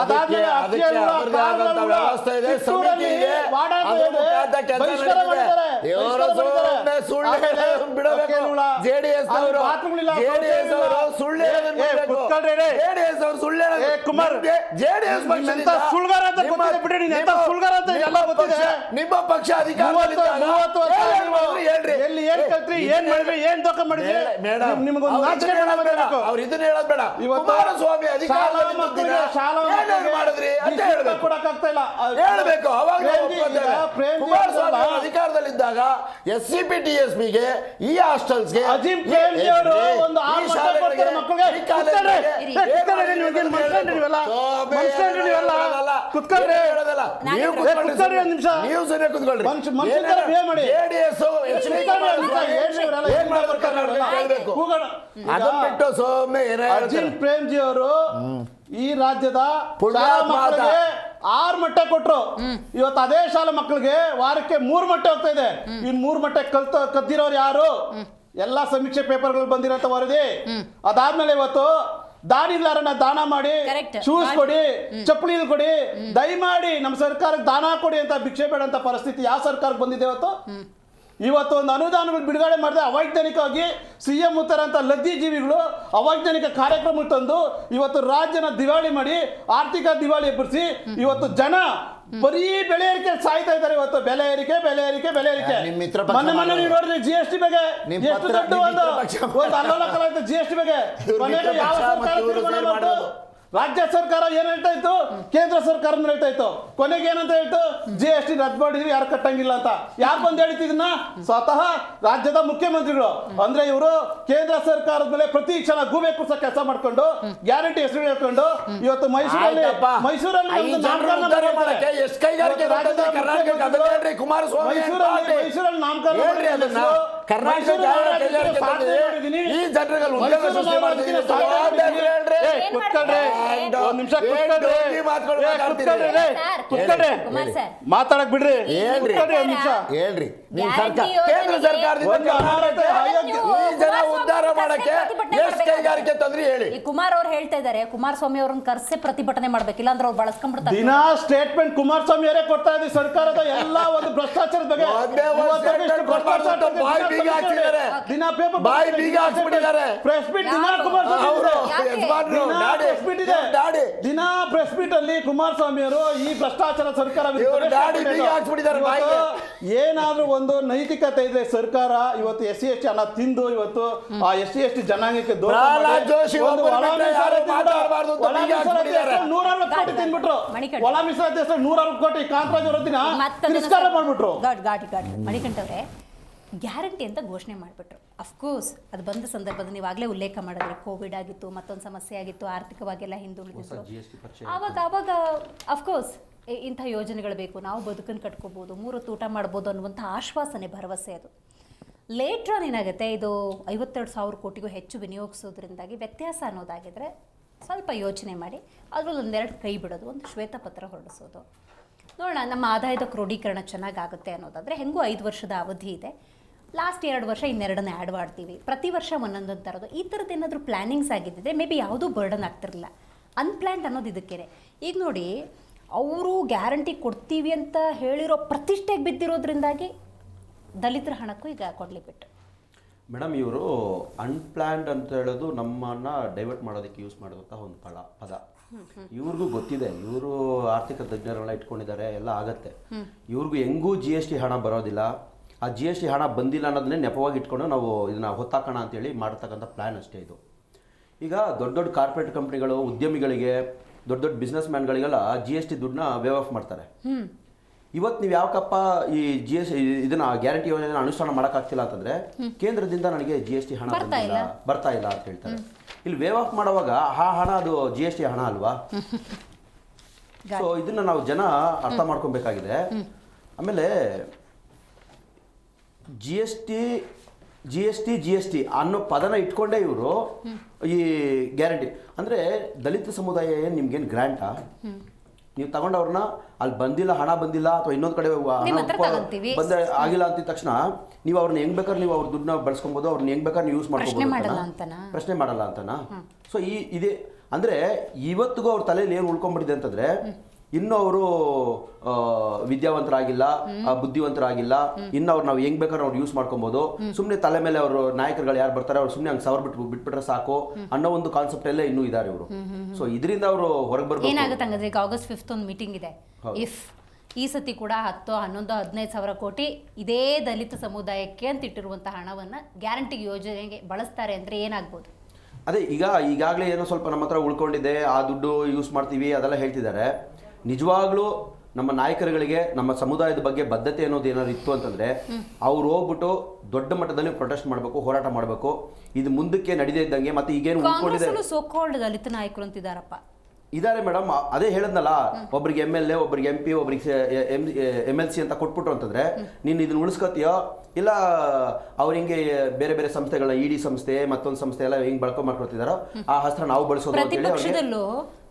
ಅದಾದ್ಮೇಲೆ ಅಕ್ಕಿಯಲ್ಲಿ ಹುಳ, ಕಾರಲ್ಲಿ ಹುಳ, ಕಿತ್ತೂರಲ್ಲಿ ವಾಡಾದ ಇದೆ, ಬಹಿಷ್ಕಾರ ಮಾಡಿದ್ದಾರೆ. ನಿಮ್ಮ ಪಕ್ಷ ಅಧಿಕಾರ ಅವ್ರು ಇದನ್ನ ಹೇಳೋದ್ ಬೇಡ. ಕುಮಾರಸ್ವಾಮಿ ಅಧಿಕಾರ ಮಾಡಿದ್ರಿ ಅಂತ ಹೇಳ್ಬೇಕು. ಅವಾಗ ಕುಮಾರಸ್ವಾಮಿ ಅಧಿಕಾರದಲ್ಲಿದ್ದಾಗ SCPTSPಗೆ ಈ ಹಾಸ್ಟೆಲ್ಸ್ಗೆ ಅದನ್ನ ಬಿಟ್ಟು ಸೌಮ್ಯ ಅಜಿಂ ಪ್ರೇಮ್ಜಿ ಅವರು ಈ ರಾಜ್ಯದ ಮಕ್ಕಳಿಗೆ 6 ಮೊಟ್ಟೆ ಕೊಟ್ರು. ಇವತ್ತು ಅದೇ ಶಾಲಾ ಮಕ್ಕಳಿಗೆ ವಾರಕ್ಕೆ 3 ಮೊಟ್ಟೆ ಹೋಗ್ತಾ ಇದೆ. ಇನ್ 3 ಮೊಟ್ಟೆ ಕದ್ದಿರೋರು ಯಾರು? ಎಲ್ಲಾ ಸಮೀಕ್ಷೆ ಪೇಪರ್ಗಳು ಬಂದಿರೋಂಥ ವರದಿ. ಅದಾದ್ಮೇಲೆ ಇವತ್ತು ದಾನಿಗಳನ್ನ ದಾನ ಮಾಡಿ, ಶೂಸ್ ಕೊಡಿ, ಚಪ್ಪಲಿ ಕೊಡಿ, ದಯಮಾಡಿ ನಮ್ಮ ಸರ್ಕಾರಕ್ಕೆ ದಾನ ಕೊಡಿ ಅಂತ ಭಿಕ್ಷೆ ಬೇಡ ಅಂತ ಪರಿಸ್ಥಿತಿ ಯಾವ ಸರ್ಕಾರಕ್ಕೆ ಬಂದಿದೆ ಇವತ್ತು? ಇವತ್ತು ಒಂದು ಅನುದಾನಗಳು ಬಿಡುಗಡೆ ಮಾಡಿದೆ ಅವೈಜ್ಞಾನಿಕವಾಗಿ CM ಅಂತ ಲದ್ದಿ ಜೀವಿಗಳು ಅವೈಜ್ಞಾನಿಕ ಕಾರ್ಯಕ್ರಮ ತಂದು ಇವತ್ತು ರಾಜ್ಯನ ದಿವಾಳಿ ಮಾಡಿ, ಆರ್ಥಿಕ ದಿವಾಳಿ ಎಬ್ಬರಿಸಿ ಇವತ್ತು ಜನ ಬರೀ ಬೆಲೆ ಏರಿಕೆ ಸಾಯ್ತಾ ಇದ್ದಾರೆ. ಇವತ್ತು ಬೆಲೆ ಏರಿಕೆ ಮೊನ್ನೆ ನೀವು ನೋಡಿದ್ರೆ GST ಬಗ್ಗೆ ಎಷ್ಟು ದೊಡ್ಡ ಒಂದು ಅಲ್ಲೋಲಕಲ ಆಯ್ತು. GST ಬಗ್ಗೆ ಕೊನೆಗೆ ಯಾವ ಸರ್ಕಾರ ತೀರ್ಮಾನ ಮಾಡ್ತು? ರಾಜ್ಯ ಸರ್ಕಾರ ಏನ್ ಹೇಳ್ತಾ ಇತ್ತು, ಕೇಂದ್ರ ಸರ್ಕಾರ ಹೇಳ್ತಾ ಇತ್ತು. ಕೊನೆಗೆ ಏನಂತ ಹೇಳ್ತು, GST ರದ್ದು ಮಾಡಿದ್ವಿ, ಯಾರು ಕಟ್ಟಂಗಿಲ್ಲ ಅಂತ. ಯಾರು ಬಂದು ಹೇಳ್ತಿದ್ದನ್ನ? ಸ್ವತಃ ರಾಜ್ಯದ ಮುಖ್ಯಮಂತ್ರಿಗಳು. ಅಂದ್ರೆ ಇವರು ಕೇಂದ್ರ ಸರ್ಕಾರದ ಮೇಲೆ ಪ್ರತಿ ಕ್ಷಣ ಗೂಬೆ ಕುಸ ಕೆಲಸ ಮಾಡ್ಕೊಂಡು ಗ್ಯಾರಂಟಿ ಹೆಸರು ಹೇಳ್ಕೊಂಡು ಇವತ್ತು ಮೈಸೂರಲ್ಲಿ ಮಾತಾಡಕ್ ಬಿಡ್ರಿ. ಹೇಳ್ರಿ, ಕೇಂದ್ರ ಸರ್ಕಾರದಿಂದ ಉದ್ಧಾರ ಮಾಡಕ್ಕೆ ಎಷ್ಟು ಕೈಗಾರಿಕೆ ತಂದ್ರಿ ಹೇಳಿ. ಈ ಕುಮಾರ್ ಅವ್ರು ಹೇಳ್ತಾ ಇದಾರೆ, ಕುಮಾರಸ್ವಾಮಿ ಅವ್ರನ್ನ ಕರ್ಸೆ ಪ್ರತಿಭಟನೆ ಮಾಡ್ಬೇಕು, ಇಲ್ಲಾಂದ್ರೆ ಅವ್ರು ಬಳಸ್ಕೊಂಡ್ಬಿಡ್ತಾರೆ. ದಿನಾ ಸ್ಟೇಟ್ಮೆಂಟ್ ಕುಮಾರಸ್ವಾಮಿ ಅವರೇ ಕೊಡ್ತಾ ಇದ್ದೀವಿ ಸರ್ಕಾರದ ಎಲ್ಲ ಒಂದು ಭ್ರಷ್ಟಾಚಾರದ ಬಗ್ಗೆ. ದಿನ ಪೇಪರ್ ಬಾಯಿ ಬೀಗ ಹಾಕ್ಸ್ಬಿಟ್ಟಿದ್ದಾರೆ. ಪ್ರೆಸ್ ಮೀಟ್ ದಿನ ದಿನ ಪ್ರೆಸ್ ಮೀಟ್ ಅಲ್ಲಿ ಕುಮಾರಸ್ವಾಮಿ ಅವರು ಈ ಭ್ರಷ್ಟಾಚಾರ ಸರ್ಕಾರ ಏನಾದ್ರೂ ಒಂದು ನೈತಿಕತೆ ಇದೆ ಸರ್ಕಾರ ಇವತ್ತು SC/ST ಹಣ ತಿಂದು ಇವತ್ತು ಆ SC/ST ಜನಾಂಗಕ್ಕೆ 160 ಕೋಟಿ ತಿನ್ಬಿಟ್ರು. ಒಳ ಮೀಸಲಾತಿ 160 ಕೋಟಿ ಕಾಂತರಾಜ್ ಅವರ ದಿನ ತಿರಸ್ಕಾರ ಮಾಡ್ಬಿಟ್ರು. ಮಣಿಕಂಠವ್ರೆ, ಗ್ಯಾರಂಟಿ ಅಂತ ಘೋಷಣೆ ಮಾಡಿಬಿಟ್ರು. ಅಫ್ಕೋರ್ಸ್ ಅದು ಬಂದ ಸಂದರ್ಭದಲ್ಲಿ ನೀವಾಗಲೇ ಉಲ್ಲೇಖ ಮಾಡಿದ್ರೆ ಕೋವಿಡ್ ಆಗಿತ್ತು, ಮತ್ತೊಂದು ಸಮಸ್ಯೆ ಆಗಿತ್ತು, ಆರ್ಥಿಕವಾಗೆಲ್ಲ ಹಿಂದುಳಿದಿತ್ತು. ಆವಾಗ ಅಫ್ಕೋರ್ಸ್ ಇಂಥ ಯೋಜನೆಗಳು ಬೇಕು, ನಾವು ಬದುಕನ್ನು ಕಟ್ಕೋಬೋದು, 3 ಹೊತ್ತು ಊಟ ಮಾಡ್ಬೋದು ಅನ್ನುವಂಥ ಆಶ್ವಾಸನೆ, ಭರವಸೆ ಅದು. ಲೇಟ್ರಾನ್ ಏನಾಗುತ್ತೆ, ಇದು 52,000 ಕೋಟಿಗೂ ಹೆಚ್ಚು ವಿನಿಯೋಗಿಸೋದ್ರಿಂದಾಗಿ ವ್ಯತ್ಯಾಸ ಅನ್ನೋದಾಗಿದ್ರೆ ಸ್ವಲ್ಪ ಯೋಚನೆ ಮಾಡಿ ಅದರಲ್ಲಿ ಒಂದೆರಡು ಕೈ ಬಿಡೋದು, ಒಂದು ಶ್ವೇತಪತ್ರ ಹೊರಡಿಸೋದು. ನೋಡೋಣ ನಮ್ಮ ಆದಾಯದ ಕ್ರೋಢೀಕರಣ ಚೆನ್ನಾಗಾಗುತ್ತೆ ಅನ್ನೋದಾದರೆ. ಹೆಂಗೂ 5 ವರ್ಷದ ಅವಧಿ ಇದೆ, ಲಾಸ್ಟ್ 2 ವರ್ಷ ಇನ್ನೆರಡನ್ನ ಆ್ಯಡ್ ಮಾಡ್ತೀವಿ, ಪ್ರತಿ ವರ್ಷ ಒಂದೊಂದೊಂದು ಥರದ್ದು. ಈ ಥರದ್ದು ಏನಾದರೂ ಪ್ಲ್ಯಾನಿಂಗ್ಸ್ ಆಗಿದ್ದಿದೆ ಮೇ ಬಿ ಯಾವುದೂ ಬರ್ಡನ್ ಆಗ್ತಿರಲಿಲ್ಲ. ಅನ್ಪ್ಲ್ಯಾನ್ಡ್ ಅನ್ನೋದು ಇದಕ್ಕೇನೆ. ಈಗ ನೋಡಿ, ಅವರು ಗ್ಯಾರಂಟಿ ಕೊಡ್ತೀವಿ ಅಂತ ಹೇಳಿರೋ ಪ್ರತಿಷ್ಠೆಗೆ ಬಿದ್ದಿರೋದ್ರಿಂದಾಗಿ ದಲಿತರ ಹಣಕ್ಕೂ ಈಗ ಕೊಡಲಿ ಬಿಟ್ಟು. ಮೇಡಮ್ ಇವರು ಅನ್ಪ್ಲ್ಯಾನ್ಡ್ ಅಂತ ಹೇಳೋದು ನಮ್ಮನ್ನ ಡೈವರ್ಟ್ ಮಾಡೋದಕ್ಕೆ ಯೂಸ್ ಮಾಡುವಂಥ ಒಂದು ಪದ. ಇವ್ರಿಗೂ ಗೊತ್ತಿದೆ, ಇವರು ಆರ್ಥಿಕ ತಜ್ಞರೆಲ್ಲ ಇಟ್ಕೊಂಡಿದ್ದಾರೆ, ಎಲ್ಲ ಆಗತ್ತೆ. ಇವ್ರಿಗೂ ಹೆಂಗೂ GST ಹಣ ಬರೋದಿಲ್ಲ. ಆ GST ಹಣ ಬಂದಿಲ್ಲ ಅನ್ನೋದನ್ನೇ ನೆಪವಾಗಿ ಇಟ್ಕೊಂಡು ನಾವು ಇದನ್ನ ಹೊತ್ತಾಕೋಣ ಅಂತೇಳಿ ಮಾಡ್ತಕ್ಕಂಥ ಪ್ಲ್ಯಾನ್ ಅಷ್ಟೇ ಇದು. ಈಗ ದೊಡ್ಡ ದೊಡ್ಡ ಕಾರ್ಪೊರೇಟ್ ಕಂಪ್ನಿಗಳು, ಉದ್ಯಮಿಗಳಿಗೆ, ದೊಡ್ಡ ದೊಡ್ಡ ಬಿಸ್ನೆಸ್ ಮ್ಯಾನ್ಗಳಿಗೆಲ್ಲ GST ದುಡ್ಡನ್ನ ವೇವ್ ಆಫ್ ಮಾಡ್ತಾರೆ. ಇವತ್ತು ನೀವು ಯಾವಕ್ಕಪ್ಪ ಈ ಇದನ್ನ ಗ್ಯಾರಂಟಿ ಯೋಜನೆ ಅನುಷ್ಠಾನ ಮಾಡೋಕ್ಕಾಗ್ತಿಲ್ಲ ಅಂತಂದ್ರೆ ಕೇಂದ್ರದಿಂದ ನನಗೆ GST ಹಣ ಬರ್ತಾ ಇಲ್ಲ ಅಂತ ಹೇಳ್ತಾರೆ. ಇಲ್ಲಿ ವೇವ್ ಆಫ್ ಮಾಡುವಾಗ ಆ ಹಣ ಅದು GST ಹಣ ಅಲ್ವಾ? ಸೊ ಇದನ್ನ ನಾವು ಜನ ಅರ್ಥ ಮಾಡ್ಕೊಬೇಕಾಗಿದೆ. ಆಮೇಲೆ GST ಅನ್ನೋ ಪದನ ಇಟ್ಕೊಂಡೇ ಇವರು ಈ ಗ್ಯಾರಂಟಿ ಅಂದ್ರೆ ದಲಿತ ಸಮುದಾಯ ಏನು ನಿಮ್ಗೇನು ಗ್ರ್ಯಾಂಟಾ? ನೀವು ತಗೊಂಡವ್ರನ್ನ ಅಲ್ಲಿ ಬಂದಿಲ್ಲ, ಹಣ ಬಂದಿಲ್ಲ ಅಥವಾ ಇನ್ನೊಂದು ಕಡೆ ಆಗಿಲ್ಲ ಅಂತಿದ ತಕ್ಷಣ ನೀವು ಅವ್ರನ್ನ ಹೆಂಗ್ ಬೇಕಾದ್ರೆ ನೀವು ಅವ್ರ ದುಡ್ಡನ್ನ ಬಳಸ್ಕೊಬೋದು, ಅವ್ರನ್ನ ಹೆಂಗ್ ಬೇಕಾದ್ರೆ ನೀವು ಯೂಸ್ ಮಾಡ್ಕೊಬೋದು, ಪ್ರಶ್ನೆ ಮಾಡಲ್ಲ ಅಂತನಾ? ಸೊ ಇದೇ ಅಂದ್ರೆ ಇವತ್ತಿಗೂ ಅವ್ರ ತಲೆಯಲ್ಲಿ ಏನು ಉಳ್ಕೊಂಡ್ಬಿಟ್ಟಿದೆ ಅಂತಂದ್ರೆ ಇನ್ನು ಅವರು ವಿದ್ಯಾವಂತರಾಗಿಲ್ಲ, ಬುದ್ಧಿವಂತರಾಗಿಲ್ಲ, ಇನ್ನು ಅವ್ರು ನಾವು ಹೆಂಗ್ ಬೇಕಾದ್ರೆ ಅವ್ರು ಯೂಸ್ ಮಾಡ್ಕೊಬೋದು, ಸುಮ್ಮನೆ ತಲೆ ಮೇಲೆ ಅವರು ನಾಯಕರುಗಳು ಯಾರು ಬರ್ತಾರೆ ಅವ್ರು ಸುಮ್ಮನೆ ಹಂಗೆ ಬಿಟ್ಬಿಟ್ರೆ ಸಾಕು ಅನ್ನೋ ಒಂದು ಕಾನ್ಸೆಪ್ಟ್ ಅಲ್ಲೇ ಇನ್ನೂ ಇದ್ದಾರೆ ಇವರು. ಸೊ ಇದರಿಂದ ಅವರು ಹೊರಗೆ ಬರ್ಬೇಕು. ಏನಾಗುತ್ತೆ ಹಂಗಂದ್ರೆ ಈಗ August 5th ಒಂದು ಮೀಟಿಂಗ್ ಇದೆ. ಇಫ್ ಈ ಸತಿ ಕೂಡ 10, 11, 15 ಸಾವಿರ ಕೋಟಿ ಇದೇ ದಲಿತ ಸಮುದಾಯಕ್ಕೆ ಅಂತ ಇಟ್ಟಿರುವಂತಹ ಹಣವನ್ನ ಗ್ಯಾರಂಟಿ ಯೋಜನೆಗೆ ಬಳಸ್ತಾರೆ ಅಂದ್ರೆ ಏನಾಗ್ಬೋದು? ಅದೇ ಈಗಾಗಲೇ ಏನೋ ಸ್ವಲ್ಪ ನಮ್ಮ ಹತ್ರ ಉಳ್ಕೊಂಡಿದೆ, ಆ ದುಡ್ಡು ಯೂಸ್ ಮಾಡ್ತೀವಿ ಅದೆಲ್ಲ ಹೇಳ್ತಿದ್ದಾರೆ. ನಿಜವಾಗ್ಲೂ ನಮ್ಮ ನಾಯಕರುಗಳಿಗೆ ನಮ್ಮ ಸಮುದಾಯದ ಬಗ್ಗೆ ಬದ್ಧತೆ ಅನ್ನೋದು ಏನಾದ್ರು ಇತ್ತು ಅಂತಂದ್ರೆ ಅವ್ರು ಹೋಗ್ಬಿಟ್ಟು ದೊಡ್ಡ ಮಟ್ಟದಲ್ಲಿ ಪ್ರೊಟೆಸ್ಟ್ ಮಾಡಬೇಕು, ಹೋರಾಟ ಮಾಡಬೇಕು. ಇದು ಮುಂದಕ್ಕೆ ನಡೆದೇ ಇದ್ದಂಗೆ ಮತ್ತೆ ಈಗೇನು ಉಳ್ಕೊಂಡಿದೆ ಸೋಕಾಲ್ಡ್ ದಲಿತ ನಾಯಕರು ಅಂತಿದಾರಪ್ಪ ಇದಾರೆ ಮೇಡಮ್. ಅದೇ ಹೇಳದ್ನಲ್ಲ, ಒಬ್ರಿಗೆ MLA, ಒಬ್ರಿಗೆ MP, ಒಬ್ರಿಗೆ MLC ಅಂತ ಕೊಟ್ಬಿಟ್ರು ಅಂತಂದ್ರೆ ನೀನು ಇದನ್ನ ಉಳಿಸ್ಕೊತೀಯೋ ಇಲ್ಲ ಅವ್ರು ಹಿಂಗೆ ಬೇರೆ ಬೇರೆ ಸಂಸ್ಥೆಗಳನ್ನ ED ಸಂಸ್ಥೆ ಮತ್ತೊಂದು ಸಂಸ್ಥೆ ಎಲ್ಲ ಹೆಂಗ್ ಬಳಕೆ ಮಾಡ್ಕೊಳ್ತಿದಾರೋ ಆ ಹಸ್ತ್ರ ನಾವು ಬಳಸೋದು ಅಂತ ಹೇಳಿ ಪ್ರತಿಪಕ್ಷದಲ್ಲೂ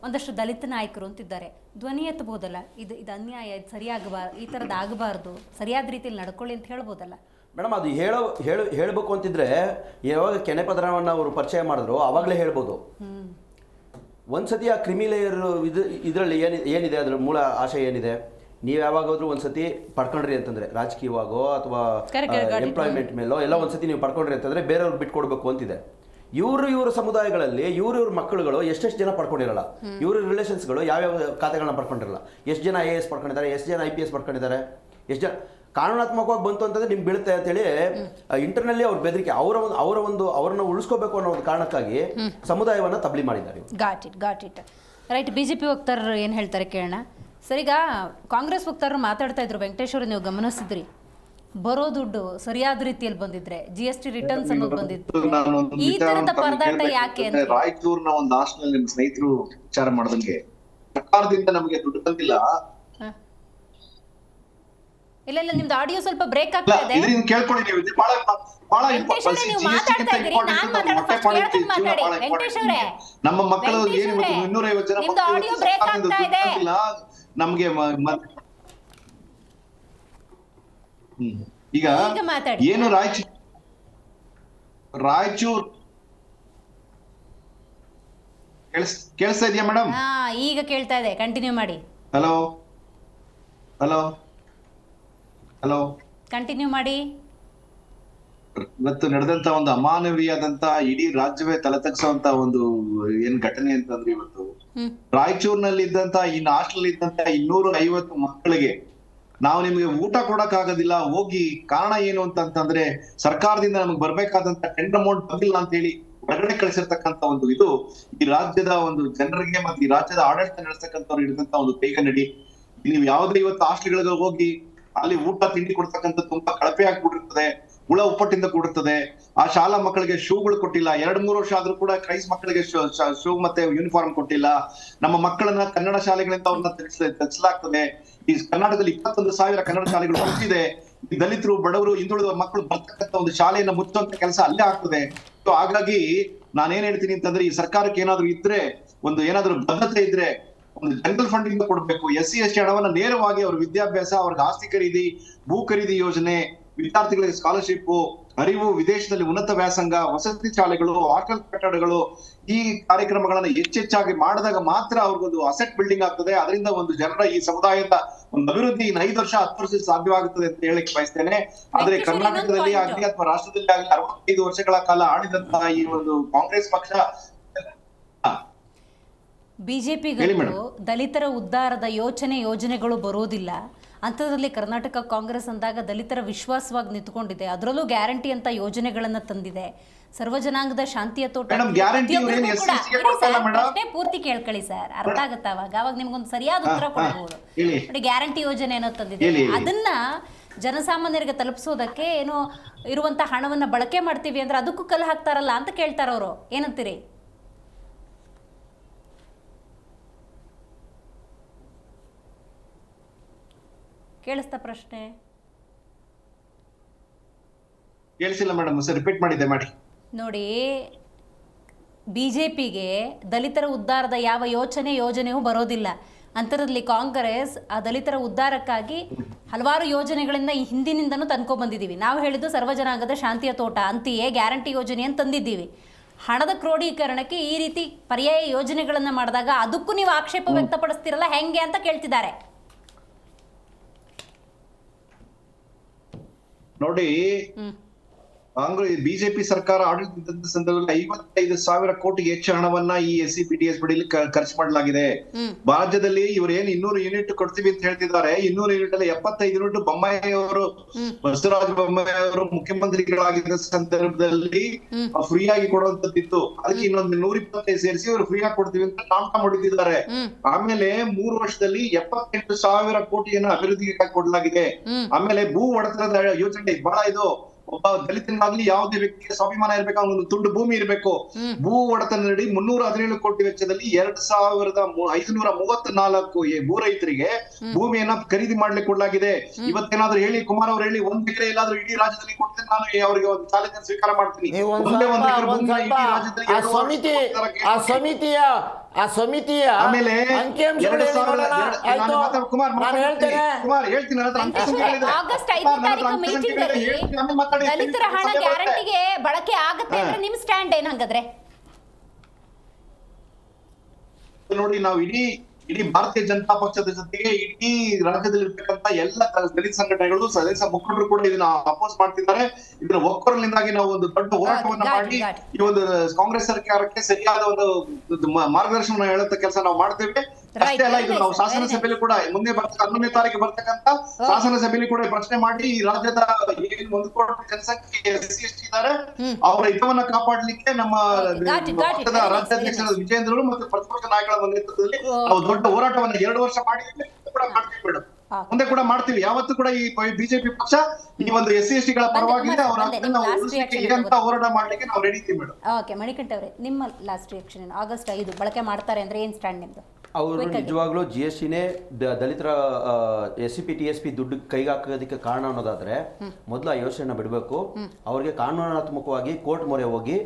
ಒಂದಷ್ಟು ದಲಿತ ನಾಯಕರು ಅಂತಿದ್ದಾರೆ. ಧ್ವನಿ ಎತ್ತಬಹುದಲ್ಲ, ಇದು ಅನ್ಯಾಯ, ಇದು ಸರಿಯಾಗಬಾರ್ದು, ಈ ಥರದ್ದು ಆಗಬಾರ್ದು, ಸರಿಯಾದ ರೀತಿಯಲ್ಲಿ ನಡ್ಕೊಳ್ಳಿ ಅಂತ ಹೇಳ್ಬೋದಲ್ಲ ಮೇಡಮ್? ಅದು ಹೇಳಬೇಕು ಅಂತಿದ್ರೆ ಯಾವಾಗ ಕೆನೆಪದರವನ್ನು ಅವರು ಪರಿಚಯ ಮಾಡಿದ್ರು ಆವಾಗಲೇ ಹೇಳ್ಬೋದು. ಒಂದ್ಸತಿ ಆ ಕ್ರಿಮಿ ಲೇಯರ್ ಇದರಲ್ಲಿ ಏನಿದೆ ಅದ್ರ ಮೂಲ ಆಶಯ ಏನಿದೆ, ನೀವು ಯಾವಾಗಾದ್ರೂ ಒಂದ್ಸತಿ ಪಡ್ಕೊಂಡ್ರಿ ಅಂತಂದ್ರೆ ರಾಜಕೀಯವಾಗೋ ಅಥವಾ ಎಂಪ್ಲಾಯ್ಮೆಂಟ್ ಮೇಲೋ ಎಲ್ಲ ಒಂದ್ಸತಿ ನೀವು ಪಡ್ಕೊಂಡ್ರಿ ಅಂತಂದ್ರೆ ಬೇರೆಯವ್ರಿಗೆ ಬಿಟ್ಕೊಡ್ಬೇಕು ಅಂತಿದೆ. ಇವ್ರ ಸಮುದಾಯಗಳಲ್ಲಿ ಇವ್ರ ಮಕ್ಕಳುಗಳು ಎಷ್ಟೆಷ್ಟು ಜನ ಪಡ್ಕೊಂಡಿರಲ್ಲ, ಇವ್ರ ರಿಲೇಷನ್ಸ್ಗಳು ಯಾವ್ಯಾವ ಖಾತೆಗಳನ್ನ ಪಡ್ಕೊಂಡಿರಲ್ಲ. ಎಷ್ಟು ಜನ IAS ಪಡ್ಕೊಂಡಿದ್ದಾರೆ, ಎಷ್ಟು ಜನ IPS ಪಡ್ಕೊಂಡಿದ್ದಾರೆ, ಎಷ್ಟು ಜನ ಕಾನೂನಾತ್ಮಕವಾಗಿ ಬಂತು ಅಂತಂದ್ರೆ ನಿಮ್ಗೆ ಬೀಳುತ್ತೆ ಅಂತೇಳಿ ಇಂಟರ್ನಲ್ಲಿ ಅವ್ರ ಬೆದರಿಕೆ, ಅವ್ರನ್ನ ಉಳಿಸ್ಕೋಬೇಕು ಅನ್ನೋ ಒಂದು ಕಾರಣಕ್ಕಾಗಿ ಸಮುದಾಯವನ್ನ ತಬ್ಲಿ ಮಾಡಿದ್ದಾರೆ. Got it right. BJP ವಕ್ತಾರರು ಏನು ಹೇಳ್ತಾರೆ ಕೇಳೋಣ ಸರ್. ಈಗ ಕಾಂಗ್ರೆಸ್ ವಕ್ತಾರರು ಮಾತಾಡ್ತಾ ಇದ್ರು, ವೆಂಕಟೇಶ್ವರ ನೀವು ಗಮನಿಸಿದ್ರಿ, ಬರೋ ದುಡ್ಡು ಸರಿಯಾದ ರೀತಿಯಲ್ಲಿ ಬಂದಿದ್ರೆ GST ರಿಟರ್ನ್ಸ್ ಅನ್ನೋದು ಬಂದಿದ್ರೆ ಈ ತರದ ಪರದಾಟ ಯಾಕೆ ಅಂತ. ರಾಯಚೂರ್ನ ಒಂದು ಹಾಸ್ಟೆಲ್ ನಿಮ್ ಸ್ನೇಹಿತರು ವಿಚಾರ ಮಾಡ್ದಂಗೆ ಸರ್ಕಾರದಿಂದ ನಮಗೆ ದುಡ್ಡು ಬಂದಿಲ್ಲ. ಇಲ್ಲ ನಿಮ್ದು ಆಡಿಯೋ ಸ್ವಲ್ಪ ಬ್ರೇಕ್ ಆಗ್ತಾ ಇದೆ. ಇದನ್ನ ಕೇಳ್ಕೊಳ್ಳಿ ನೀವು, ಇದು ಬಹಳ ನೀವು ಮಾತಾಡ್ತಾ ಇದ್ರಿ, ನಾನು ಮಾತಾಡೋದು ಫಸ್ಟ್ ಕೇಳ್ಕೊಂಡು ಮಾತಾಡಿ. ವೆಂಕಟೇಶ್ ಅವರೇ, ನಮ್ಮ ಮಕ್ಕಳು ಏನು 250 ಜನ ನಿಮ್ದು ಆಡಿಯೋ ಬ್ರೇಕ್ ಆಗ್ತಾ ಇದೆ. ನಮಗೆ ಈಗ ಏನು ರಾಯಚೂರ್ ಕೇಳಿಸ್ತಾ ಇದೆಯಾ ಮೇಡಮ್? ಈಗ ಕೇಳ್ತಾ ಇದೆ, ಕಂಟಿನ್ಯೂ ಮಾಡಿ. ಹಲೋ ಕಂಟಿನ್ಯೂ ಮಾಡಿ. ಇವತ್ತು ನಡೆದಂತ ಒಂದು ಅಮಾನವೀಯದಂತ ಇಡೀ ರಾಜ್ಯವೇ ತಲೆತಗ್ಸುವಂತ ಒಂದು ಏನ್ ಘಟನೆ ಅಂತಂದ್ರೆ, ಇವತ್ತು ರಾಯಚೂರಿನಲ್ಲಿ ಇದ್ದಂತ ಹಾಸ್ಟೆಲ್ ಇದ್ದಂತ 250 ಮಕ್ಕಳಿಗೆ ನಾವು ನಿಮ್ಗೆ ಊಟ ಕೊಡಕ್ ಆಗೋದಿಲ್ಲ, ಹೋಗಿ ಕಾರಣ ಏನು ಅಂತಂದ್ರೆ ಸರ್ಕಾರದಿಂದ ನಮ್ಗೆ ಬರ್ಬೇಕಾದಂತ ಟೆಂಡರ್ ಅಮೌಂಟ್ ಬಂದಿಲ್ಲ ಅಂತ ಹೇಳಿ ಹೊರಗಡೆ ಕಳಿಸಿರ್ತಕ್ಕಂತ ಒಂದು ಇದು ಈ ರಾಜ್ಯದ ಒಂದು ಜನರಿಗೆ ಮತ್ತೆ ಈ ರಾಜ್ಯದ ಆಡಳಿತ ನಡೆಸ್ತಕ್ಕಂಥವ್ರು ಹಿಡಿದಂತ ಒಂದು ಕೈಗನ್ನಡಿ. ನೀವು ಯಾವ್ದೇ ಇವತ್ತು ಹಾಸ್ಟೆಲ್ಗಳಿಗೆ ಹೋಗಿ ಅಲ್ಲಿ ಊಟ ತಿಂಡಿ ಕೊಡ್ತಕ್ಕಂಥ ತುಂಬಾ ಕಳಪೆ ಆಗಿಬಿಟ್ಟಿರ್ತದೆ, ಹುಳ ಉಪ್ಪಟ್ಟಿಂದ ಕೂಡಿರ್ತದೆ. ಆ ಶಾಲಾ ಮಕ್ಕಳಿಗೆ ಶೂಗಳು ಕೊಟ್ಟಿಲ್ಲ, 2-3 ವರ್ಷ ಆದ್ರೂ ಕೂಡ ಕ್ರೈಸ್ ಮಕ್ಕಳಿಗೆ ಶೂ ಮತ್ತೆ ಯೂನಿಫಾರ್ಮ್ ಕೊಟ್ಟಿಲ್ಲ. ನಮ್ಮ ಮಕ್ಕಳನ್ನ ಕನ್ನಡ ಶಾಲೆಗಳಿಂದ ಅವ್ರನ್ನ ತೆಗೆಸಲಾಗ್ತದೆ. ಈ ಕರ್ನಾಟಕದಲ್ಲಿ 21,000 ಕನ್ನಡ ಶಾಲೆಗಳು ಮುಚ್ಚಿದೆ. ಈ ದಲಿತರು, ಬಡವರು, ಹಿಂದುಳಿದ ಮಕ್ಕಳು ಬರ್ತಕ್ಕಂಥ ಒಂದು ಶಾಲೆಯನ್ನ ಮುಚ್ಚುವಂತ ಕೆಲಸ ಅಲ್ಲೇ ಆಗ್ತದೆ. ಸೊ ಹಾಗಾಗಿ ನಾನೇನ್ ಹೇಳ್ತೀನಿ ಅಂತಂದ್ರೆ, ಈ ಸರ್ಕಾರಕ್ಕೆ ಏನಾದ್ರು ಇದ್ರೆ, ಏನಾದ್ರು ಬದ್ಧತೆ ಇದ್ರೆ ಒಂದು ಜನರಲ್ ಫಂಡ್ ಇಂದ ಕೊಡ್ಬೇಕು. SC ST ಹಣವನ್ನ ನೇರವಾಗಿ ಅವ್ರ ವಿದ್ಯಾಭ್ಯಾಸ, ಅವ್ರಿಗೆ ಆಸ್ತಿ ಖರೀದಿ, ಭೂ ಖರೀದಿ ಯೋಜನೆ, ವಿದ್ಯಾರ್ಥಿಗಳಿಗೆ ಸ್ಕಾಲರ್ಶಿಪ್, ಅರಿವು, ವಿದೇಶದಲ್ಲಿ ಉನ್ನತ ವ್ಯಾಸಂಗ, ವಸತಿ ಶಾಲೆಗಳು, ಹಾಸ್ಟೆಲ್ ಕಟ್ಟಡಗಳು, ಈ ಕಾರ್ಯಕ್ರಮಗಳನ್ನ ಹೆಚ್ಚೆಚ್ಚಾಗಿ ಮಾಡಿದಾಗ ಮಾತ್ರ ಅವ್ರಿಗೊಂದು ಅಸೆಟ್ ಬಿಲ್ಡಿಂಗ್ ಆಗ್ತದೆ. ಅದರಿಂದ ಒಂದು ಜನರ ಈ ಸಮುದಾಯದ ಒಂದು ಅಭಿವೃದ್ಧಿ 5 ವರ್ಷ 10 ವರ್ಷ ಸಾಧ್ಯವಾಗುತ್ತದೆ ಅಂತ ಹೇಳಕ್ ಬಯಸ್ತೇನೆ. ಆದ್ರೆ ಕರ್ನಾಟಕದಲ್ಲಿ ಆಗ್ಲಿ ಅಥವಾ ರಾಷ್ಟ್ರದಲ್ಲಿ ಆಗ್ಲಿ 65 ವರ್ಷಗಳ ಕಾಲ ಆಳಿದಂತಹ ಈ ಒಂದು ಕಾಂಗ್ರೆಸ್ ಪಕ್ಷ ಬಿಜೆಪಿಗಳು ದಲಿತರ ಉದ್ಧಾರದ ಯೋಜನೆಗಳು ಬರೋದಿಲ್ಲ. ಅಂಥದ್ರಲ್ಲಿ ಕರ್ನಾಟಕ ಕಾಂಗ್ರೆಸ್ ಅಂದಾಗ ದಲಿತರ ವಿಶ್ವಾಸವಾಗಿ ನಿಂತ್ಕೊಂಡಿದೆ. ಅದರಲ್ಲೂ ಗ್ಯಾರಂಟಿ ಅಂತ ಯೋಜನೆಗಳನ್ನ ತಂದಿದೆ. ಸರ್ವ ಜನಾಂಗದ ಶಾಂತಿಯ ತೋಟ ಪೂರ್ತಿ ಕೇಳ್ಕೊಳ್ಳಿ ಸರ್, ಅರ್ಥ ಆಗುತ್ತ ಅವಾಗ ನಿಮ್ಗೊಂದು ಸರಿಯಾದ ಉತ್ತರ ಕೊಡಬಹುದು. ನೋಡಿ, ಗ್ಯಾರಂಟಿ ಯೋಜನೆ ಏನೋ ತಂದಿದೆ, ಅದನ್ನ ಜನಸಾಮಾನ್ಯರಿಗೆ ತಲುಪಿಸೋದಕ್ಕೆ ಏನೋ ಇರುವಂತ ಹಣವನ್ನ ಬಳಕೆ ಮಾಡ್ತೀವಿ ಅಂದ್ರೆ ಅದಕ್ಕೂ ಕಲ್ಲು ಹಾಕ್ತಾರಲ್ಲ ಅಂತ ಕೇಳ್ತಾರ ಅವರು. ಏನಂತೀರಿ? ಕೇಳಿಸ್ತಾ ಪ್ರಶ್ನೆ? ಕೇಳಿಸಿಲ್ಲ ಮೇಡಮ್, ಸರ್ ರಿಪೀಟ್ ಮಾಡಿದ್ದೆ ಮಾಡಿ. ನೋಡಿ, ಬಿಜೆಪಿಗೆ ದಲಿತರ ಉದ್ಧಾರದ ಯಾವ ಯೋಜನೆಯೂ ಬರೋದಿಲ್ಲ. ಅಂತರಲ್ಲಿ ಕಾಂಗ್ರೆಸ್ ಆ ದಲಿತರ ಉದ್ಧಾರಕ್ಕಾಗಿ ಹಲವಾರು ಯೋಜನೆಗಳಿಂದ ಈ ಹಿಂದಿನಿಂದನೂ ತಂದ್ಕೊ ಬಂದಿದ್ದೀವಿ. ನಾವು ಹೇಳಿದ್ದು ಸರ್ವಜನಾಂಗದ ಶಾಂತಿಯ ತೋಟ ಅಂತೆಯೇ ಗ್ಯಾರಂಟಿ ಯೋಜನೆಯನ್ನು ತಂದಿದ್ದೀವಿ. ಹಣದ ಕ್ರೋಢೀಕರಣಕ್ಕೆ ಈ ರೀತಿ ಪರ್ಯಾಯ ಯೋಜನೆಗಳನ್ನ ಮಾಡಿದಾಗ ಅದಕ್ಕೂ ನೀವು ಆಕ್ಷೇಪ ವ್ಯಕ್ತಪಡಿಸ್ತಿರಲ್ಲ, ಹೆಂಗೆ ಅಂತ ಕೇಳ್ತಿದ್ದಾರೆ. ನೋಡಿ, ಕಾಂಗ್ರೆಸ್ ಬಿಜೆಪಿ ಸರ್ಕಾರ ಆಡಳಿತದ ಸಂದರ್ಭದಲ್ಲಿ 55,000 ಕೋಟಿಗೆ ಹೆಚ್ಚು ಹಣವನ್ನ ಈ SCPTS ಬಡಿಲಿ ಖರ್ಚು ಮಾಡಲಾಗಿದೆ. ರಾಜ್ಯದಲ್ಲಿ ಇವ್ರು ಏನ್ 200 ಯೂನಿಟ್ ಕೊಡ್ತೀವಿ ಅಂತ ಹೇಳ್ತಿದ್ದಾರೆ. 200 ಯೂನಿಟ್ ಅಲ್ಲಿ 75 ಯೂನಿಟ್ ಬೊಮ್ಮಾಯಿ ಅವರು, ಬಸವರಾಜ ಬೊಮ್ಮಾಯಿ ಅವರು ಮುಖ್ಯಮಂತ್ರಿಗಳಾಗಿದ್ದ ಸಂದರ್ಭದಲ್ಲಿ ಫ್ರೀ ಆಗಿ ಕೊಡುವಂತದ್ದಿತ್ತು. ಅದಕ್ಕೆ ಇನ್ನೊಂದು 125 ಸೇರಿಸಿ ಅವರು ಫ್ರೀ ಆಗಿ ಕೊಡ್ತೀವಿ ಅಂತ ಟಾಂಟ ಮಾಡಿದ್ದಾರೆ. ಆಮೇಲೆ 3 ವರ್ಷದಲ್ಲಿ 78,000 ಕೋಟಿಯನ್ನು ಅಭಿವೃದ್ಧಿಗೆ ಕೊಡಲಾಗಿದೆ. ಆಮೇಲೆ ಭೂ ಒಡೆತನದ ಯೋಜನೆ ಬಹಳ ಇದು. ಒಬ್ಬ ದಲಿತನಾಗ್ಲಿ ಯಾವುದೇ ವ್ಯಕ್ತಿಗೆ ಸ್ವಾಭಿಮಾನ ಇರ್ಬೇಕು, ಅವನೊಂದು ತುಂಡು ಭೂಮಿ ಇರಬೇಕು. ಭೂ ಒಡೆತನ ನೀಡಿ 317 ಕೋಟಿ ವೆಚ್ಚದಲ್ಲಿ 2,534 ಭೂ ರೈತರಿಗೆ ಭೂಮಿಯನ್ನ ಖರೀದಿ ಮಾಡ್ಲಿಕ್ಕೆ ಕೊಡಲಾಗಿದೆ. ಇವತ್ತೇನಾದ್ರೂ ಹೇಳಿ, ಕುಮಾರ್ ಅವ್ರು ಹೇಳಿ, 1 ಎಕರೆ ಎಲ್ಲಾದ್ರೂ ಇಡೀ ರಾಜ್ಯದಲ್ಲಿ ಕೊಡ್ತೇನೆ, ನಾನು ಅವರಿಗೆ ಒಂದು ಚಾಲೆಂಜ್ ಸ್ವೀಕಾರ ಮಾಡ್ತೀನಿ. ಆ ಸಮಿತಿಯ ಆಮೇಲೆ ಅಂಕಿಅಂಶಗಳು ಕುಮಾರ್ ಹೇಳ್ತೀನಿ. ಆಗಸ್ಟ್ 5ನೇ ತಾರೀಕು ಮೀಟಿಂಗ್ ಅಲ್ಲಿ ದಲಿತರ ಹಣ ಗ್ಯಾರಂಟಿಗೆ ಬಳಕೆ ಆಗತ್ತೆ ಅಂದ್ರೆ ನಿಮ್ ಸ್ಟ್ಯಾಂಡ್ ಏನ್ ಹಂಗಾದ್ರೆ? ನೋಡಿ, ನಾವು ಇಡೀ ಭಾರತೀಯ ಜನತಾ ಪಕ್ಷದ ಜೊತೆಗೆ ಇಡೀ ರಾಜ್ಯದಲ್ಲಿ ಇರ್ತಕ್ಕಂತ ಎಲ್ಲ ದಲಿತ ಸಂಘಟನೆಗಳು, ಸದಸ್ಯ ಮುಖಂಡರು ಕೂಡ ಇದನ್ನ ಅಪೋಸ್ ಮಾಡ್ತಿದ್ದಾರೆ. ಇದನ್ನ ಒಕ್ಕೊರಲಿಂದಾಗಿ ನಾವು ಒಂದು ದೊಡ್ಡ ಹೋರಾಟವನ್ನ ಮಾಡಿ ಈ ಒಂದು ಕಾಂಗ್ರೆಸ್ ಸರ್ಕಾರಕ್ಕೆ ಸರಿಯಾದ ಒಂದು ಮಾರ್ಗದರ್ಶನ ಹೇಳುವಂತ ಕೆಲಸ ನಾವು ಮಾಡ್ತೇವೆ. ಅಷ್ಟೇ ಅಲ್ಲ, ಇದು ನಾವು ಶಾಸನ ಸಭೆಯಲ್ಲಿ ಕೂಡ ಮುಂದೆ 11ನೇ ತಾರೀಕು ಬರ್ತಕ್ಕಂತ ಶಾಸನ ಸಭೆಯಲ್ಲಿ ಕೂಡ ಪ್ರಶ್ನೆ ಮಾಡಿ ಈ ರಾಜ್ಯದ ಏನು 1 ಕೋಟಿ ಜನಸಂಖ್ಯೆ SC/ST ಇದ್ದಾರೆ ಅವರ ಹಿತವನ್ನ ಕಾಪಾಡಲಿಕ್ಕೆ ನಮ್ಮ ಪಕ್ಷದ ರಾಜ್ಯಾಧ್ಯಕ್ಷರಾದ ವಿಜೇಂದ್ರರು ಮತ್ತು ಪ್ರತಿಪಕ್ಷ ನಾಯಕರ ನೇತೃತ್ವದಲ್ಲಿ ನಾವು ದೊಡ್ಡ ಹೋರಾಟವನ್ನ 2 ವರ್ಷ ಮಾಡಿದ್ವಿ, ಕೂಡ ಮಾಡ್ತೀವಿ ಮೇಡಮ್. ಮುಂದೆ ಕೂಡ ಮಾಡ್ತೀವಿ. ಯಾವತ್ತೂ ಕೂಡ ಈ ಬಿಜೆಪಿ ಪಕ್ಷ ಈ ಒಂದು SC/ST ಗಳ ಪರವಾಗಿದೆ. ಅವರ ಹಕ್ಕನ್ನ ಉಳಿಸಲಿಕ್ಕೆ ಏನಂತ ಹೋರಾಟ ಮಾಡ್ಲಿಕ್ಕೆ ನಾವು ರೆಡಿ ಇದ್ದೀವಿ ಮೇಡಮ್. ಓಕೆ, ಮಣಿಕಂಠ ಅವರೇ, ನಿಮ್ಮ ಲಾಸ್ಟ್ ರಿಯಾಕ್ಷನ್ ಏನು? ಆಗಸ್ಟ್ 5 ಬಳಕೆ ಮಾಡ್ತಾರೆ ಅಂದ್ರೆ ಏನ್ ಸ್ಟ್ಯಾಂಡ್ ನಿಮ್ದು? ಅವರು ನಿಜವಾಗ್ಲೂ GSTನೇ ದಲಿತರ SCPTSP ದುಡ್ಡು ಕೈಗಾಕೋದಕ್ಕೆ ಕಾರಣ ಅನ್ನೋದಾದ್ರೆ ಮೊದಲು ಆ ಯೋಚನೆ ಬಿಡಬೇಕು. ಅವ್ರಿಗೆ ಕಾನೂನಾತ್ಮಕವಾಗಿ ಕೋರ್ಟ್ ಮೊರೆ ಹೋಗಿ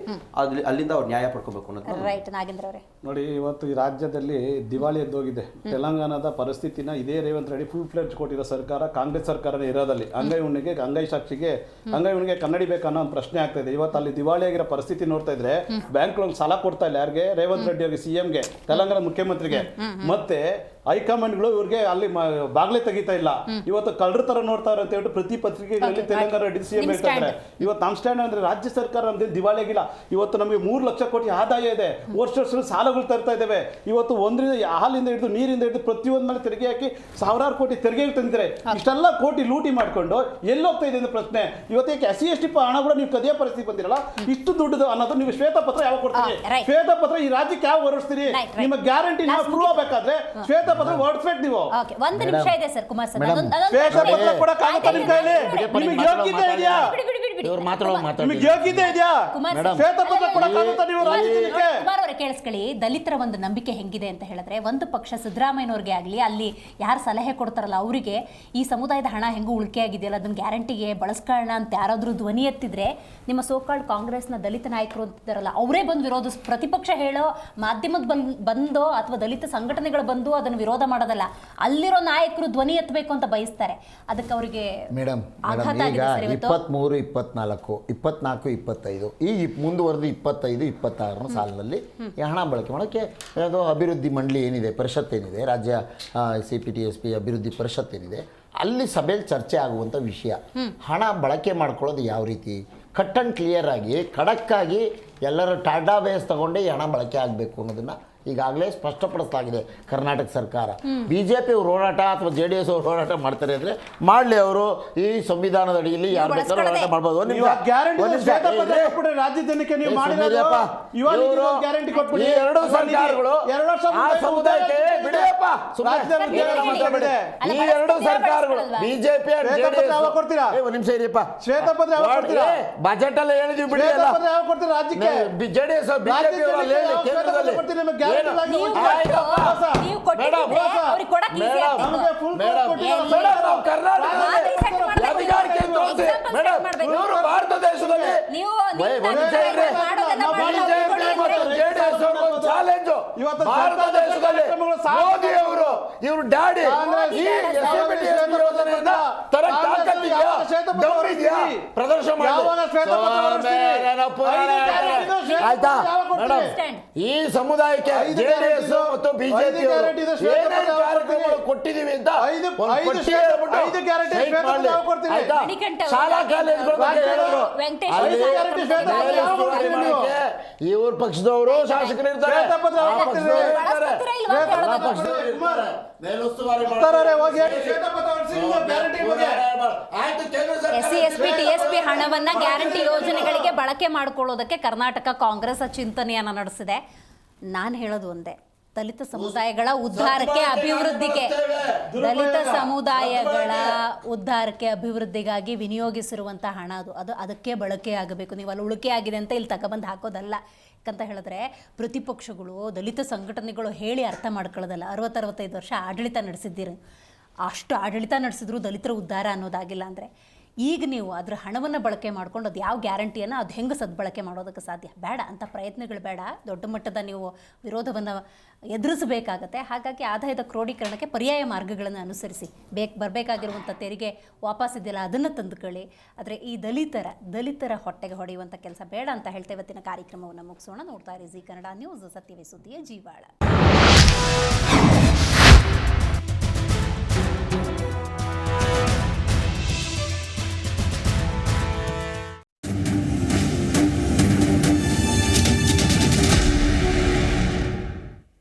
ಅಲ್ಲಿಂದ ಅವ್ರು ನ್ಯಾಯ ಪಡ್ಕೋಬೇಕು ಅನ್ನೋದು. ರೈಟ್. ನಾಗೇಂದ್ರ ಅವರೇ, ನೋಡಿ, ಇವತ್ತು ಈ ರಾಜ್ಯದಲ್ಲಿ ದಿವಾಳಿ ಎದ್ದೋಗಿದೆ. ತೆಲಂಗಾಣದ ಪರಿಸ್ಥಿತಿನ ಇದೇ ರೇವಂತ್ ರೆಡ್ಡಿ ಫುಲ್ ಫ್ಲೆಡ್ಜ್ ಕೊಟ್ಟಿರೋ ಸರ್ಕಾರ, ಕಾಂಗ್ರೆಸ್ ಸರ್ಕಾರನೇ ಇರೋದಲ್ಲಿ ಅಂಗೈ ಹುಣ್ಣಿಗೆ, ಅಂಗೈ ಸಾಕ್ಷಿಗೆ, ಅಂಗೈ ಹುಣ್ಣಿಗೆ ಕನ್ನಡಿ ಬೇಕನ್ನೋ ಒಂದು ಪ್ರಶ್ನೆ ಆಗ್ತಾ ಇದೆ. ಇವತ್ತು ಅಲ್ಲಿ ದಿವಾಳಿ ಆಗಿರೋ ಪರಿಸ್ಥಿತಿ ನೋಡ್ತಾ ಇದ್ರೆ ಬ್ಯಾಂಕ್ಗಳಿಗೆ ಸಾಲ ಕೊಡ್ತಾ ಇಲ್ಲ. ಯಾರಿಗೆ? ರೇವಂತ್ ರೆಡ್ಡಿ ಅವರಿಗೆ, CMಗೆ, ತೆಲಂಗಾಣ ಮುಖ್ಯಮಂತ್ರಿಗೆ. ಮತ್ತೆ ಹೈಕಮಾಂಡ್ಗಳು ಇವ್ರಿಗೆ ಅಲ್ಲಿ ಬಾಗ್ಲೆ ತೆಗಿತಾ ಇಲ್ಲ. ಇವತ್ತು ಕಳ್ಳರ ತರ ನೋಡ್ತಾರೆ ಅಂತ ಹೇಳ್ಬಿಟ್ಟು ಪ್ರತಿ ಪತ್ರಿಕೆಗಳಲ್ಲಿ ತೆಲಂಗಾಣ CM ಹೇಳ್ತಾರೆ. ಇವತ್ತು ನಮ್ಮ ಸ್ಟ್ಯಾಂಡ್ ಅಂದ್ರೆ ರಾಜ್ಯ ಸರ್ಕಾರ ಅಂದ್ರೆ ದಿವಾಳಿ ಆಗಿಲ್ಲ. ಇವತ್ತು ನಮಗೆ 3 ಲಕ್ಷ ಕೋಟಿ ಆದಾಯ ಇದೆ. ವರ್ಷ ಸಾಲಗಳು ತರ್ತಾ ಇದ್ದೇವೆ. ಇವತ್ತು ಒಂದರಿಂದ ಹಾಲಿಂದ ಹಿಡಿದು ನೀರಿಂದ ಹಿಡಿದು ಪ್ರತಿಯೊಂದು ಮೇಲೆ ತೆರಿಗೆ ಹಾಕಿ ಸಾವಿರಾರು ಕೋಟಿ ತೆರಿಗೆ ತಂದಿದ್ದಾರೆ. ಇಷ್ಟೆಲ್ಲ ಕೋಟಿ ಲೂಟಿ ಮಾಡ್ಕೊಂಡು ಎಲ್ಲೋಗ್ತಾ ಇದೆ ಅಂತ ಪ್ರಶ್ನೆ. ಇವತ್ತೇಕೆ SC/ST ಹಣ ಕೂಡ ನೀವು ಕದಿಯೋ ಪರಿಸ್ಥಿತಿ ಬಂದಿರಲ್ಲ. ಇಷ್ಟು ದುಡ್ಡು ಅನ್ನೋದು ನೀವು ಶ್ವೇತಪತ್ರ ಯಾವಾಗ ಕೊಡ್ತೀರಿ? ಶ್ವೇತಪತ್ರ ಈ ರಾಜ್ಯಕ್ಕೆ ಯಾವ ಹೊರಡಿಸ್ತೀರಿ? ನಿಮ್ಮ ಗ್ಯಾರಂಟಿ ನಾವು ಪ್ರೂವ್ ಆಗಬೇಕಾದ್ರೆ ಶ್ವೇತಪತ್ರ ಹೊರಡಿಸ್ಬೇಕು ನೀವು. ಓಕೆ, 1 ನಿಮಿಷ ಇದೆ ಸರ್. ಕುಮಾರ್ ಸರ್, ಶ್ವೇತಪತ್ರ ಕೊಡಕ್ಕಾಗುತ್ತಾ ನಿಮ್ಮ ಕೈಲಿ? ನಿಮಗೆ ಯೋಗ್ಯತೆ ಇದೆಯಾ? ಇವ್ರು ಮಾತಾಡೋ ನಿಮಗೆ ಯೋಗ್ಯತೆ ಇದೆಯಾ? ಶ್ವೇತಪತ್ರ ಕೊಡಕ್ಕಾಗುತ್ತಾ ನೀವು ರಾಜ್ಯಕ್ಕೆ? ಕುಮಾರ್ ಅವರೇ ಕೇಳಿಸ್ಕೊಳ್ಳಿ, ದಲಿತರ ಒಂದು ನಂಬಿಕೆ ಹೆಂಗಿದೆ ಅಂತ ಹೇಳಿದ್ರೆ, ಒಂದು ಪಕ್ಷ ಸಿದ್ದರಾಮಯ್ಯನವ್ರಿಗೆ ಆಗಲಿ, ಅಲ್ಲಿ ಯಾರು ಸಲಹೆ ಕೊಡ್ತಾರಲ್ಲ ಅವರಿಗೆ ಈ ಸಮುದಾಯದ ಹಣ ಹೆಂಗೂ ಉಳಿಕೆ ಆಗಿದೆಯಲ್ಲ ಅದನ್ನು ಗ್ಯಾರಂಟಿಗೆ ಬಳಸ್ಕೊಳ್ಳೋಣ ಅಂತ ಯಾರಾದರೂ ಧ್ವನಿ ಎತ್ತಿದ್ರೆ, ನಿಮ್ಮ ಸೋಕಾಲ್ಡ್ ಕಾಂಗ್ರೆಸ್ನ ದಲಿತ ನಾಯಕರು ಅಂತಿದ್ದಾರಲ್ಲ ಅವರೇ ಬಂದು ವಿರೋಧ, ಪ್ರತಿಪಕ್ಷ ಹೇಳೋ ಮಾಧ್ಯಮದ ಬಂದೋ ಅಥವಾ ದಲಿತ ಸಂಘಟನೆಗಳು ಬಂದು ಅದನ್ನು ವಿರೋಧ ಮಾಡೋದಲ್ಲ, ಅಲ್ಲಿರೋ ನಾಯಕರು ಧ್ವನಿ ಎತ್ತಬೇಕು ಅಂತ ಬಯಸ್ತಾರೆ. ಅದಕ್ಕೆ ಅವರಿಗೆ ಮೇಡಮ್ ಈಗ 23, 24, 24, 25 ಈ ಮುಂದುವರೆದು 25, 26 ಸಾಲಿನಲ್ಲಿ ಈ ಹಣ ಬಳಕೆ ಮಾಡೋಕ್ಕೆ ಅದು ಅಭಿವೃದ್ಧಿ ಮಂಡಳಿ ಏನಿದೆ, ಪರಿಷತ್ ಏನಿದೆ, ರಾಜ್ಯ CPTSP ಅಭಿವೃದ್ಧಿ ಪರಿಷತ್ ಏನಿದೆ, ಅಲ್ಲಿ ಸಭೆಯಲ್ಲಿ ಚರ್ಚೆ ಆಗುವಂಥ ವಿಷಯ ಹಣ ಬಳಕೆ ಮಾಡ್ಕೊಳ್ಳೋದು ಯಾವ ರೀತಿ ಕಟ್ ಆ್ಯಂಡ್ ಕ್ಲಿಯರ್ ಆಗಿ ಖಡಕ್ ಆಗಿ ಎಲ್ಲರೂ ಟಾಟಾ ಬೇಸ್ ತಗೊಂಡೇ ಈ ಹಣ ಬಳಕೆ ಆಗಬೇಕು ಅನ್ನೋದನ್ನು ಈಗಾಗಲೇ ಸ್ಪಷ್ಟಪಡಿಸಲಾಗಿದೆ ಕರ್ನಾಟಕ ಸರ್ಕಾರ. BJP ಅವರು ಹೋರಾಟ ಅಥವಾ JDS ಅವರು ಹೋರಾಟ ಮಾಡ್ತಾರೆ ಅಂದರೆ ಮಾಡಲಿ, ಅವರು ಈ ಸಂವಿಧಾನದ ಅಡಿಯಲ್ಲಿ ಯಾರು ಬೇಕಾದ್ರೂ ಹೋರಾಟ ಮಾಡ್ಬೋದು. ಈ ಎರಡು ಸರ್ಕಾರಗಳು ಆ ಸಮುದಾಯಕ್ಕೆ ಈ ಎರಡು ಸರ್ಕಾರಗಳು BJP ಒಂದು ನಿಮಿಷ ಇರಿಯಪ್ಪ, ಬಜೆಟ್ ಅಲ್ಲ ಹೇಳಿದ್ವಿ ಬಿಡಿ, JDS BJP ಅವರು ಕೇಂದ್ರದಲ್ಲಿ ಭಾರತ ದೇಶದಲ್ಲಿ ಚಾಲೆಂಜ್, ಭಾರತ ದೇಶದಲ್ಲಿ ಮೋದಿ ಅವರು ಇವರು ಡ್ಯಾಡಿ ಯೋಜನೆಯಿಂದ ಪ್ರದರ್ಶನ ಆಯ್ತಾ ಮೇಡಮ್. ಈ ಸಮುದಾಯಕ್ಕೆ JDS ಮತ್ತು BJP ಕಾರ್ಯಕ್ರಮಗಳು ಕೊಟ್ಟಿದ್ದೀವಿ ಅಂತ ಶಾಲಾ ಕಾಲೇಜುಗಳ ಬಗ್ಗೆ ಹೇಳಿದ್ರು. ಇವ್ರ ಪಕ್ಷದವರು ಶಾಸಕರು ಇರ್ತಾರೆ, SC, ST, TSP ಹಣವನ್ನ ಗ್ಯಾರಂಟಿ ಯೋಜನೆಗಳಿಗೆ ಬಳಕೆ ಮಾಡಿಕೊಳ್ಳೋದಕ್ಕೆ ಕರ್ನಾಟಕ ಕಾಂಗ್ರೆಸ್ ಚಿಂತನೆಯನ್ನ ನಡೆಸಿದೆ. ನಾನು ಹೇಳೋದು ಒಂದೇ, ದಲಿತ ಸಮುದಾಯಗಳ ಉದ್ಧಾರಕ್ಕೆ, ಅಭಿವೃದ್ಧಿಗೆ, ದಲಿತ ಸಮುದಾಯಗಳ ಉದ್ಧಾರಕ್ಕೆ, ಅಭಿವೃದ್ಧಿಗಾಗಿ ವಿನಿಯೋಗಿಸಿರುವಂಥ ಹಣ ಅದು ಅದಕ್ಕೆ ಬಳಕೆ ಆಗಬೇಕು. ನೀವು ಅಲ್ಲಿ ಉಳಿಕೆ ಆಗಿದೆ ಅಂತ ಇಲ್ಲಿ ತಗೊಬಂದು ಹಾಕೋದಲ್ಲ. ಯಾಕಂತ ಹೇಳಿದ್ರೆ ಪ್ರತಿಪಕ್ಷಗಳು, ದಲಿತ ಸಂಘಟನೆಗಳು ಹೇಳಿ ಅರ್ಥ ಮಾಡ್ಕೊಳ್ಳೋದಲ್ಲ. 60-65 ವರ್ಷ ಆಡಳಿತ ನಡೆಸಿದ್ದೀರಿ, ಅಷ್ಟು ಆಡಳಿತ ನಡೆಸಿದ್ರು ದಲಿತರ ಉದ್ಧಾರ ಅನ್ನೋದಾಗಿಲ್ಲ ಅಂದರೆ, ಈಗ ನೀವು ಅದರ ಹಣವನ್ನು ಬಳಕೆ ಮಾಡ್ಕೊಂಡು ಅದು ಯಾವ ಗ್ಯಾರಂಟಿಯನ್ನು ಅದು ಹೆಂಗೆ ಸದ್ಬಳಕೆ ಮಾಡೋದಕ್ಕೆ ಸಾಧ್ಯ? ಬೇಡ, ಅಂಥ ಪ್ರಯತ್ನಗಳು ಬೇಡ. ದೊಡ್ಡ ಮಟ್ಟದ ನೀವು ವಿರೋಧವನ್ನು ಎದುರಿಸಬೇಕಾಗತ್ತೆ. ಹಾಗಾಗಿ ಆದಾಯದ ಕ್ರೋಢೀಕರಣಕ್ಕೆ ಪರ್ಯಾಯ ಮಾರ್ಗಗಳನ್ನು ಅನುಸರಿಸಿ, ಬರಬೇಕಾಗಿರುವಂಥ ತೆರಿಗೆ ವಾಪಸ್ ಇದೆಯಲ್ಲ ಅದನ್ನು ತಂದುಕೊಳ್ಳಿ. ಆದರೆ ಈ ದಲಿತರ ಹೊಟ್ಟೆಗೆ ಹೊಡೆಯುವಂಥ ಕೆಲಸ ಬೇಡ ಅಂತ ಹೇಳ್ತಾ ಇವತ್ತಿನ ಕಾರ್ಯಕ್ರಮವನ್ನು ಮುಗಿಸೋಣ. ನೋಡ್ತಾ ಇರಿ ಜಿ ಕನ್ನಡ ನ್ಯೂಸ್, ಸತ್ಯವೇ ಸುದ್ದಿಯ ಜೀವಾಳ.